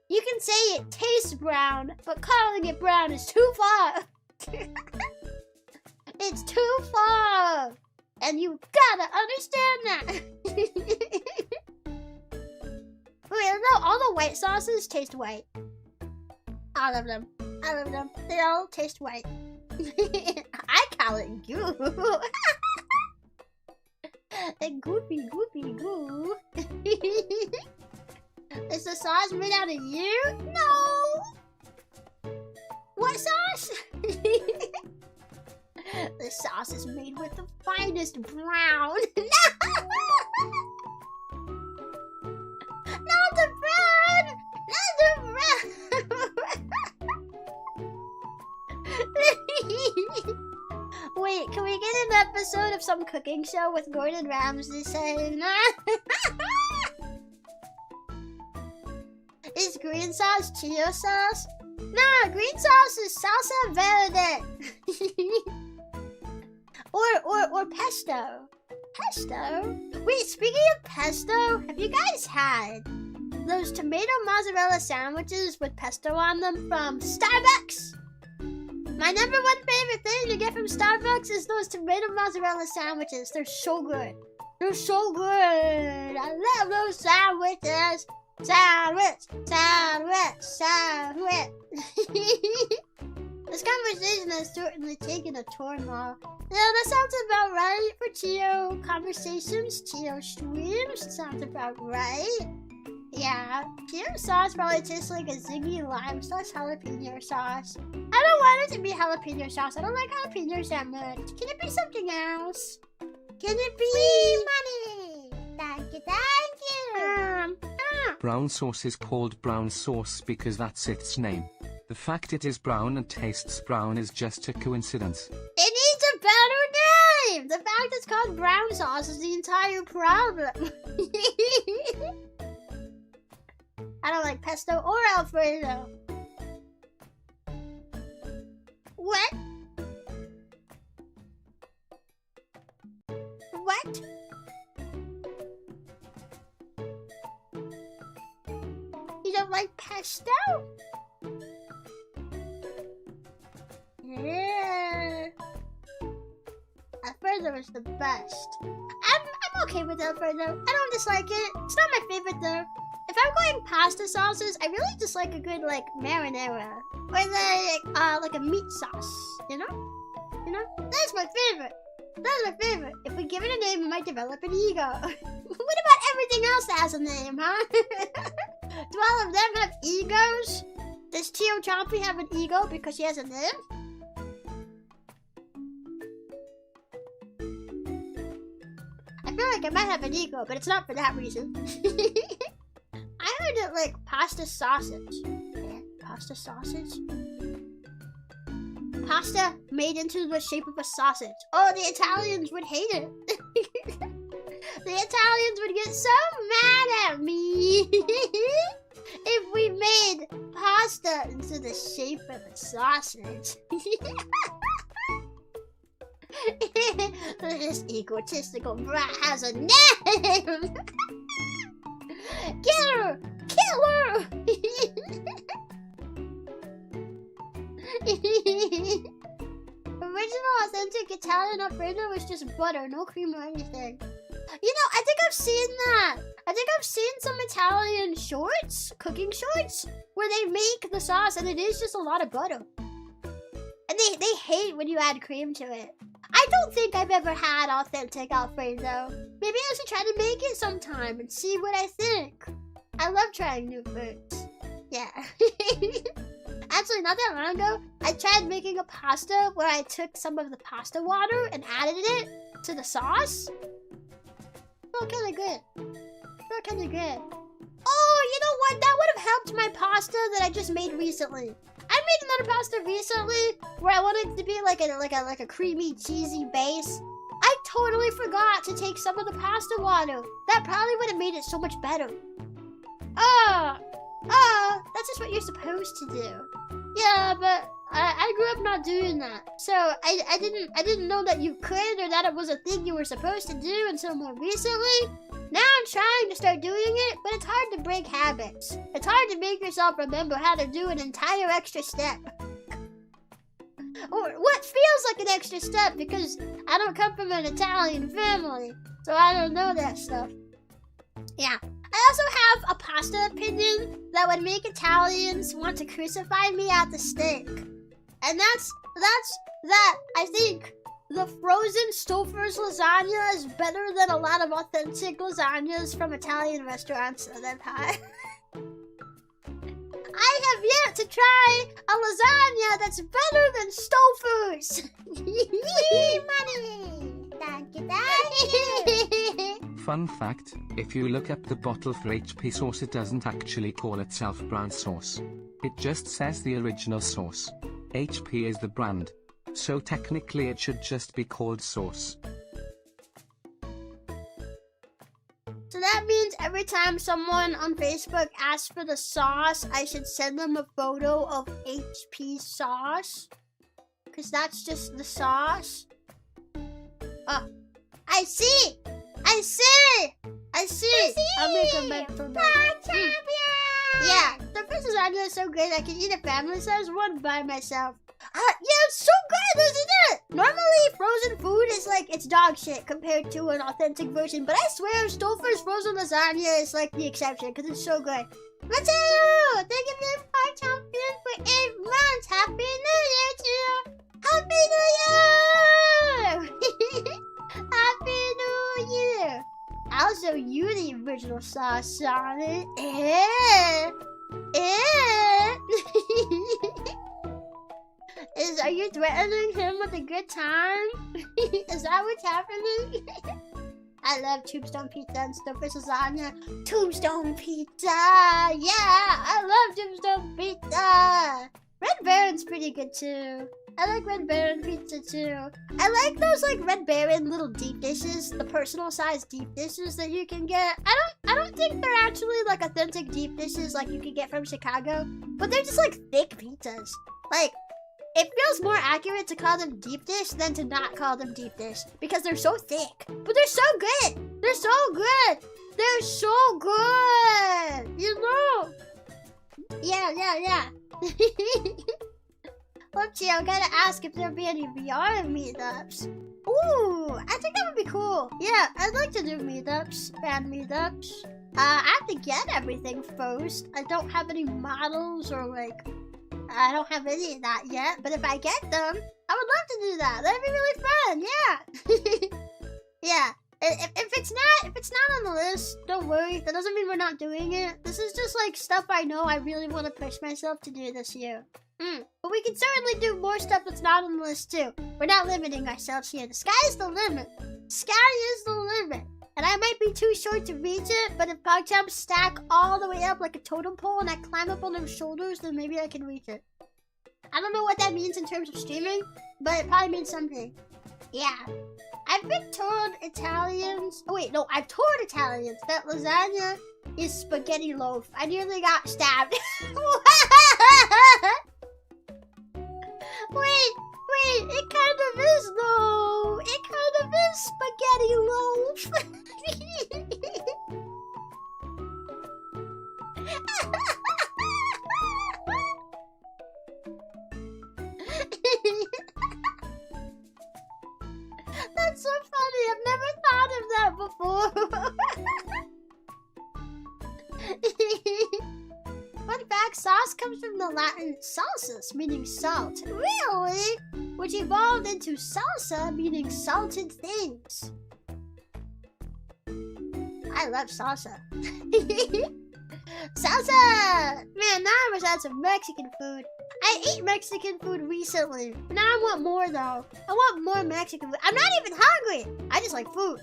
You can say it tastes brown, but calling it brown is too far. It's too far. And you gotta understand that. Wait, no, all the white sauces taste white. All of them. They all taste white. I call it goo. Goopy goo. Is the sauce made out of you? No. What sauce? The sauce is made with the finest brown. Not the brown. Wait, can we get an episode of some cooking show with Gordon Ramsay saying that? Is green sauce Chio sauce? Nah, green sauce is salsa verde. or pesto. Pesto? Wait, speaking of pesto, have you guys had those tomato mozzarella sandwiches with pesto on them from Starbucks? My number one favorite thing to get from Starbucks is those tomato mozzarella sandwiches. They're so good. They're so good. I love those sandwiches. Sandwich. This conversation has certainly taken a turn now. Yeah, that sounds about right for Chio conversations, Chio streams. Sounds about right. Yeah, Chio sauce probably tastes like a Ziggy lime sauce jalapeno sauce. I don't want it to be jalapeno sauce. I don't like jalapenos that much. Can it be something else? Can it be? Free money! Thank you, thank you! Brown sauce is called brown sauce because that's its name. The fact it is brown and tastes brown is just a coincidence. It needs a better name! The fact it's called brown sauce is the entire problem. I don't like pesto or Alfredo. What? What? You don't like pesto? Yeah. Alfredo is the best. I'm okay with Alfredo. I don't dislike it. It's not my favorite though. If I'm going pasta sauces, I really just like a good like marinara or like a meat sauce. You know? That's my favorite. That's my favorite. If we give it a name, it might develop an ego. What about everything else that has a name, huh? Do all of them have egos? Does Chio Chompi have an ego because she has a name? I feel like I might have an ego, but it's not for that reason. I heard it like pasta sausage. Yeah, pasta sausage? Pasta made into the shape of a sausage. Oh, the Italians would hate it. The Italians would get so mad at me if we made pasta into the shape of a sausage. This egotistical brat has a name! Kill her! Kill her! Original authentic Italian Alfredo was just butter, no cream or anything. You know, I think I've seen that. I think I've seen some Italian shorts, cooking shorts, where they make the sauce and it is just a lot of butter. And they hate when you add cream to it. I don't think I've ever had authentic Alfredo. Maybe I should try to make it sometime and see what I think. I love trying new foods. Yeah. Actually, not that long ago, I tried making a pasta where I took some of the pasta water and added it to the sauce. Felt kind of good. Felt kind of good. Oh, you know what? That would have helped my pasta that I just made recently. I made another pasta recently where I wanted it to be like a creamy, cheesy base. I totally forgot to take some of the pasta water. That probably would have made it so much better. That's just what you're supposed to do. Yeah, but I grew up not doing that. So I didn't know that you could or that it was a thing you were supposed to do until more recently. Now I'm trying to start doing it, but it's hard to break habits. It's hard to make yourself remember how to do an entire extra step. Or what feels like an extra step because I don't come from an Italian family, so I don't know that stuff. Yeah. I also have a pasta opinion that would make Italians want to crucify me at the stake. And that's that I think the frozen Stouffer's lasagna is better than a lot of authentic lasagnas from Italian restaurants that I've had. I have yet to try a lasagna that's better than Stouffer's. Free money! Thank you. Fun fact, if you look up the bottle for HP sauce, it doesn't actually call itself brown sauce. It just says the original sauce. HP is the brand. So technically it should just be called sauce. So that means every time someone on Facebook asks for the sauce, I should send them a photo of HP sauce? Because that's just the sauce? Oh, I see! I'll make a mental note. Yeah, the first lasagna is so good I can eat a family size one by myself. Yeah, it's so good, isn't it? Normally, frozen food is like, it's dog shit compared to an authentic version, but I swear Stouffer's frozen lasagna is like the exception because it's so good. Mateo! Thank you for the Pogchomps for 8 months. Happy New Year to you! Happy New Year! Happy New Year! I'll show you the original sauce, Sonic. Is Are you threatening him with a good time? Is that what's happening? I love tombstone pizza and stuffed lasagna. Tombstone pizza! Yeah! I love tombstone pizza! Red Baron's pretty good too. I like Red Baron pizza too. I like those like Red Baron little deep dishes, the personal size deep dishes that you can get. I don't think they're actually like authentic deep dishes like you can get from Chicago, but they're just like thick pizzas. Like, it feels more accurate to call them deep dish than to not call them deep dish because they're so thick. But they're so good. They're so good. They're so good. You know? Yeah. Oh, Chio, gotta ask if there'll be any VR meetups. Ooh, I think that would be cool. Yeah, I'd like to do meetups, fan meetups. I have to get everything first. I don't have any models or like, I don't have any of that yet. But if I get them, I would love to do that. That'd be really fun. Yeah. Yeah. If it's not on the list, don't worry. That doesn't mean we're not doing it. This is just like stuff I know I really want to push myself to do this year. But we can certainly do more stuff that's not on the list too. We're not limiting ourselves here. The sky is the limit. Sky is the limit. And I might be too short to reach it, but if Pogchomps stack all the way up like a totem pole and I climb up on their shoulders, then maybe I can reach it. I don't know what that means in terms of streaming, but it probably means something. Yeah. I've been told Italians... Oh wait, no, I've told Italians that lasagna is spaghetti loaf. I nearly got stabbed. Wait, it kind of is though. It kind of is spaghetti loaf. That's so funny. I've never thought of that before. Fun fact, sauce comes from the Latin salsus, meaning salt. Really? Which evolved into salsa, meaning salted things. I love salsa. Salsa! Man, now I wish I had some Mexican food. I ate Mexican food recently. Now I want more though. I want more Mexican food. I'm not even hungry. I just like food.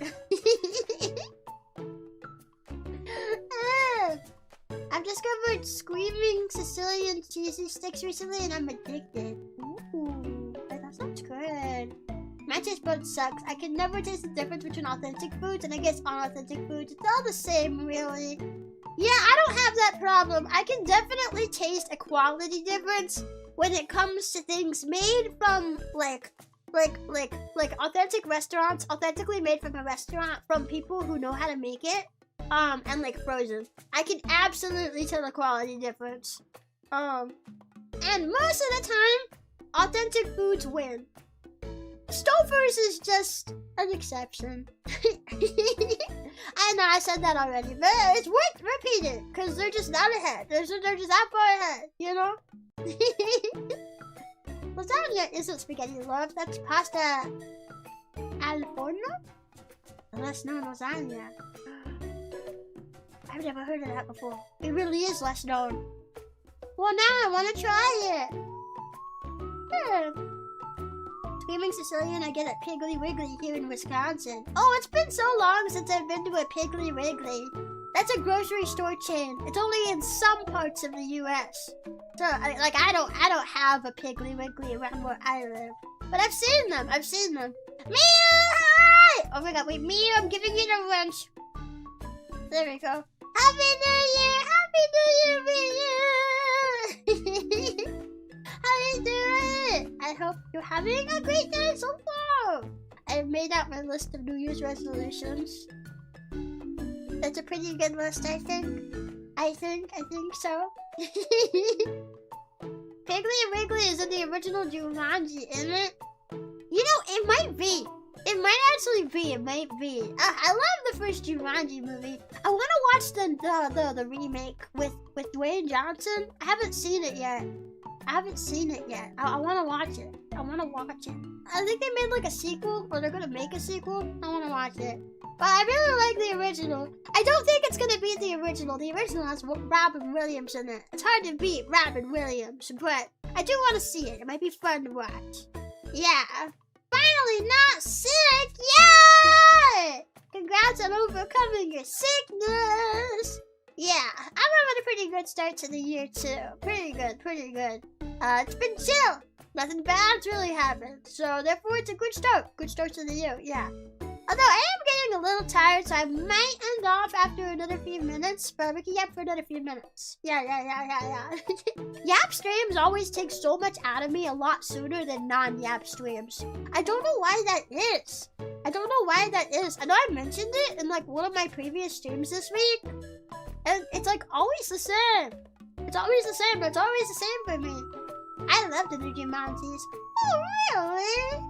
I've discovered screaming Sicilian cheesy sticks recently and I'm addicted. Ooh, that sounds good. My taste buds sucks. I can never taste the difference between authentic foods and I guess unauthentic foods. It's all the same, really. Yeah, I don't have that problem. I can definitely taste a quality difference when it comes to things made from like authentic restaurants, authentically made from a restaurant from people who know how to make it. And like frozen. I can absolutely tell the quality difference. And most of the time, authentic foods win. Stouffer's is just an exception. I know I said that already, but it's worth repeating because they're just not ahead. They're just that far ahead, you know? Lasagna isn't spaghetti loaf, that's pasta al forno? Less known lasagna. I've never heard of that before. It really is less known. Well, now I want to try it. Screaming Sicilian I get at Piggly Wiggly here in Wisconsin. Oh, it's been so long since I've been to a Piggly Wiggly. That's a grocery store chain. It's only in some parts of the U.S. So, I don't have a Piggly Wiggly around where I live. But I've seen them. Mia, hi! Oh my god, wait, Mia, I'm giving you the wrench. There we go. Happy New Year! Happy New Year, Mia! How you doing? I hope you're having a great day so far. I've made out my list of New Year's resolutions. That's a pretty good list, I think. I think so. Piggly Wiggly is in the original Jumanji, isn't it? You know, it might be. It might actually be. It might be. I love the first Jumanji movie. I want to watch the remake with Dwayne Johnson. I haven't seen it yet. I want to watch it. I think they made like a sequel, or they're gonna make a sequel. I want to watch it. But I really like the original. I don't think it's gonna beat the original. The original has Robin Williams in it. It's hard to beat Robin Williams, but I do want to see it. It might be fun to watch. Yeah. Finally not sick! Yay! Congrats on overcoming your sickness! Yeah, I'm having a pretty good start to the year too. Pretty good, pretty good. It's been chill. Nothing bad's really happened. So therefore it's a good start. Good start to the year, yeah. Although I am getting a little tired, so I might end off after another few minutes, but we can yap for another few minutes. Yeah. Yap streams always take so much out of me a lot sooner than non-yap streams. I don't know why that is. I know I mentioned it in like one of my previous streams this week, and it's like always the same. It's always the same for me. I love the new Jumanjis. Oh, really?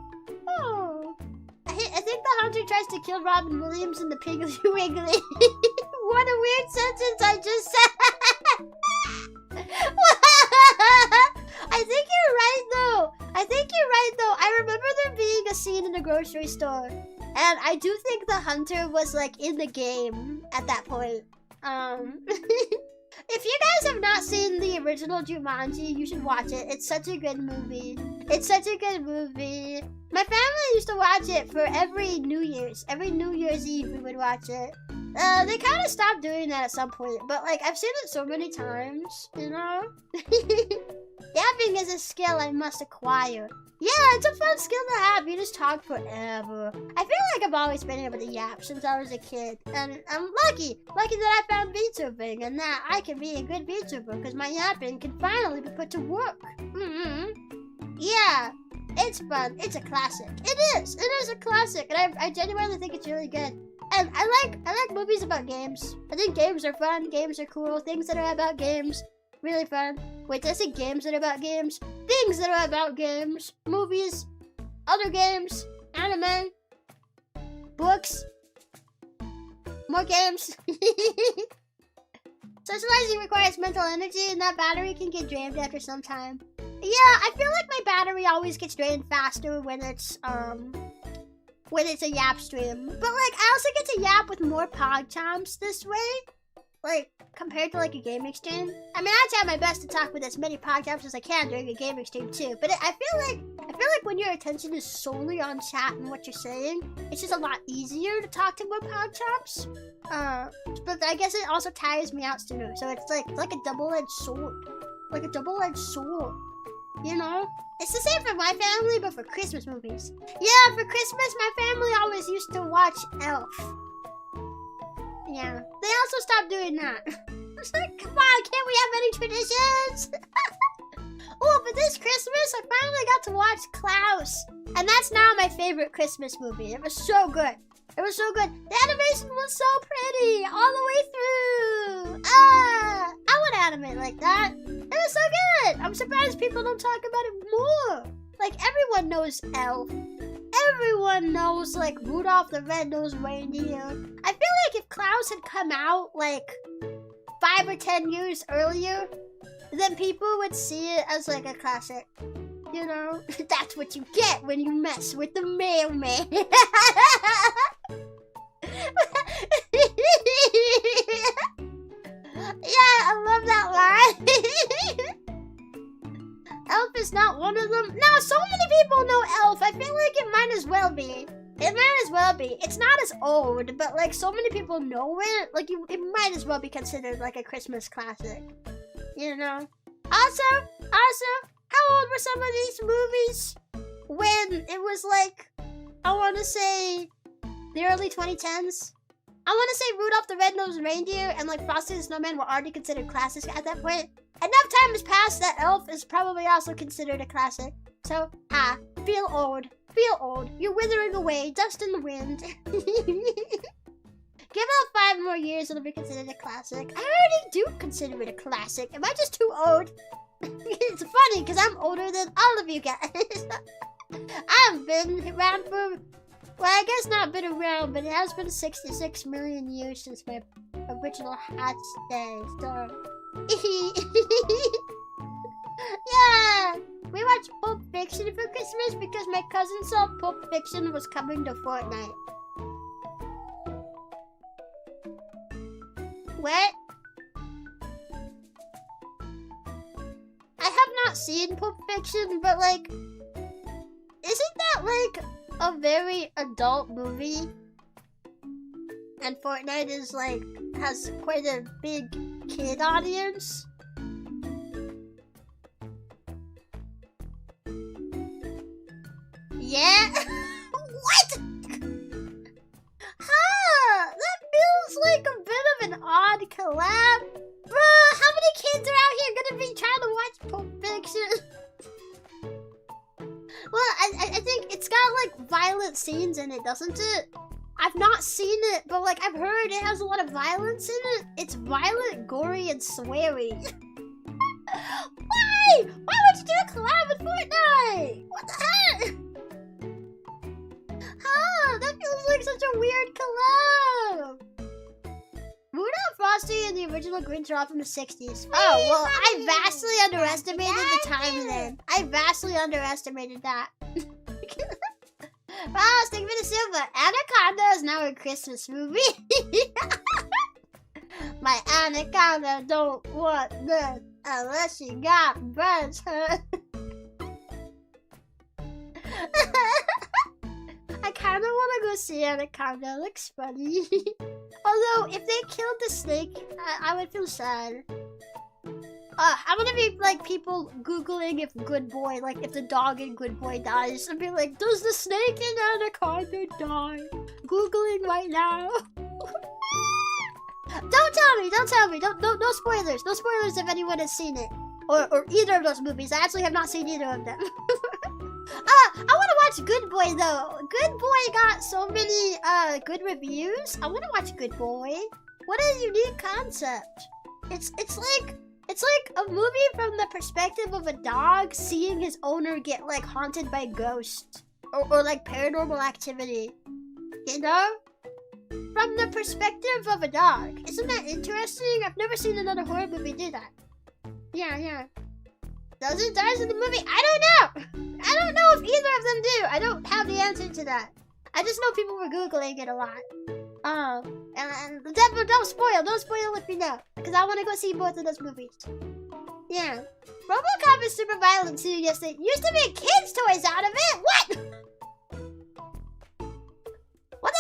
Oh. I think the hunter tries to kill Robin Williams in the Piggly Wiggly. What a weird sentence I just said. I think you're right though. I remember there being a scene in a grocery store. And I do think the hunter was like in the game at that point. If you guys have not seen the original Jumanji, you should watch it. It's such a good movie. My family used to watch it for every New Year's. Every New Year's Eve we would watch it. They kind of stopped doing that at some point, but like I've seen it so many times, you know? Yapping is a skill I must acquire. Yeah, it's a fun skill to have. You just talk forever. I feel like I've always been able to yap since I was a kid. And I'm lucky that I found VTubing and that I can be a good VTuber because my yapping can finally be put to work. Yeah, it's fun. It's a classic. It is a classic. And I genuinely think it's really good. And I like movies about games. I think games are fun. Games are cool. Things that are about games. Really fun. Wait, did I say games that are about games? Things that are about games. Movies. Other games. Anime. Books. More games. Socializing requires mental energy and that battery can get drained after some time. Yeah, I feel like my battery always gets drained faster when it's a yap stream. But like, I also get to yap with more Pogchomps this way. Like, compared to like a gaming stream. I mean, I try my best to talk with as many Pogchomps as I can during a gaming stream too. But I feel like when your attention is solely on chat and what you're saying, it's just a lot easier to talk to more Pogchomps. But I guess it also tires me out sooner. So it's like a double-edged sword. Like a double-edged sword. You know? It's the same for my family, but for Christmas movies. Yeah, for Christmas, my family always used to watch Elf. Yeah, they also stopped doing that. It's like, come on, can't we have any traditions? Oh, but this Christmas, I finally got to watch Klaus. And that's now my favorite Christmas movie. It was so good. The animation was so pretty all the way through. I want to animate like that. It was so good. I'm surprised people don't talk about it more. Like, everyone knows Elf. Everyone knows, like, Rudolph the Red-Nosed Reindeer. I feel like if Klaus had come out, like, 5 or 10 years earlier, then people would see it as, like, a classic. You know? That's what you get when you mess with the mailman. Yeah, I love that line. Elf is not one of them. No, so many people know Elf. I feel like it might as well be. It's not as old, but like so many people know it. Like it might as well be considered like a Christmas classic. You know? Also, how old were some of these movies when it was like, I want to say the early 2010s? I want to say Rudolph the Red-Nosed Reindeer and like Frosty the Snowman were already considered classics at that point. Enough time has passed that Elf is probably also considered a classic. So, feel old. You're withering away, dust in the wind. Give it 5 more years, it'll be considered a classic. I already do consider it a classic. Am I just too old? It's funny, because I'm older than all of you guys. I've been around for, well, I guess not been around, but it has been 66 million years since my original hatch day, so... Yeah! We watched Pulp Fiction for Christmas because my cousin saw Pulp Fiction was coming to Fortnite. What? I have not seen Pulp Fiction, but like, isn't that like a very adult movie? And Fortnite is like, has quite a big kid audience. Yeah? What? Huh? That feels like a bit of an odd collab. Bruh, how many kids are out here gonna be trying to watch Pulp Fiction? Well, I think it's got like violent scenes in it, doesn't it? I've not seen it, but like I've heard it has a lot of violence in it. It's violent, gory, and sweary. Why? Why would you do a collab with Fortnite? What the heck? Huh, that feels like such a weird collab. Rudolph, Frosty, and the original Grinch are all from the 60s. Oh, well, I vastly underestimated the time then. I vastly underestimated that. Wow, thank you for the silver. Anaconda is now a Christmas movie. My anaconda don't want this unless she got birds. I kind of want to go see Anaconda. It looks funny. Although, if they killed the snake, I would feel sad. I'm gonna be like people Googling if Good Boy, like if the dog in Good Boy dies, and be like, does the snake in Anaconda die? Googling right now. Don't tell me. No spoilers. No spoilers if anyone has seen it. Or either of those movies. I actually have not seen either of them. I want to watch Good Boy though. Good Boy got so many good reviews. I want to watch Good Boy. What a unique concept. It's like a movie from the perspective of a dog seeing his owner get like haunted by ghosts or like paranormal activity. You know? From the perspective of a dog. Isn't that interesting? I've never seen another horror movie do that. Yeah. Does it dies in the movie? I don't know. I don't know if either of them do. I don't have the answer to that. I just know people were Googling it a lot. And don't spoil if you know. Because I want to go see both of those movies. Yeah. RoboCop is super violent too. Yes, they used to make kids' toys out of it. What?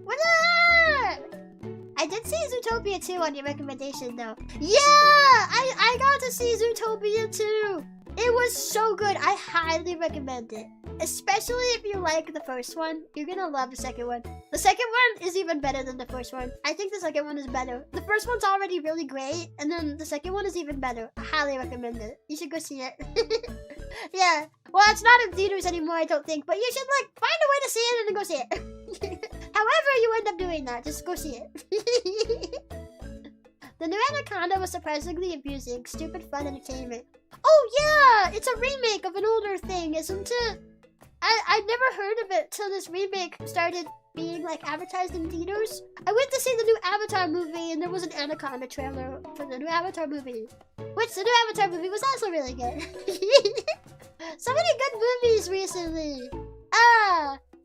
What up? I did see Zootopia 2 on your recommendation though. Yeah! I got to see Zootopia 2. It was so good. I highly recommend it. Especially if you like the first one. You're gonna love the second one. The second one is even better than the first one. I think the second one is better. The first one's already really great, and then the second one is even better. I highly recommend it. You should go see it. Yeah. Well, it's not in theaters anymore, I don't think, but you should, like, find a way to see it and then go see it. However you end up doing that, just go see it. The new Anaconda was surprisingly amusing. Stupid fun entertainment. Oh, yeah! It's a remake of an older thing, isn't it? I'd never heard of it till this remake started being like advertised in theaters. I went to see the new Avatar movie and there was an Anaconda trailer for the new Avatar movie. Which the new Avatar movie was also really good. So many good movies recently.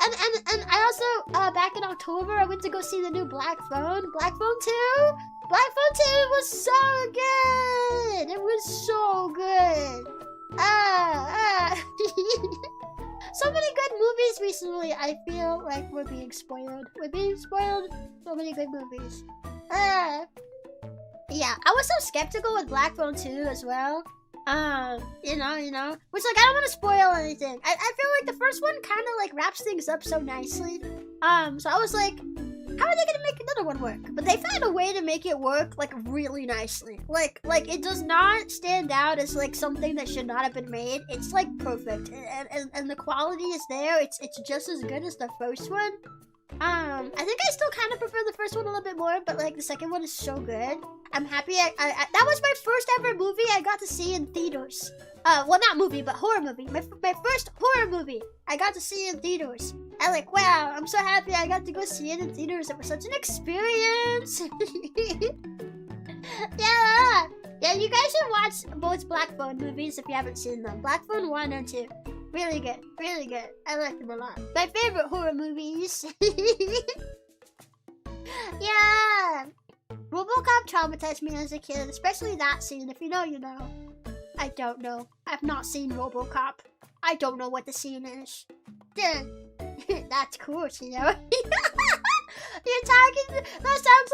And I also, back in October, I went to go see the new Black Phone. Black Phone 2? Black Phone 2 was so good! It was so good. So many good movies recently. I feel like we're being spoiled. We're being spoiled. So many good movies. Yeah, I was so skeptical with Black Phone 2 as well. You know. Which, like, I don't want to spoil anything. I feel like the first one kind of, like, wraps things up so nicely. So I was like, how are they gonna make another one work? But they found a way to make it work, like, really nicely. Like, it does not stand out as, like, something that should not have been made. It's, like, perfect. And the quality is there. It's just as good as the first one. I think I still kind of prefer the first one a little bit more, but, like, the second one is so good. I'm happy that was my first ever movie I got to see in theaters. Well, not movie, but horror movie. My first horror movie I got to see in theaters. I'm like, wow, I'm so happy I got to go see it in theaters. It was such an experience. Yeah, you guys should watch both Black Phone movies if you haven't seen them. Black Phone 1 and 2. Really good. I like them a lot. My favorite horror movies. Yeah. RoboCop traumatized me as a kid, especially that scene. If you know, you know. I don't know. I've not seen RoboCop. I don't know what the scene is. That's cool, Chio. You're talking. That sounds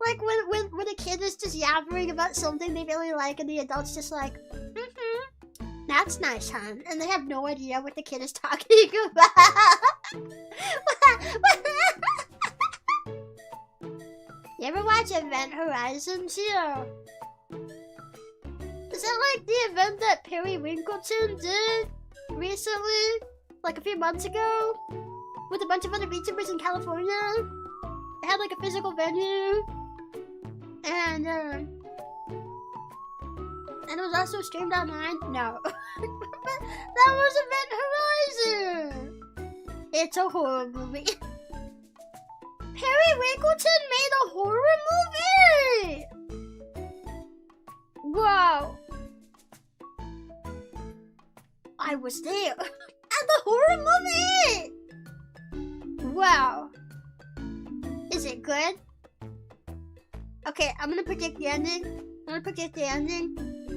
like when a kid is just yabbering about something they really like, and the adult's just like, that's nice, hon. And they have no idea what the kid is talking about. You ever watch Event Horizon, Chio? Is that like the event that Perry Winkleton did recently? Like a few months ago? With a bunch of other VTubers in California? It had like a physical venue. And it was also streamed online? No. That was Event Horizon! It's a horror movie. Perry Winkleton made a horror movie! Wow. I was there at the horror movie! Wow. Is it good? Okay, I'm gonna predict the ending.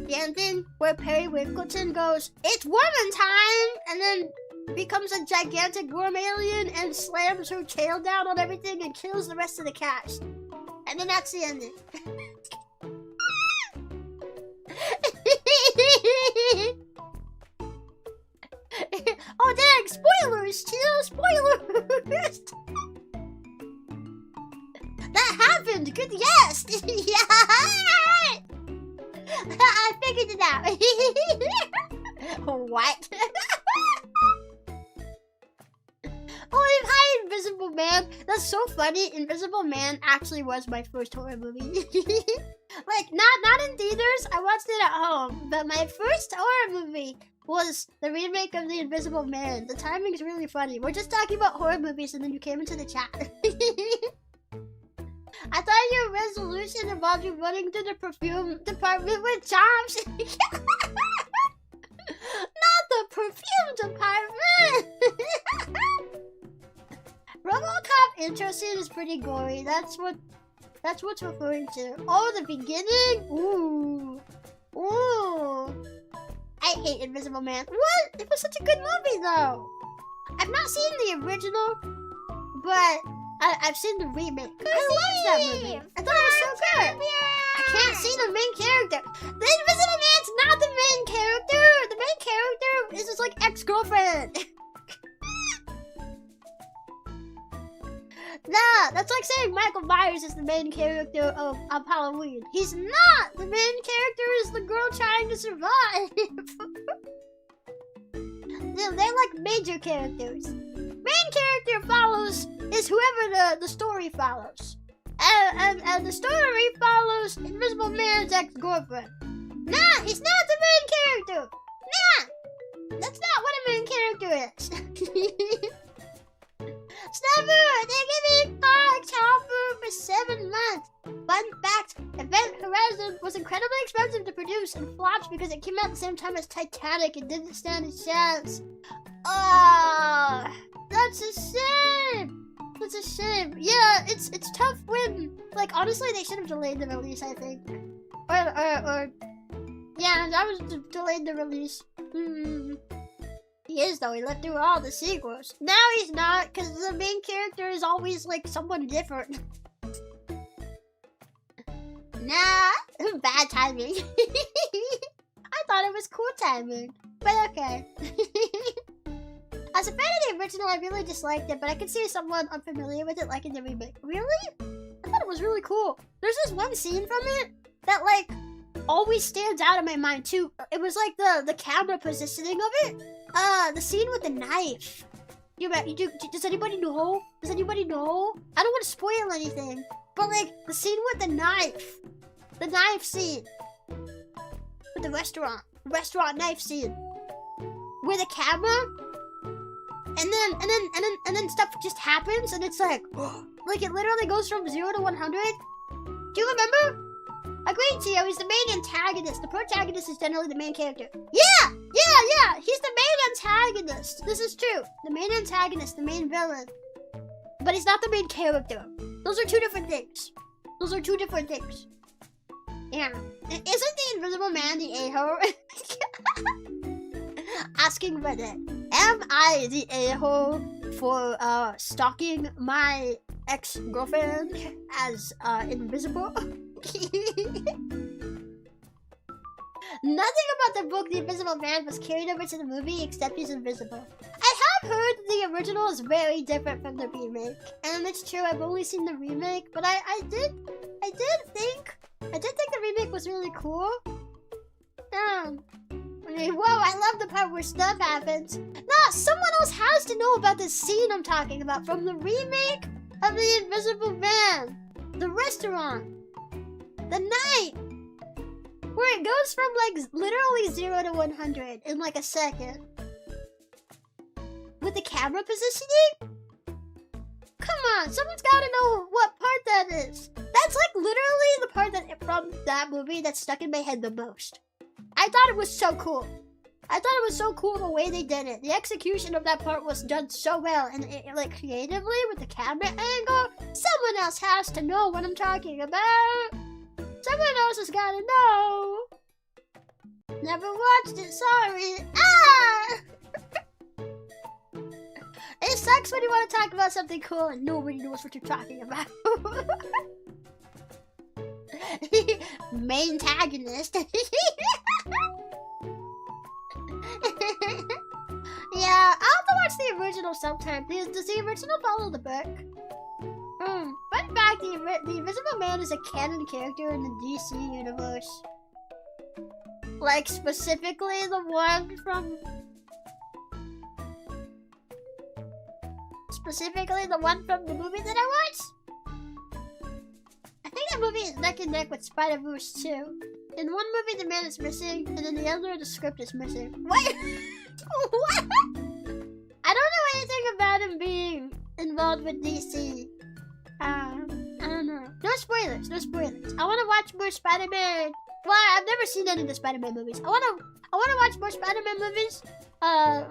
The ending where Perry Winkleton goes, "It's woman time!" and then becomes a gigantic worm alien and slams her tail down on everything and kills the rest of the cast. And then that's the ending. Oh dang, spoilers, Chio, spoilers! That happened, good guess! Yeah! I figured it out. What? Oh, hi, Invisible Man. That's so funny. Invisible Man actually was my first horror movie. Like, not in theaters. I watched it at home. But my first horror movie was the remake of The Invisible Man. The timing's really funny. We're just talking about horror movies and then you came into the chat. I thought your resolution involved you running to the perfume department with Chomps. Not the perfume department. RoboCop intro scene is pretty gory. That's what's referring to. Oh, the beginning? Ooh. I hate Invisible Man. What? It was such a good movie though. I've not seen the original, but I've seen the remake. I loved that movie. I thought it was so good. I can't see the main character. The Invisible Man's not the main character. The main character is his like ex-girlfriend. Nah, that's like saying Michael Myers is the main character of Halloween. He's not! The main character is the girl trying to survive. They're like major characters. Main character follows is whoever the story follows. And the story follows Invisible Man's ex-girlfriend. Nah, he's not the main character! Nah! That's not what a main character is. Snapper! They gave me Pogchomps for 7 months. Fun fact, Event Horizon was incredibly expensive to produce and flopped because it came out at the same time as Titanic and didn't stand a chance. Oh, that's a shame. That's a shame. Yeah, it's tough when, like, honestly, they should have delayed the release, I think. Or yeah, that was delayed the release. He is though, he lived through all the sequels. Now he's not, because the main character is always like someone different. Nah, bad timing. I thought it was cool timing, but okay. As a fan of the original, I really disliked it, but I could see someone unfamiliar with it liking the remake. Really? I thought it was really cool. There's this one scene from it that like always stands out in my mind too. It was like the camera positioning of it. The scene with the knife. Does anybody know? Does anybody know? I don't want to spoil anything, but like the scene with the knife scene with the restaurant knife scene, where the camera, and then stuff just happens, and it's like, like it literally goes from 0 to 100. Do you remember? Agreed, Chio. He's the main antagonist. The protagonist is generally the main character. Yeah! He's the main antagonist. This is true. The main antagonist, the main villain. But he's not the main character. Those are two different things. Yeah. Isn't the Invisible Man the a-hole? Asking Reddit, am I the a-hole for stalking my ex-girlfriend as invisible? Nothing about the book The Invisible Man was carried over to the movie except he's invisible. I have heard the original is very different from the remake, and it's true. I've only seen the remake, but I did think the remake was really cool. I mean, whoa! I love the part where stuff happens. No, someone else has to know about this scene I'm talking about from the remake of The Invisible Man, the restaurant, the night. Where it goes from like literally 0 to 100 in like a second. With the camera positioning? Come on, someone's gotta know what part that is. That's like literally the part that from that movie that stuck in my head the most. I thought it was so cool. I thought it was so cool the way they did it. The execution of that part was done so well, and like creatively with the camera angle. Someone else has to know what I'm talking about. Someone else has gotta know. Never watched it, sorry. Ah! It sucks when you want to talk about something cool and nobody knows what you're talking about. Main antagonist. Yeah, I'll have to watch the original sometime. Does the original follow the book? Fun fact, the Invisible Man is a canon character in the DC universe. Like, specifically the one from... Specifically the one from the movie that I watched? I think that movie is neck and neck with Spider-Verse 2. In one movie, the man is missing, and in the other, the script is missing. What? What? I don't know anything about him being involved with DC. I don't know. No spoilers, no spoilers. I want to watch more Spider-Man. Well, I've never seen any of the Spider-Man movies. I want to watch more Spider-Man movies. I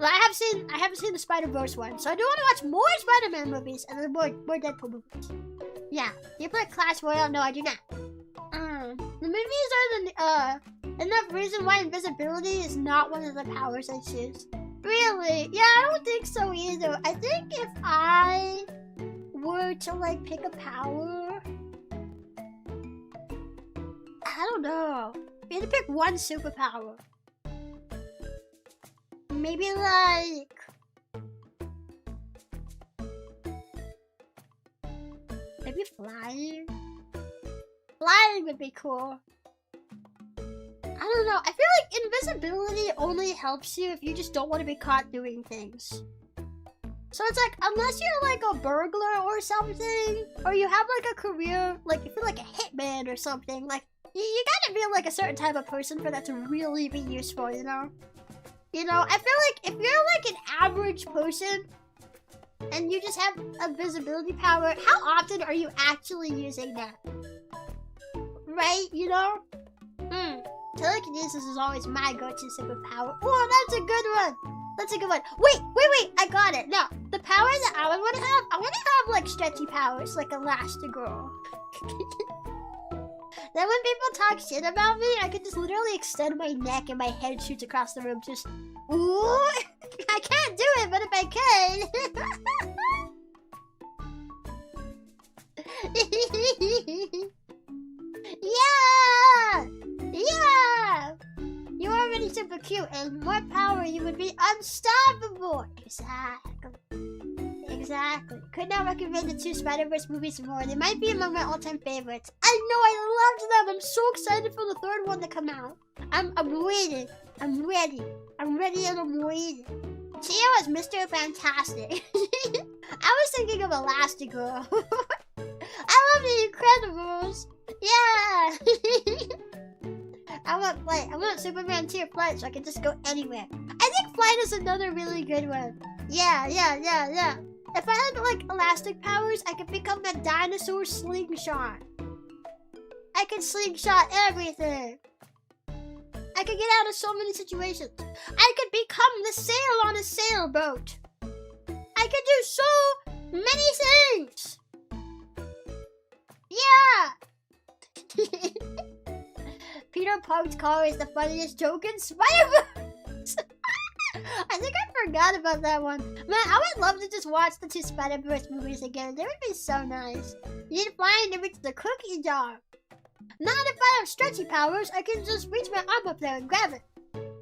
haven't seen the Spider-Verse one, so I do want to watch more Spider-Man movies and then more Deadpool movies. Yeah, you play Clash Royale? No, I do not. The movies are enough reason why invisibility is not one of the powers I choose. Really? Yeah, I don't think so either. I think if I were to like pick a power, I don't know. We had to pick one superpower. Maybe like... Maybe flying? Flying would be cool. I don't know. I feel like invisibility only helps you if you just don't want to be caught doing things. So it's like, unless you're like a burglar or something, or you have like a career, like if you're like a hitman or something, like you gotta be like a certain type of person for that to really be useful, you know? You know, I feel like if you're like an average person and you just have a visibility power, how often are you actually using that? Right, you know? Telekinesis is always my go-to superpower. Oh, that's a good one. That's a good one. Wait, I got it. No, the power that I would want to have, I want to have like stretchy powers, like Elastigirl. Then when people talk shit about me, I could just literally extend my neck and my head shoots across the room. Just, ooh, I can't do it, but if I can. Yeah! You're already super cute, and more power, you would be unstoppable. Exactly. Could not recommend the 2 Spider-Verse movies more. They might be among my all-time favorites. I know, I loved them. I'm so excited for the 3rd one to come out. I'm waiting. I'm ready and I'm waiting. Chio is Mr. Fantastic. I was thinking of Elastigirl. I love the Incredibles. Yeah. I want Superman tier flight so I can just go anywhere. I think flight is another really good one. Yeah. If I had like elastic powers, I could become a dinosaur slingshot. I could slingshot everything. I could get out of so many situations. I could become the sail on a sailboat. I could do so many things. Yeah. Peter Park's car is the funniest joke in Spider-Verse. I think I forgot about that one. Man, I would love to just watch the 2 Spider-Verse movies again. They would be so nice. You need to find and reach the cookie jar. Not if I have stretchy powers. I can just reach my arm up there and grab it.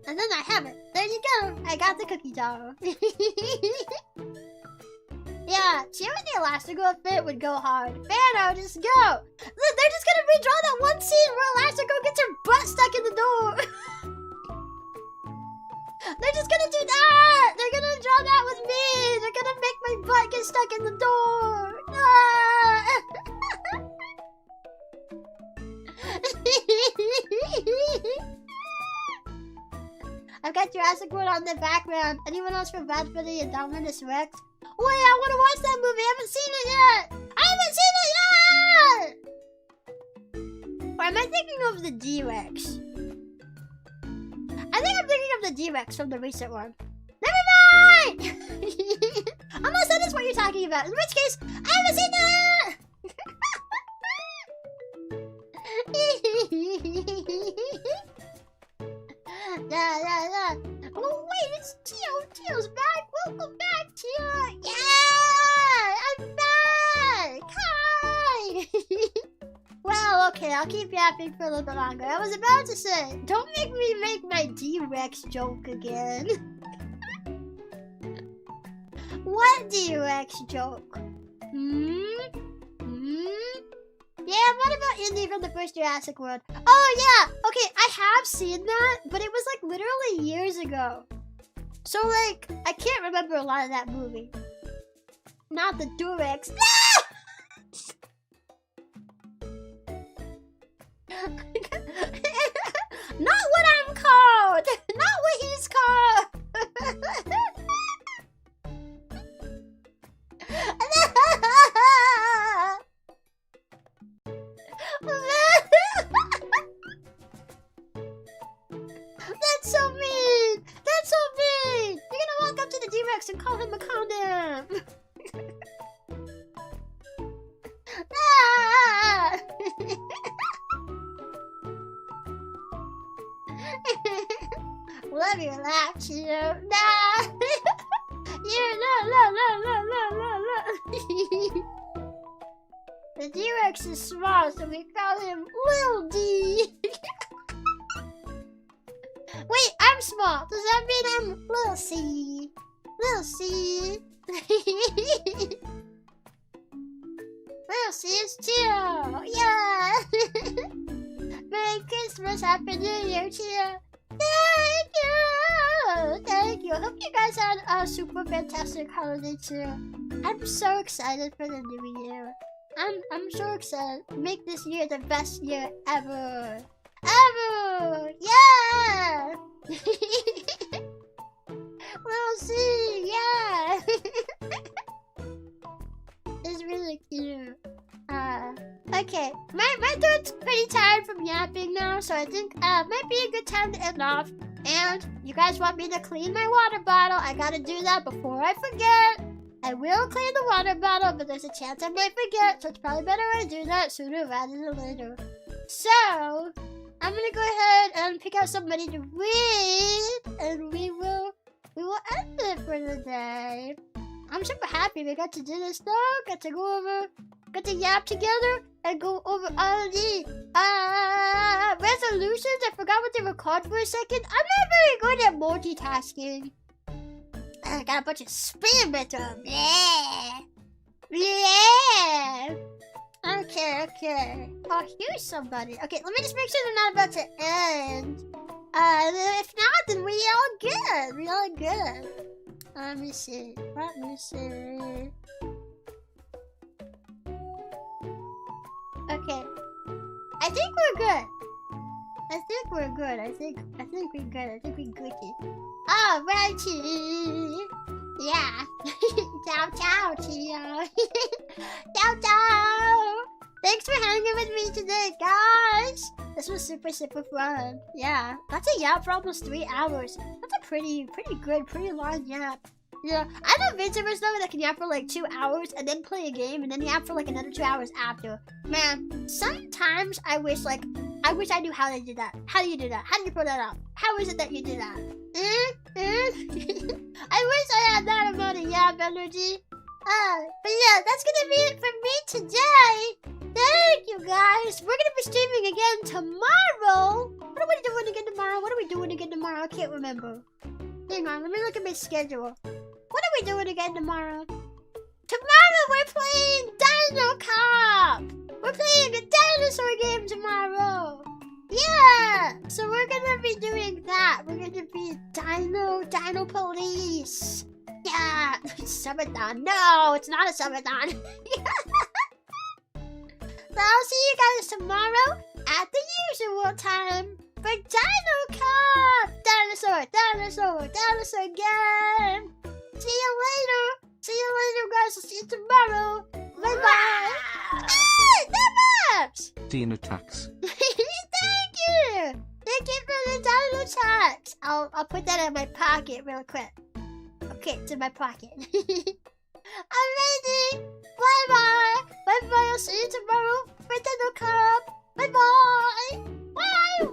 And then I have it. There you go. I got the cookie jar. Yeah, Chio and the Elastigirl fit would go hard. Fano, just go. Look, they're just gonna redraw that one scene where Elastigirl gets her butt stuck in the door. They're just gonna do that. They're gonna draw that with me. They're gonna make my butt get stuck in the door. Ah. I've got Jurassic World on the background. Anyone else from Bad Bunny and Dominus Rex? Oh yeah, I want to watch that movie. I haven't seen it yet. I haven't seen it yet. Or am I thinking of the D-Rex? I think I'm thinking of the D-Rex from the recent one. Never mind! Unless that is what you're talking about. In which case, I haven't seen that! Oh wait, it's Chio. Chio's back. Welcome back, Chio. Yeah, I'm back. Hi. Well, okay, I'll keep yapping for a little bit longer. I was about to say, don't make me make my D-Rex joke again. What D-Rex joke? Yeah, what about Indy from the first Jurassic World? Oh yeah, okay, I have seen that, but it was like literally years ago. So like, I can't remember a lot of that movie. Not the D-Rex. Not what I'm called! Not what he's called! That's so mean! That's so mean! You're gonna walk up to the D-Rex and call him a condom! Ah! Love your laugh, Chio. Nah! Yeah, The D-Rex is small, so we call him Lil D. Wait, I'm small. Does that mean I'm Lil C? Lil C. Lil C is Chio. Yeah. Merry Christmas, Happy New Year, Chio. Thank you! Thank you! I hope you guys had a super fantastic holiday too. I'm so excited for the new year. I'm so excited. Make this year the best year ever! Ever! Yeah! We'll see! Yeah! It's really cute. Okay, my throat's pretty tired from yapping now, so I think might be a good time to end off. And you guys want me to clean my water bottle? I gotta do that before I forget. I will clean the water bottle, but there's a chance I might forget, so it's probably better I do that sooner rather than later. So I'm gonna go ahead and pick out somebody to read, and we will end it for the day. I'm super happy we got to do this though. Got to yap together and go over all the resolutions. I forgot what they were called for a second. I'm not very good at multitasking. I got a bunch of spam with them. Yeah. Yeah. Okay. Oh, here's somebody. Okay, let me just make sure they're not about to end. If not, then we all good. Let me see. Okay. I think we're good. I think we're Gucci. Alrighty. Yeah. Ciao, Chio. Ciao. Thanks for hanging with me today, guys. This was super fun. Yeah. That's a yap for almost 3 hours. That's a pretty good, pretty long yap. Yeah, I know VTubers though that can yap for like 2 hours and then play a game and then yap for like another 2 hours after. Man, sometimes I wish like I wish I knew how they did that. How do you do that? How do you pull that up? How is it that you do that? I wish I had that amount of yap energy. But yeah, that's gonna be it for me today. Thank you guys. We're gonna be streaming again tomorrow. What are we doing again tomorrow? What are we doing again tomorrow? I can't remember. Hang on, let me look at my schedule. What are we doing again tomorrow? Tomorrow we're playing Dino Cop! We're playing a dinosaur game tomorrow! Yeah! So we're gonna be doing that. We're gonna be Dino Police. Yeah! Subathon. No, it's not a subathon. So I'll see you guys tomorrow at the usual time for Dino Cop! Dinosaur game! See you later! See you later, guys. I'll see you tomorrow. Bye-bye. Ah, Maps! Dino tax. Thank you. Thank you for the dino tax. I'll put that in my pocket real quick. Okay, it's in my pocket. Amazing. Bye-bye. Bye-bye. I'll see you tomorrow for Dino Cup. Bye-bye. Bye-bye.